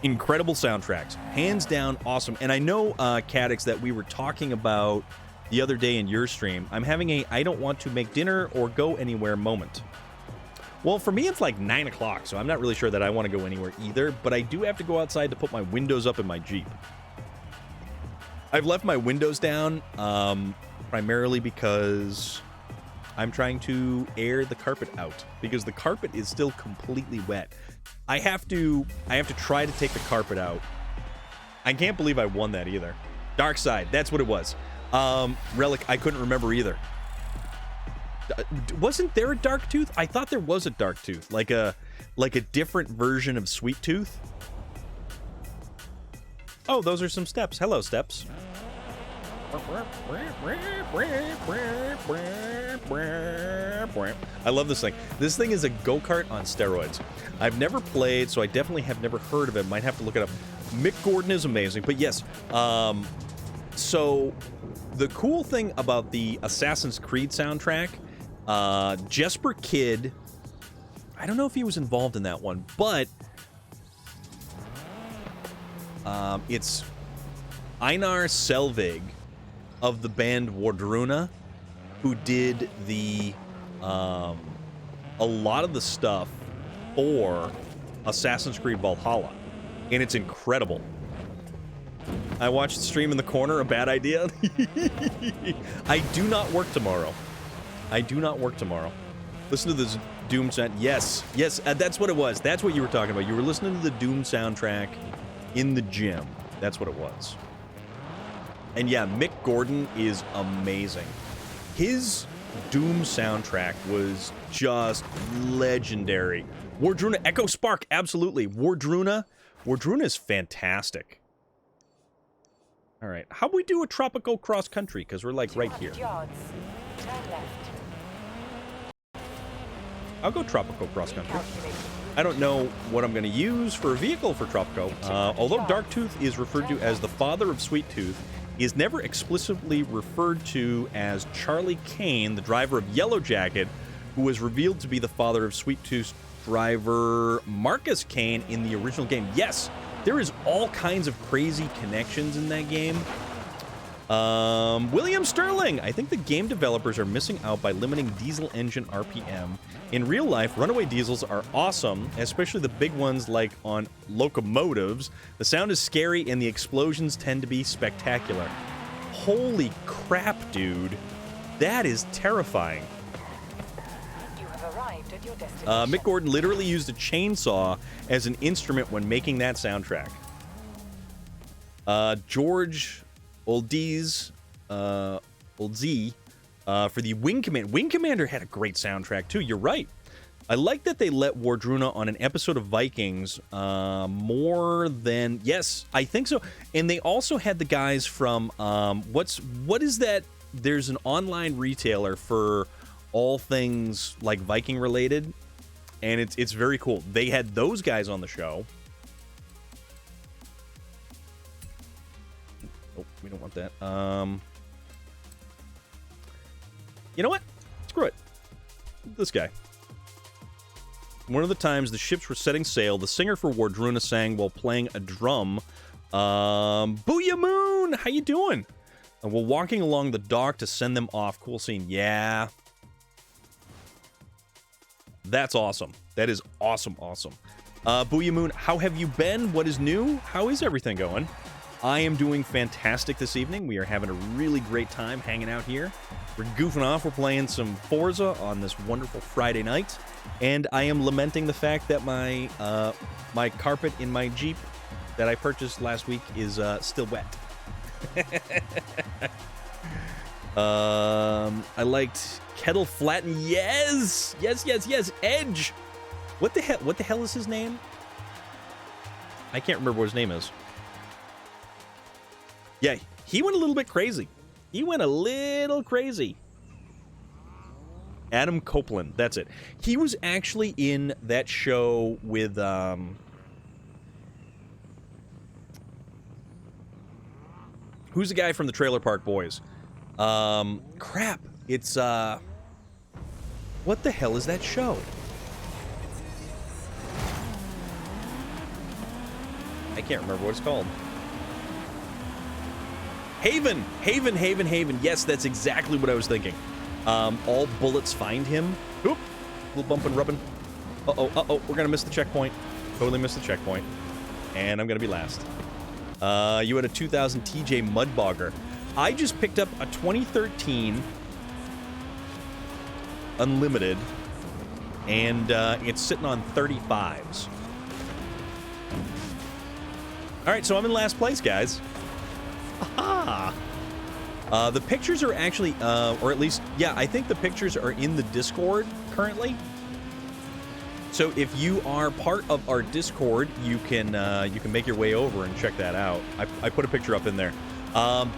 incredible soundtracks. Hands down, awesome. And I know, Cadix, that we were talking about the other day in your stream. I'm having a I don't want to make dinner or go anywhere moment. Well, for me, it's like 9 o'clock, so I'm not really sure that I want to go anywhere either, but I do have to go outside to put my windows up in my Jeep. I've left my windows down primarily because I'm trying to air the carpet out, because the carpet is still completely wet. I have to try to take the carpet out. I can't believe I won that either. Dark Side, that's what it was. Relic, I couldn't remember either. Wasn't there a Dark Tooth? I thought there was a Dark Tooth, like a different version of Sweet Tooth. Oh, those are some steps. Hello, steps. I love this thing. This thing is a go-kart on steroids. I've never played, so I definitely have never heard of it. Might have to look it up. Mick Gordon is amazing, but yes. So the cool thing about the Assassin's Creed soundtrack, Jesper Kidd, I don't know if he was involved in that one, but it's Einar Selvig of the band Wardruna, who did the a lot of the stuff for Assassin's Creed Valhalla, and it's incredible. I watched the stream in the corner, a bad idea. I do not work tomorrow. Listen to this Doom sound. Yes, that's what it was. That's what you were talking about. You were listening to the Doom soundtrack in the gym. That's what it was. And yeah, Mick Gordon is amazing. His Doom soundtrack was just legendary. Wardruna, Echo Spark, absolutely. Wardruna is fantastic. All right, how about we do a tropical cross country? Because we're like right here. Yards. Turn left. I'll go tropical cross country. Calculating. I don't know what I'm going to use for a vehicle for Tropico. Although Darktooth is referred to as the father of Sweet Tooth, he is never explicitly referred to as Charlie Kane, the driver of Yellow Jacket, who was revealed to be the father of Sweet Tooth's driver Marcus Kane in the original game. Yes, there is all kinds of crazy connections in that game. William Sterling, I think the game developers are missing out by limiting diesel engine RPM. In real life, runaway diesels are awesome, especially the big ones like on locomotives. The sound is scary and the explosions tend to be spectacular. Holy crap, dude. That is terrifying. You have arrived at your destination. Mick Gordon literally used a chainsaw as an instrument when making that soundtrack. George Oldzies, for the Wing Commander. Wing Commander had a great soundtrack, too. You're right. I like that they let Wardruna on an episode of Vikings more than... Yes, I think so. And they also had the guys from... what is that? There's an online retailer for all things, like, Viking-related. And it's very cool. They had those guys on the show. Oh, we don't want that. You know what? Screw it. This guy. One of the times the ships were setting sail, the singer for Wardruna sang while playing a drum. Booyah Moon! How you doing? And we're walking along the dock to send them off. Cool scene. Yeah. That's awesome. That is awesome, awesome. Booyah Moon, how have you been? What is new? How is everything going? I am doing fantastic this evening. We are having a really great time hanging out here. We're goofing off. We're playing some Forza on this wonderful Friday night. And I am lamenting the fact that my my carpet in my Jeep that I purchased last week is still wet. I liked Kettle Flatten. Yes! Yes, yes, yes. Edge! What the hell is his name? I can't remember what his name is. Yeah, he went a little bit crazy. He went a little crazy. Adam Copeland, that's it. He was actually in that show with, who's the guy from the Trailer Park Boys? Crap. It's, what the hell is that show? I can't remember what it's called. Haven! Haven. Yes, that's exactly what I was thinking. All bullets find him. Oop! Little bump and rubbing. Uh-oh. We're gonna miss the checkpoint. Totally missed the checkpoint. And I'm gonna be last. You had a 2000 TJ Mudbogger. I just picked up a 2013 Unlimited, and it's sitting on 35s. Alright, so I'm in last place, guys. Aha! The pictures are actually, or at least, yeah, I think the pictures are in the Discord currently. So if you are part of our Discord, you can make your way over and check that out. I put a picture up in there.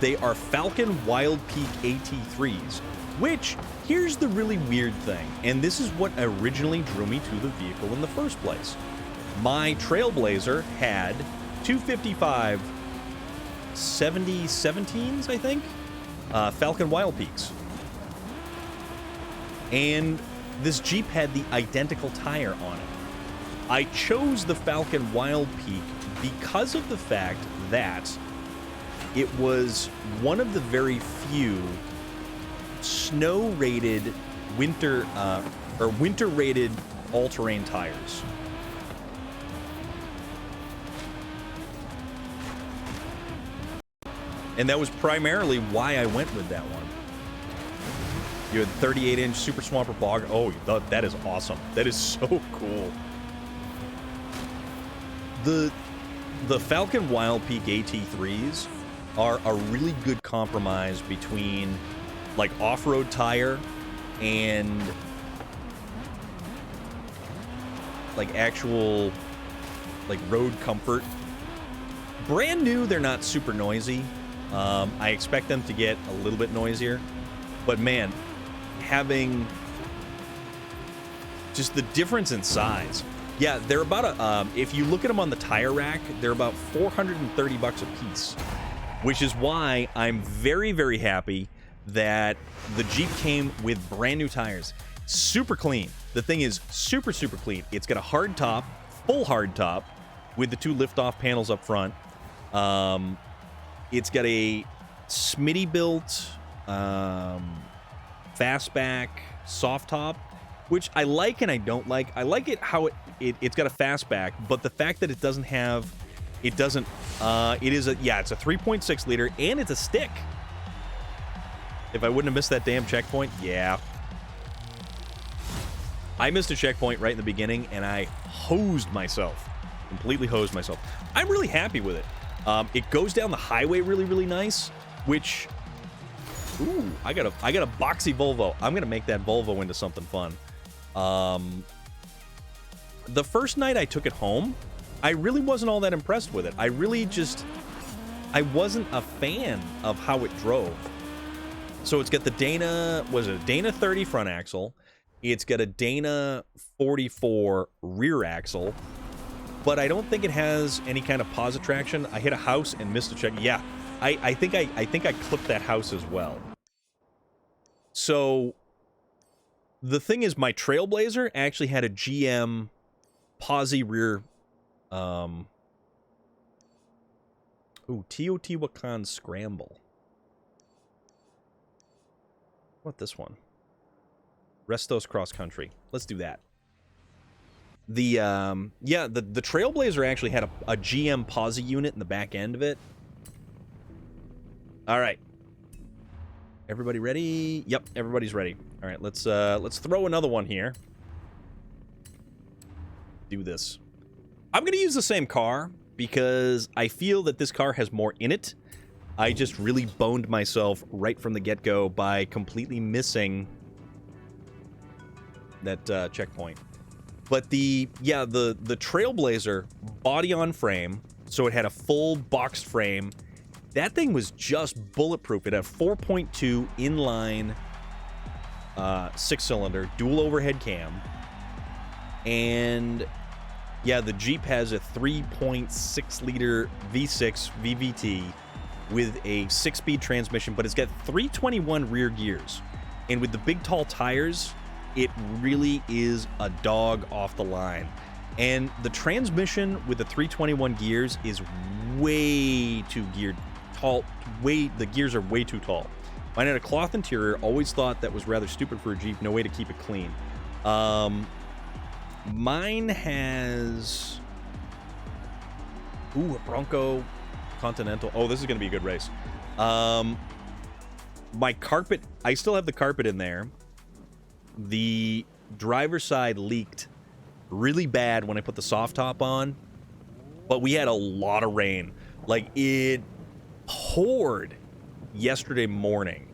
They are Falcon Wild Peak AT3s, which, here's the really weird thing, and this is what originally drew me to the vehicle in the first place. My Trailblazer had 255 7017s, I think, Falcon Wild Peaks. And this Jeep had the identical tire on it. I chose the Falcon Wild Peak because of the fact that it was one of the very few snow-rated winter winter-rated all-terrain tires. And that was primarily why I went with that one. You had 38-inch Super Swamper Bog. Oh, that is awesome. That is so cool. The Falcon Wild Peak AT3s are a really good compromise between, like, off-road tire and, like, actual, like, road comfort. Brand new, they're not super noisy. I expect them to get a little bit noisier. But, man, having just the difference in size. Yeah, they're about if you look at them on the tire rack, they're about $430 a piece. Which is why I'm very, very happy that the Jeep came with brand new tires. Super clean. The thing is super, super clean. It's got a hard top, full hard top, with the two lift-off panels up front. It's got a Smitty-built fastback soft top, which I like and I don't like. I like it how it's got a fastback, but the fact that it doesn't have... It doesn't... it is a... Yeah, it's a 3.6 liter, and it's a stick. If I wouldn't have missed that damn checkpoint, yeah. I missed a checkpoint right in the beginning, and I hosed myself. Completely hosed myself. I'm really happy with it. It goes down the highway really, really nice, which... Ooh, I got a boxy Volvo. I'm going to make that Volvo into something fun. The first night I took it home, I really wasn't all that impressed with it. I wasn't a fan of how it drove. So it's got the Dana, was it a Dana 30 front axle? It's got a Dana 44 rear axle, but I don't think it has any kind of posit traction. I hit a house and missed a check. Yeah, I think I clipped that house as well. So the thing is, my Trailblazer actually had a GM posi rear. Teotihuacan Scramble. What, this one? Restos Cross Country. Let's do that. The Trailblazer actually had a GM posi unit in the back end of it. All right. Everybody ready? Yep, everybody's ready. All right, let's throw another one here. Do this. I'm going to use the same car because I feel that this car has more in it. I just really boned myself right from the get-go by completely missing that checkpoint. But the Trailblazer, body on frame, so it had a full boxed frame. That thing was just bulletproof. It had 4.2 inline 6-cylinder, dual overhead cam. And yeah, the Jeep has a 3.6-liter V6 VVT with a 6-speed transmission, but it's got 321 rear gears. And with the big, tall tires, it really is a dog off the line. And the transmission with the 321 gears is way too geared tall. The gears are way too tall. Mine had a cloth interior. Always thought that was rather stupid for a Jeep. No way to keep it clean. Mine has... Ooh, a Bronco Continental. Oh, this is going to be a good race. My carpet... I still have the carpet in there. The driver's side leaked really bad when I put the soft top on. But we had a lot of rain. Like, it poured yesterday morning.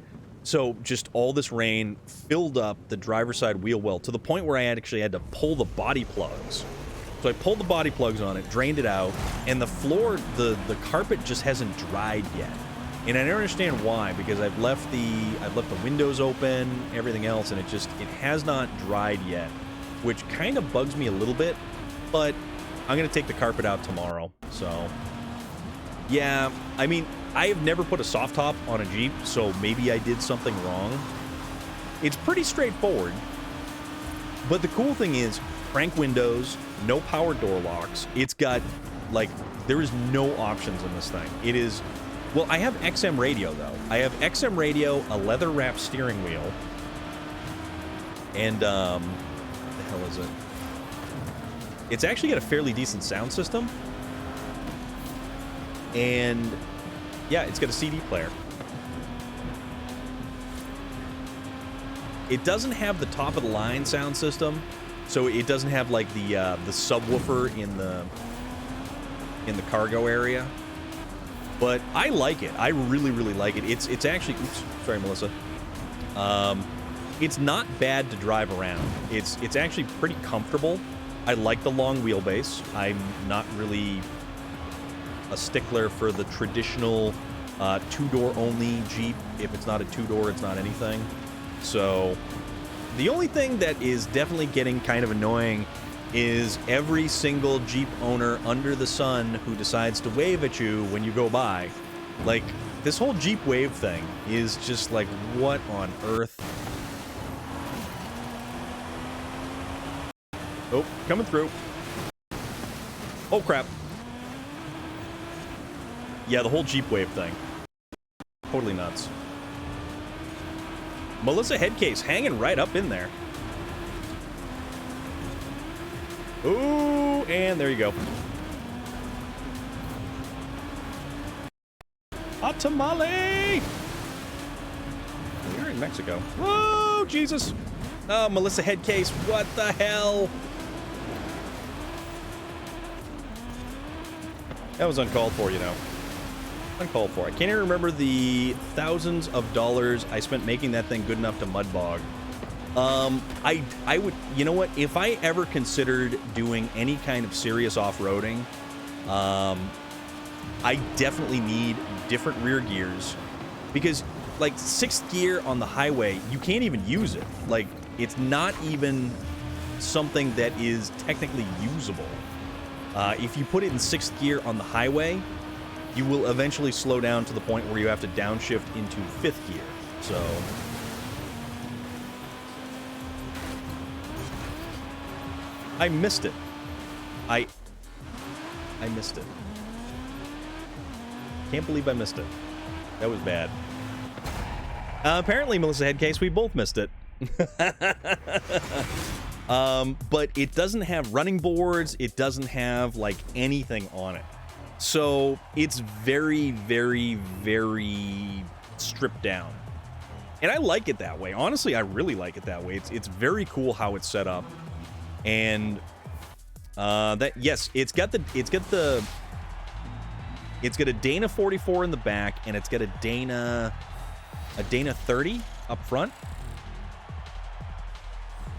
So just all this rain filled up the driver's side wheel well to the point where I actually had to pull the body plugs. So I pulled the body plugs on it, drained it out, and the floor, the carpet just hasn't dried yet. And I don't understand why, because I've left the windows open, everything else, and it has not dried yet, which kind of bugs me a little bit. But I'm gonna take the carpet out tomorrow. So yeah, I mean, I have never put a soft top on a Jeep, so maybe I did something wrong. It's pretty straightforward. But the cool thing is, crank windows, no power door locks. It's got, like, there is no options in this thing. It is, well, I have XM radio, though. I have XM radio, a leather-wrapped steering wheel, and, what the hell is it? It's actually got a fairly decent sound system. And yeah, it's got a CD player. It doesn't have the top of the line sound system, so it doesn't have like the subwoofer in the cargo area. But I like it. I really, really like it. It's actually, oops, sorry, Melissa. It's not bad to drive around. It's actually pretty comfortable. I like the long wheelbase. I'm not really a stickler for the traditional two-door only Jeep. If it's not a two-door, it's not anything. So the only thing that is definitely getting kind of annoying is every single Jeep owner under the sun who decides to wave at you when you go by. Like, this whole Jeep wave thing is just like, what on earth? Oh, coming through. Oh, crap. Yeah, the whole Jeep wave thing. Totally nuts. Melissa Headcase hanging right up in there. Ooh, and there you go. A tamale! You're in Mexico. Whoa, Jesus! Oh, Melissa Headcase, what the hell? That was uncalled for, you know. Uncalled for. I can't even remember the thousands of dollars I spent making that thing good enough to mud bog. I would, you know what, if I ever considered doing any kind of serious off-roading, I definitely need different rear gears, because like 6th gear on the highway, you can't even use it. Like, it's not even something that is technically usable. If you put it in 6th gear on the highway, you will eventually slow down to the point where you have to downshift into 5th gear. So I missed it. I missed it. Can't believe I missed it. That was bad. Apparently, Melissa Headcase, we both missed it. But it doesn't have running boards. It doesn't have, like, anything on it. So it's very, very, very stripped down. And I like it that way. Honestly, I really like it that way. It's very cool how it's set up. And that, yes, it's got a Dana 44 in the back, and it's got a Dana 30 up front.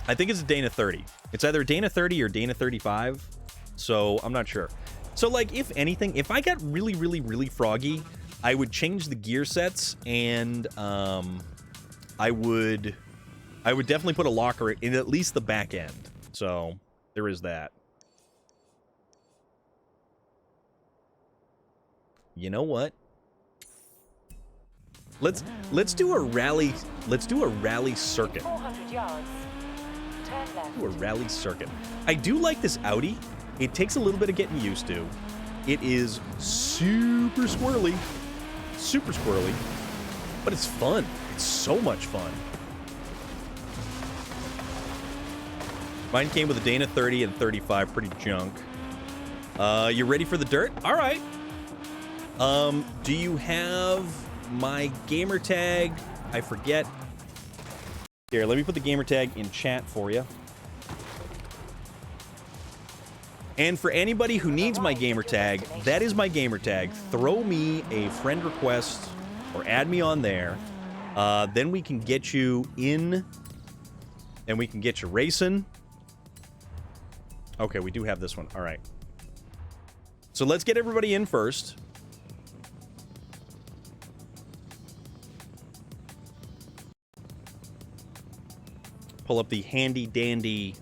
I think it's a Dana 30. It's either Dana 30 or Dana 35, so I'm not sure. So, like, if anything, if I got really, really, really froggy, I would change the gear sets, and I would definitely put a locker in at least the back end. So, there is that. You know what? Let's do a rally. Let's do a rally circuit. 400 yards. Turn left. Do a rally circuit. I do like this Audi. It takes a little bit of getting used to. It is super squirrely, but it's fun. It's so much fun. Mine came with a Dana 30 and 35, pretty junk. You ready for the dirt? All right. Do you have my gamer tag? I forget. Here, let me put the gamer tag in chat for you. And for anybody who needs my gamer tag, that is my gamer tag. Throw me a friend request or add me on there. Then we can get you in and we can get you racing. Okay, we do have this one. All right. So let's get everybody in first. Pull up the handy dandy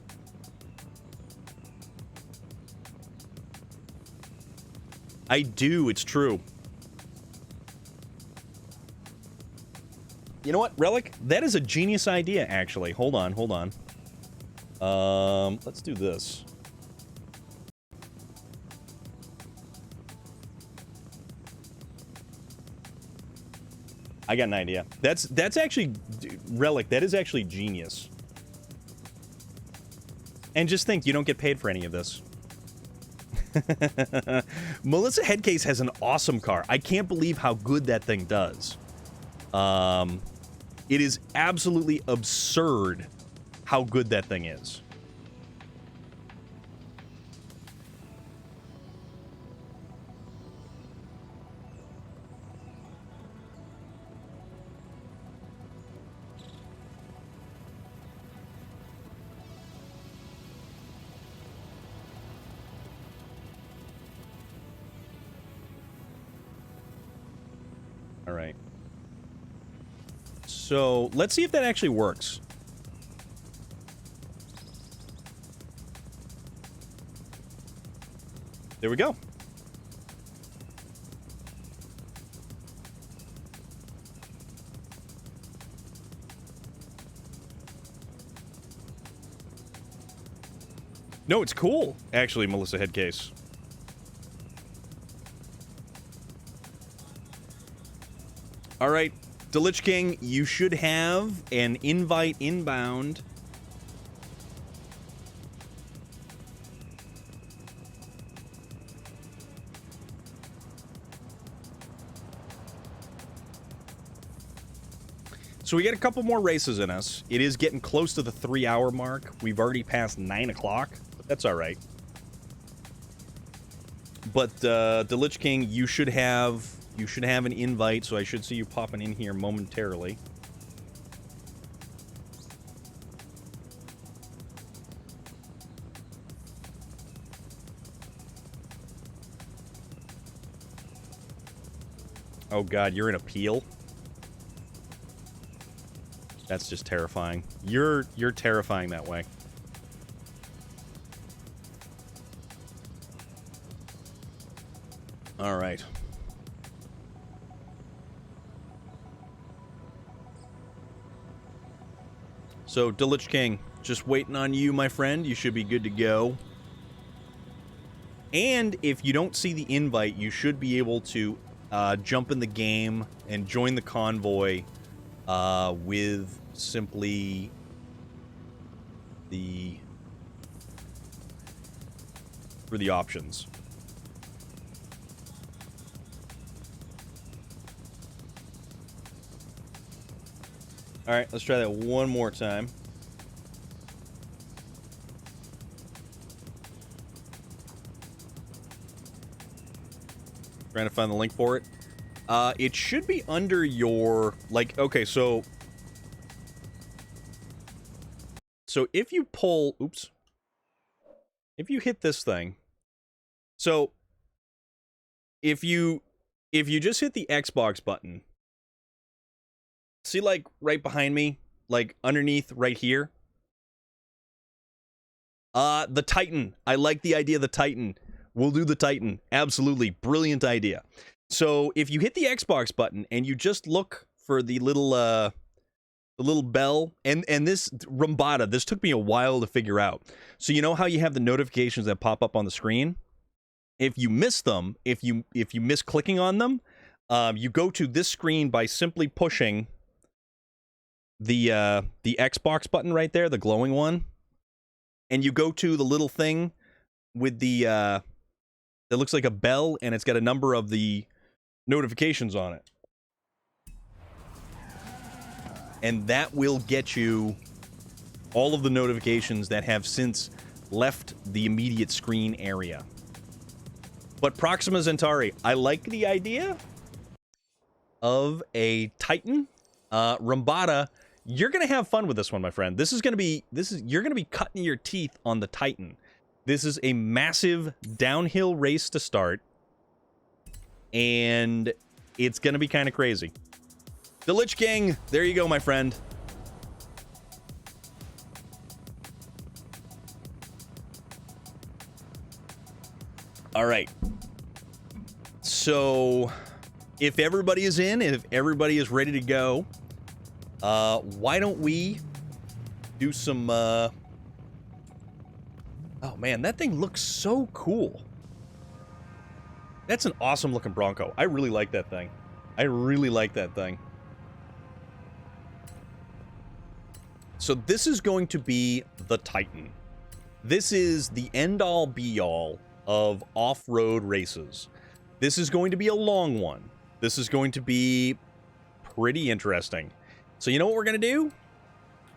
I do, it's true. You know what, Relic? That is a genius idea, actually. Hold on. Let's do this. I got an idea. That's actually, Relic, that is actually genius. And just think, you don't get paid for any of this. Melissa Headcase has an awesome car. I can't believe how good that thing does. It is absolutely absurd how good that thing is. All right. So, let's see if that actually works. There we go. No, it's cool, actually, Melissa Headcase. All right, Delich King, you should have an invite inbound. So we got a couple more races in us. It is getting close to the 3-hour mark. We've already passed 9 o'clock, but that's all right. But Delich King, you should have an invite, so I should see you popping in here momentarily. Oh god, you're in appeal? That's just terrifying. You're terrifying that way. All right. So, Delich King, just waiting on you, my friend. You should be good to go. And if you don't see the invite, you should be able to jump in the game and join the convoy with simply for the options. All right, let's try that one more time. Trying to find the link for it. It should be under your, like, okay, so if you pull, oops, if you hit this thing, so if you just hit the Xbox button, see like right behind me, like underneath right here, the Titan. I like the idea of the Titan. We'll do the Titan. Absolutely. Brilliant idea. So if you hit the Xbox button and you just look for the little bell, and this Rumbata, this took me a while to figure out. So you know how you have the notifications that pop up on the screen? If you miss them, if you miss clicking on them, you go to this screen by simply pushing the Xbox button right there, the glowing one, and you go to the little thing with the that looks like a bell, and it's got a number of the notifications on it. And that will get you all of the notifications that have since left the immediate screen area. But Proxima Centauri, I like the idea of a Titan. Rumbata, you're gonna have fun with this one, my friend. You're gonna be cutting your teeth on the Titan. This is a massive downhill race to start, and it's gonna be kind of crazy. The Lich King, there you go, my friend. All right. So, if everybody is in, if everybody is ready to go, why don't we do some, Oh man, that thing looks so cool. That's an awesome looking Bronco. I really like that thing. I really like that thing. So this is going to be the Titan. This is the end-all be-all of off-road races. This is going to be a long one. This is going to be pretty interesting. So you know what we're going to do?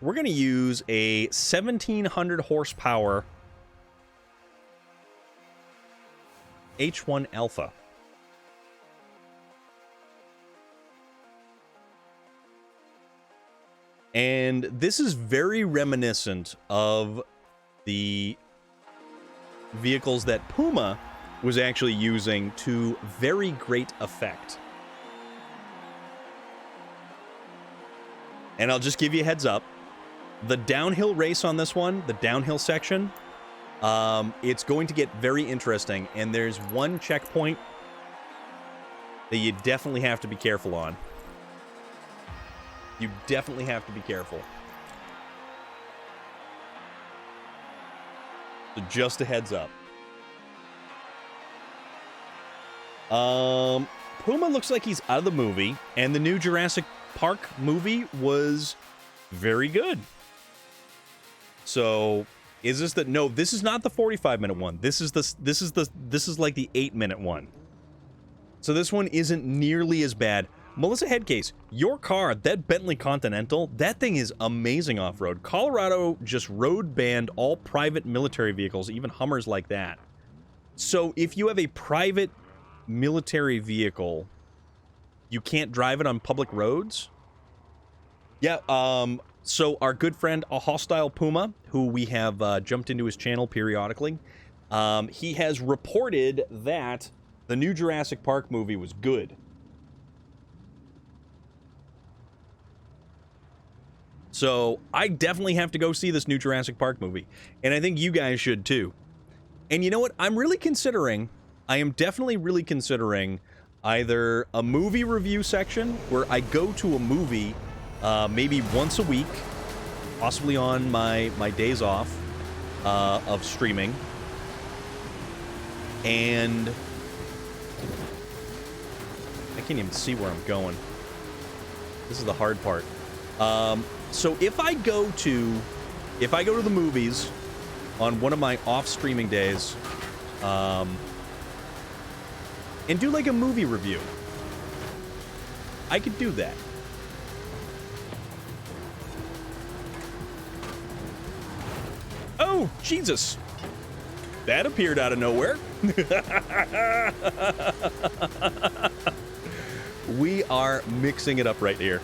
We're going to use a 1700 horsepower H1 Alpha. And this is very reminiscent of the vehicles that Puma was actually using to very great effect. And I'll just give you a heads up. The downhill race on this one, the downhill section, it's going to get very interesting. And there's one checkpoint that you definitely have to be careful on. You definitely have to be careful. So just a heads up. Puma looks like he's out of the movie, and the new Jurassic Park movie was very good. So, is this the... No, this is not the 45-minute one. This is like the 8-minute one. So this one isn't nearly as bad. Melissa Headcase, your car, that Bentley Continental, that thing is amazing off-road. Colorado just road banned all private military vehicles, even Hummers like that. So if you have a private military vehicle, you can't drive it on public roads? Yeah, so our good friend, A Hostile Puma, who we have jumped into his channel periodically, he has reported that the new Jurassic Park movie was good. So, I definitely have to go see this new Jurassic Park movie. And I think you guys should too. And you know what? I am definitely really considering either a movie review section where I go to a movie maybe once a week, possibly on my days off of streaming. And I can't even see where I'm going. This is the hard part. So if I go to the movies on one of my off streaming days, and do like a movie review, I could do that. Oh, Jesus! That appeared out of nowhere. We are mixing it up right here.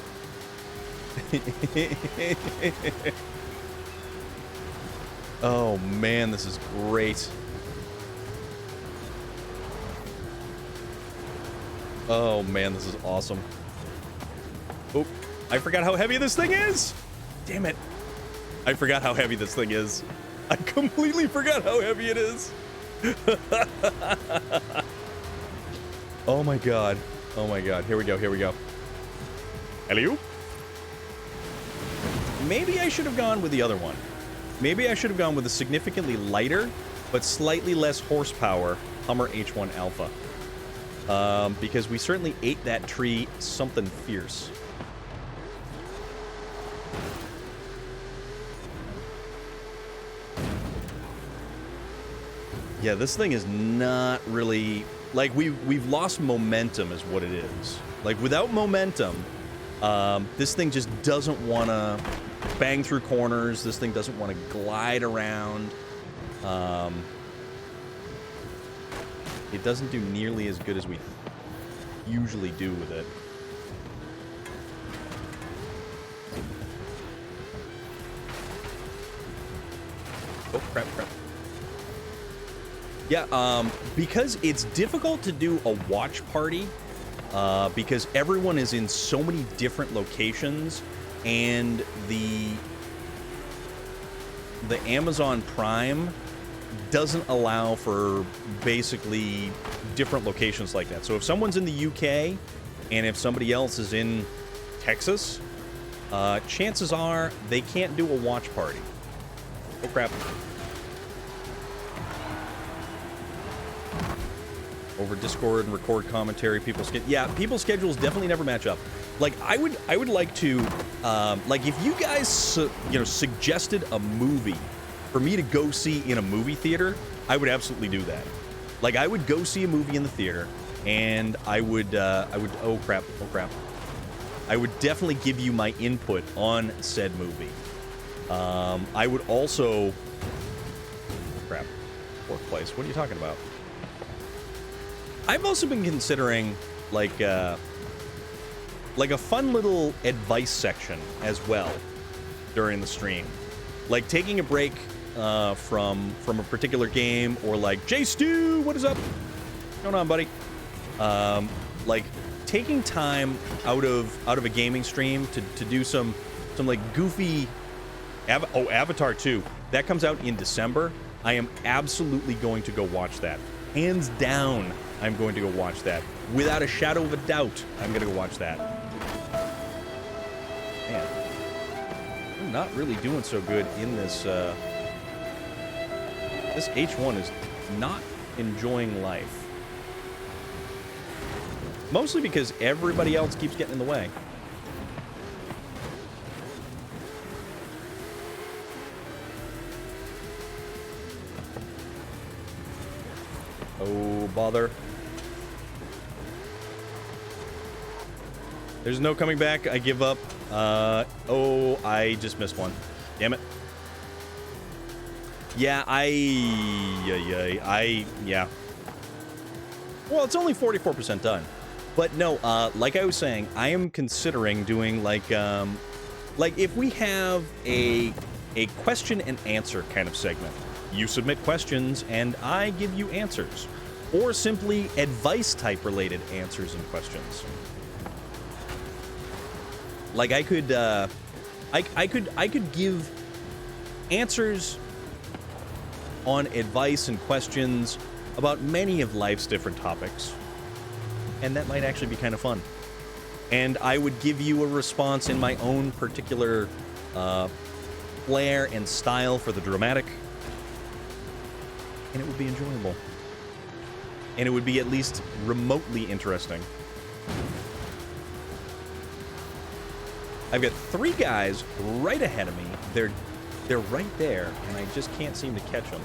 Oh man, this is great. Oh man, this is awesome. Oh, I forgot how heavy this thing is! Damn it. I forgot how heavy this thing is. I completely forgot how heavy it is. Oh my god. Oh my god. Here we go, here we go. Hello? Maybe I should have gone with the other one. Maybe I should have gone with a significantly lighter, but slightly less horsepower Hummer H1 Alpha. Because we certainly ate that tree something fierce. Yeah, this thing is not really... Like, we've lost momentum is what it is. Like, without momentum, this thing just doesn't want to bang through corners. This thing doesn't want to glide around. It doesn't do nearly as good as we usually do with it. Oh, crap, crap. Yeah, because it's difficult to do a watch party, because everyone is in so many different locations, and the Amazon Prime doesn't allow for basically different locations like that. So if someone's in the UK, and if somebody else is in Texas, chances are they can't do a watch party. Oh, crap. Over Discord and record commentary, people's schedules definitely never match up. Like, I would like to, like, if you guys, suggested a movie for me to go see in a movie theater, I would absolutely do that. Like, I would go see a movie in the theater, and I would, oh crap, I would definitely give you my input on said movie. I would also, oh crap, workplace, what are you talking about? I've also been considering, like a fun little advice section as well during the stream. Like, taking a break from a particular game, or like, Jay Stu, what is up? What's going on, buddy? Like, taking time out of a gaming stream to do some like goofy... Avatar 2. That comes out in December. I am absolutely going to go watch that. Hands down, I'm going to go watch that. Without a shadow of a doubt, I'm going to go watch that. Man, I'm not really doing so good in this, this H1 is not enjoying life. Mostly because everybody else keeps getting in the way. Oh, bother. There's no coming back. I give up. Oh, I just missed one. Damn it. Yeah, yeah. Well, it's only 44% done. But no, like I was saying, I am considering doing like if we have a question and answer kind of segment. You submit questions, and I give you answers. Or simply advice-type-related answers and questions. Like, I could give answers on advice and questions about many of life's different topics. And that might actually be kind of fun. And I would give you a response in my own particular flair and style for the dramatic. And it would be enjoyable. And it would be at least remotely interesting. I've got 3 guys right ahead of me. They're right there, and I just can't seem to catch them.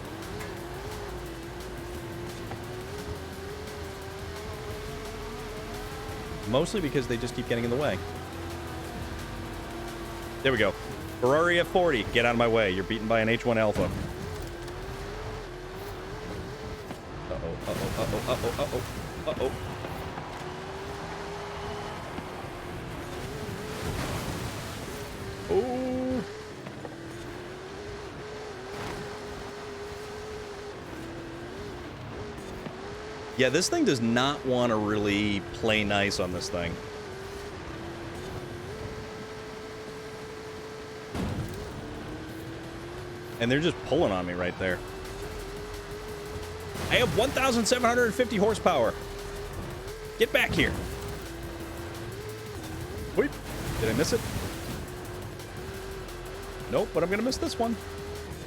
Mostly because they just keep getting in the way. There we go. Ferrari F40, get out of my way. You're beaten by an H1 Alpha. Uh-oh. Oh. Yeah, this thing does not want to really play nice on this thing. And they're just pulling on me right there. I have 1,750 horsepower. Get back here. Wait, did I miss it? Nope, but I'm gonna miss this one.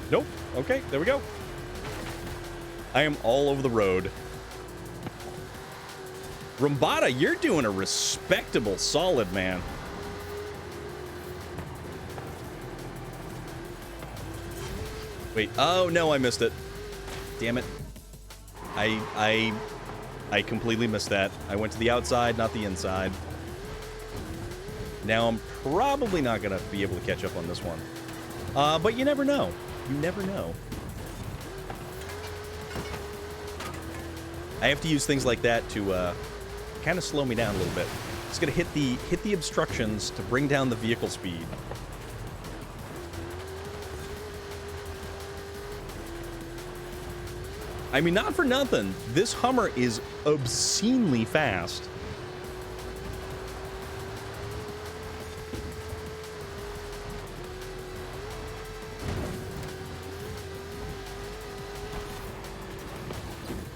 Nope, okay, there we go. I am all over the road. Rumbada, you're doing a respectable solid, man. Wait, oh no, I missed it. Damn it. I completely missed that. I went to the outside, not the inside. Now I'm probably not gonna be able to catch up on this one. But you never know. You never know. I have to use things like that to kind of slow me down a little bit. It's gonna hit the obstructions to bring down the vehicle speed. I mean, not for nothing, this Hummer is obscenely fast.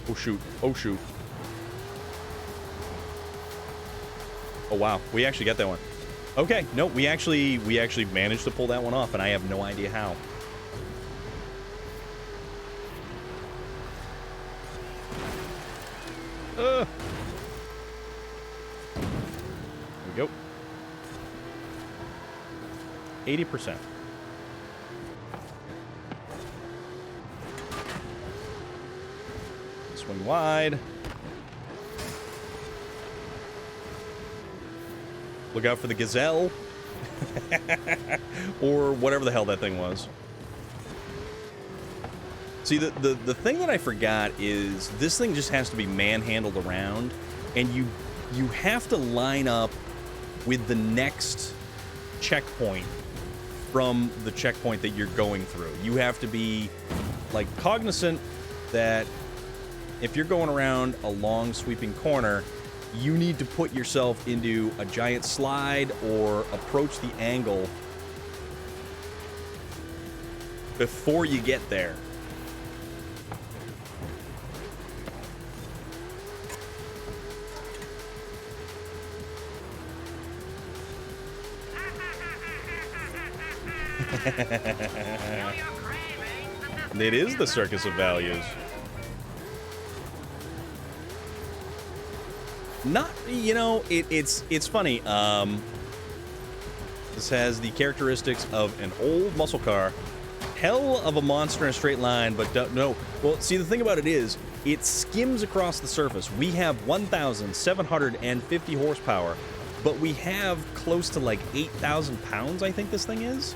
Oh shoot, oh shoot. Oh wow, we actually got that one. Okay, no, we actually managed to pull that one off, and I have no idea how. There we go. 80%. Swing wide. Look out for the gazelle. Or whatever the hell that thing was. See, the thing that I forgot is this thing just has to be manhandled around, and you have to line up with the next checkpoint from the checkpoint that you're going through. You have to be, like, cognizant that if you're going around a long sweeping corner, you need to put yourself into a giant slide or approach the angle before you get there. It is the circus of values. Not, you know, it's funny. This has the characteristics of an old muscle car. Hell of a monster in a straight line, but no. Well, see, the thing about it is, it skims across the surface. We have 1,750 horsepower, but we have close to like 8,000 pounds, I think this thing is.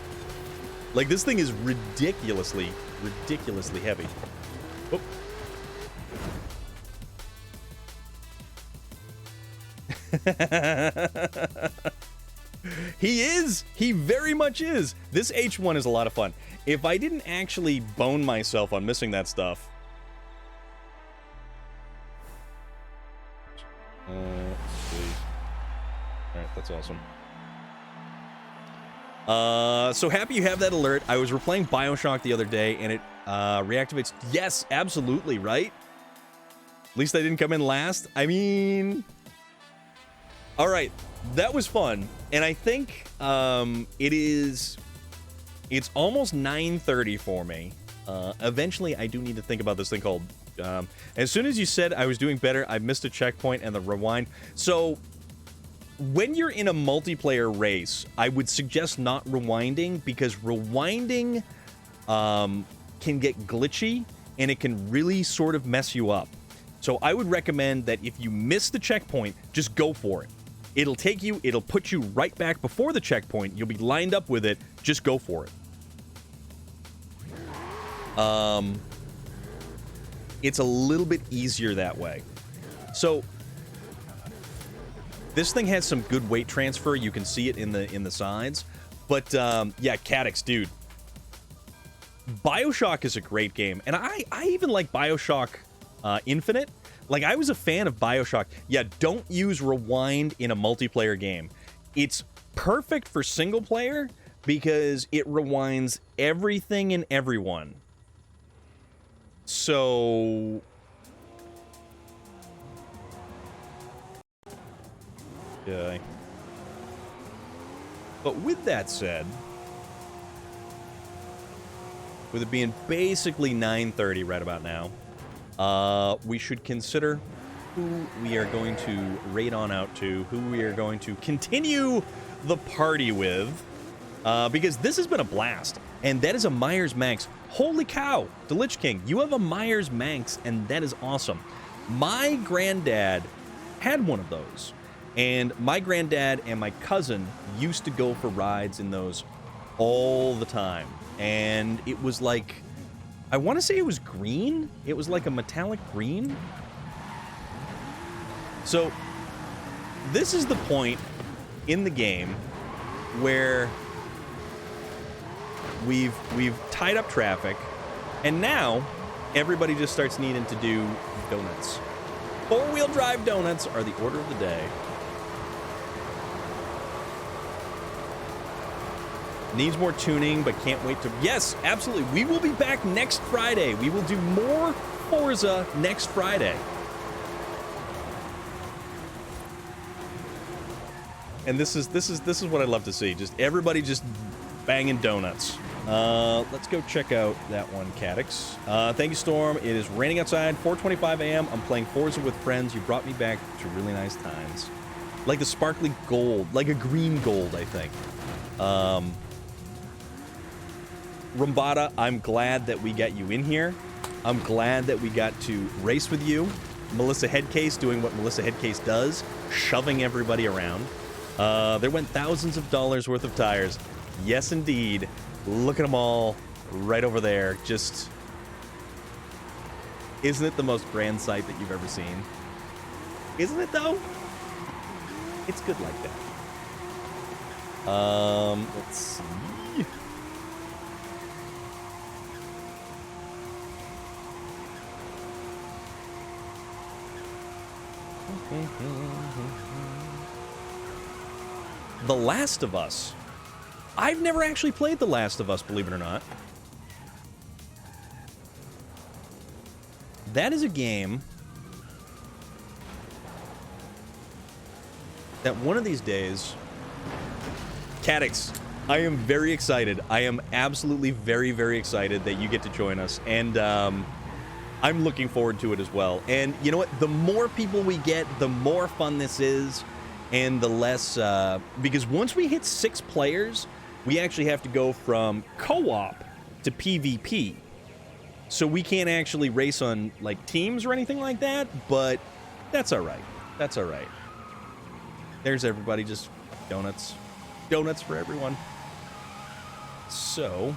Like, this thing is ridiculously heavy. Oh. He is! He very much is! This H1 is a lot of fun. If I didn't actually bone myself on missing that stuff... let's see. Alright, that's awesome. So happy you have that alert. I was replaying BioShock the other day, and it reactivates... Yes, absolutely, right? At least I didn't come in last. I mean... Alright, that was fun. And I think it's almost 9:30 for me. Eventually, I do need to think about this thing called... as soon as you said I was doing better, I missed a checkpoint and the rewind. So... when you're in a multiplayer race, I would suggest not rewinding, because rewinding can get glitchy, and it can really sort of mess you up. So I would recommend that if you miss the checkpoint, just go for it. It'll take you, it'll put you right back before the checkpoint, you'll be lined up with it, just go for it. It's a little bit easier that way. So... this thing has some good weight transfer. You can see it in the sides. But, yeah, Cadix, dude. BioShock is a great game. And I even like BioShock Infinite. Like, I was a fan of BioShock. Yeah, don't use rewind in a multiplayer game. It's perfect for single player because it rewinds everything and everyone. So... Okay. But with that said, with it being basically 9:30 right about now, we should consider who we are going to raid on out to, who we are going to continue the party with, because this has been a blast. And that is a Myers Manx. Holy cow, the Lich King, you have a Myers Manx, and that is awesome. My granddad had one of those, and my granddad and my cousin used to go for rides in those all the time. And it was like, I want to say it was green. It was like a metallic green. So this is the point in the game where we've tied up traffic, and now everybody just starts needing to do donuts. Four-wheel drive donuts are the order of the day. Needs more tuning, but can't wait to... Yes, absolutely. We will be back next Friday. We will do more Forza next Friday. And this is what I love to see. Just everybody just banging donuts. Let's go check out that one, Cadix. Thank you, Storm. It is raining outside, 4:25 a.m. I'm playing Forza with friends. You brought me back to really nice times. Like the sparkly gold, like a green gold, I think. Rumbada, I'm glad that we got you in here. I'm glad that we got to race with you. Melissa Headcase doing what Melissa Headcase does, shoving everybody around. There went thousands of dollars worth of tires. Yes, indeed. Look at them all right over there. Just... Isn't it the most grand sight that you've ever seen? Isn't it, though? It's good like that. Let's see. The Last of Us. I've never actually played The Last of Us, believe it or not. That is a game that one of these days... Cadix, I am very excited. I am absolutely very, very excited that you get to join us. And I'm looking forward to it as well. And you know what? The more people we get, the more fun this is. And the less... because once we hit 6 players, we actually have to go from co-op to PvP. So we can't actually race on, like, teams or anything like that, but that's all right. That's all right. There's everybody, just donuts. Donuts for everyone. So...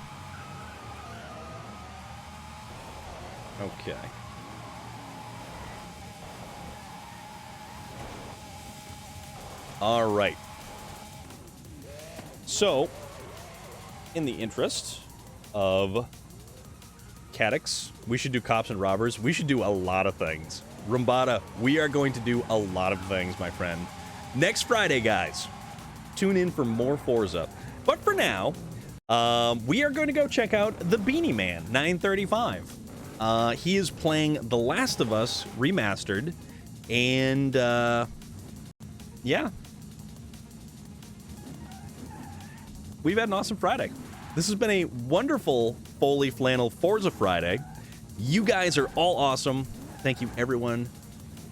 Okay. All right. So, in the interest of Cadix, we should do cops and robbers. We should do a lot of things. Rumbada, we are going to do a lot of things, my friend. Next Friday, guys, tune in for more Forza. But for now, we are going to go check out the Beanie Man 935. He is playing The Last of Us Remastered, and yeah. We've had an awesome Friday. This has been a wonderful Foley Flannel Forza Friday. You guys are all awesome. Thank you, everyone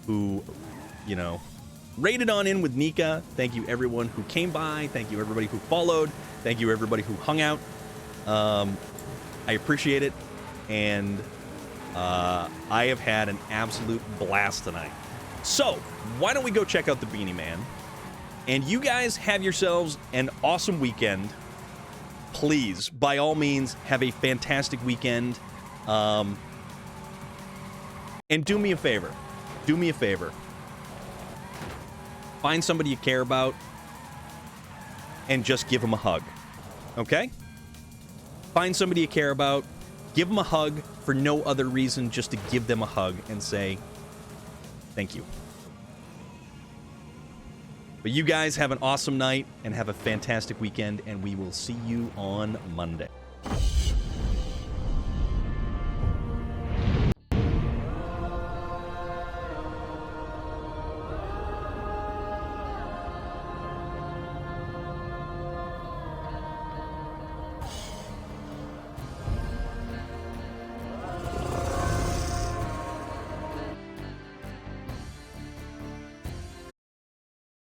who, you know, raided on in with Nika. Thank you, everyone who came by. Thank you, everybody who followed. Thank you, everybody who hung out. I appreciate it. And I have had an absolute blast tonight. So, why don't we go check out the Beanie Man? And you guys have yourselves an awesome weekend. Please, by all means, have a fantastic weekend. And do me a favor. Do me a favor. Find somebody you care about and just give them a hug. Okay? Find somebody you care about. Give them a hug. for no other reason, just to give them a hug and say, thank you. But you guys have an awesome night and have a fantastic weekend, and we will see you on Monday.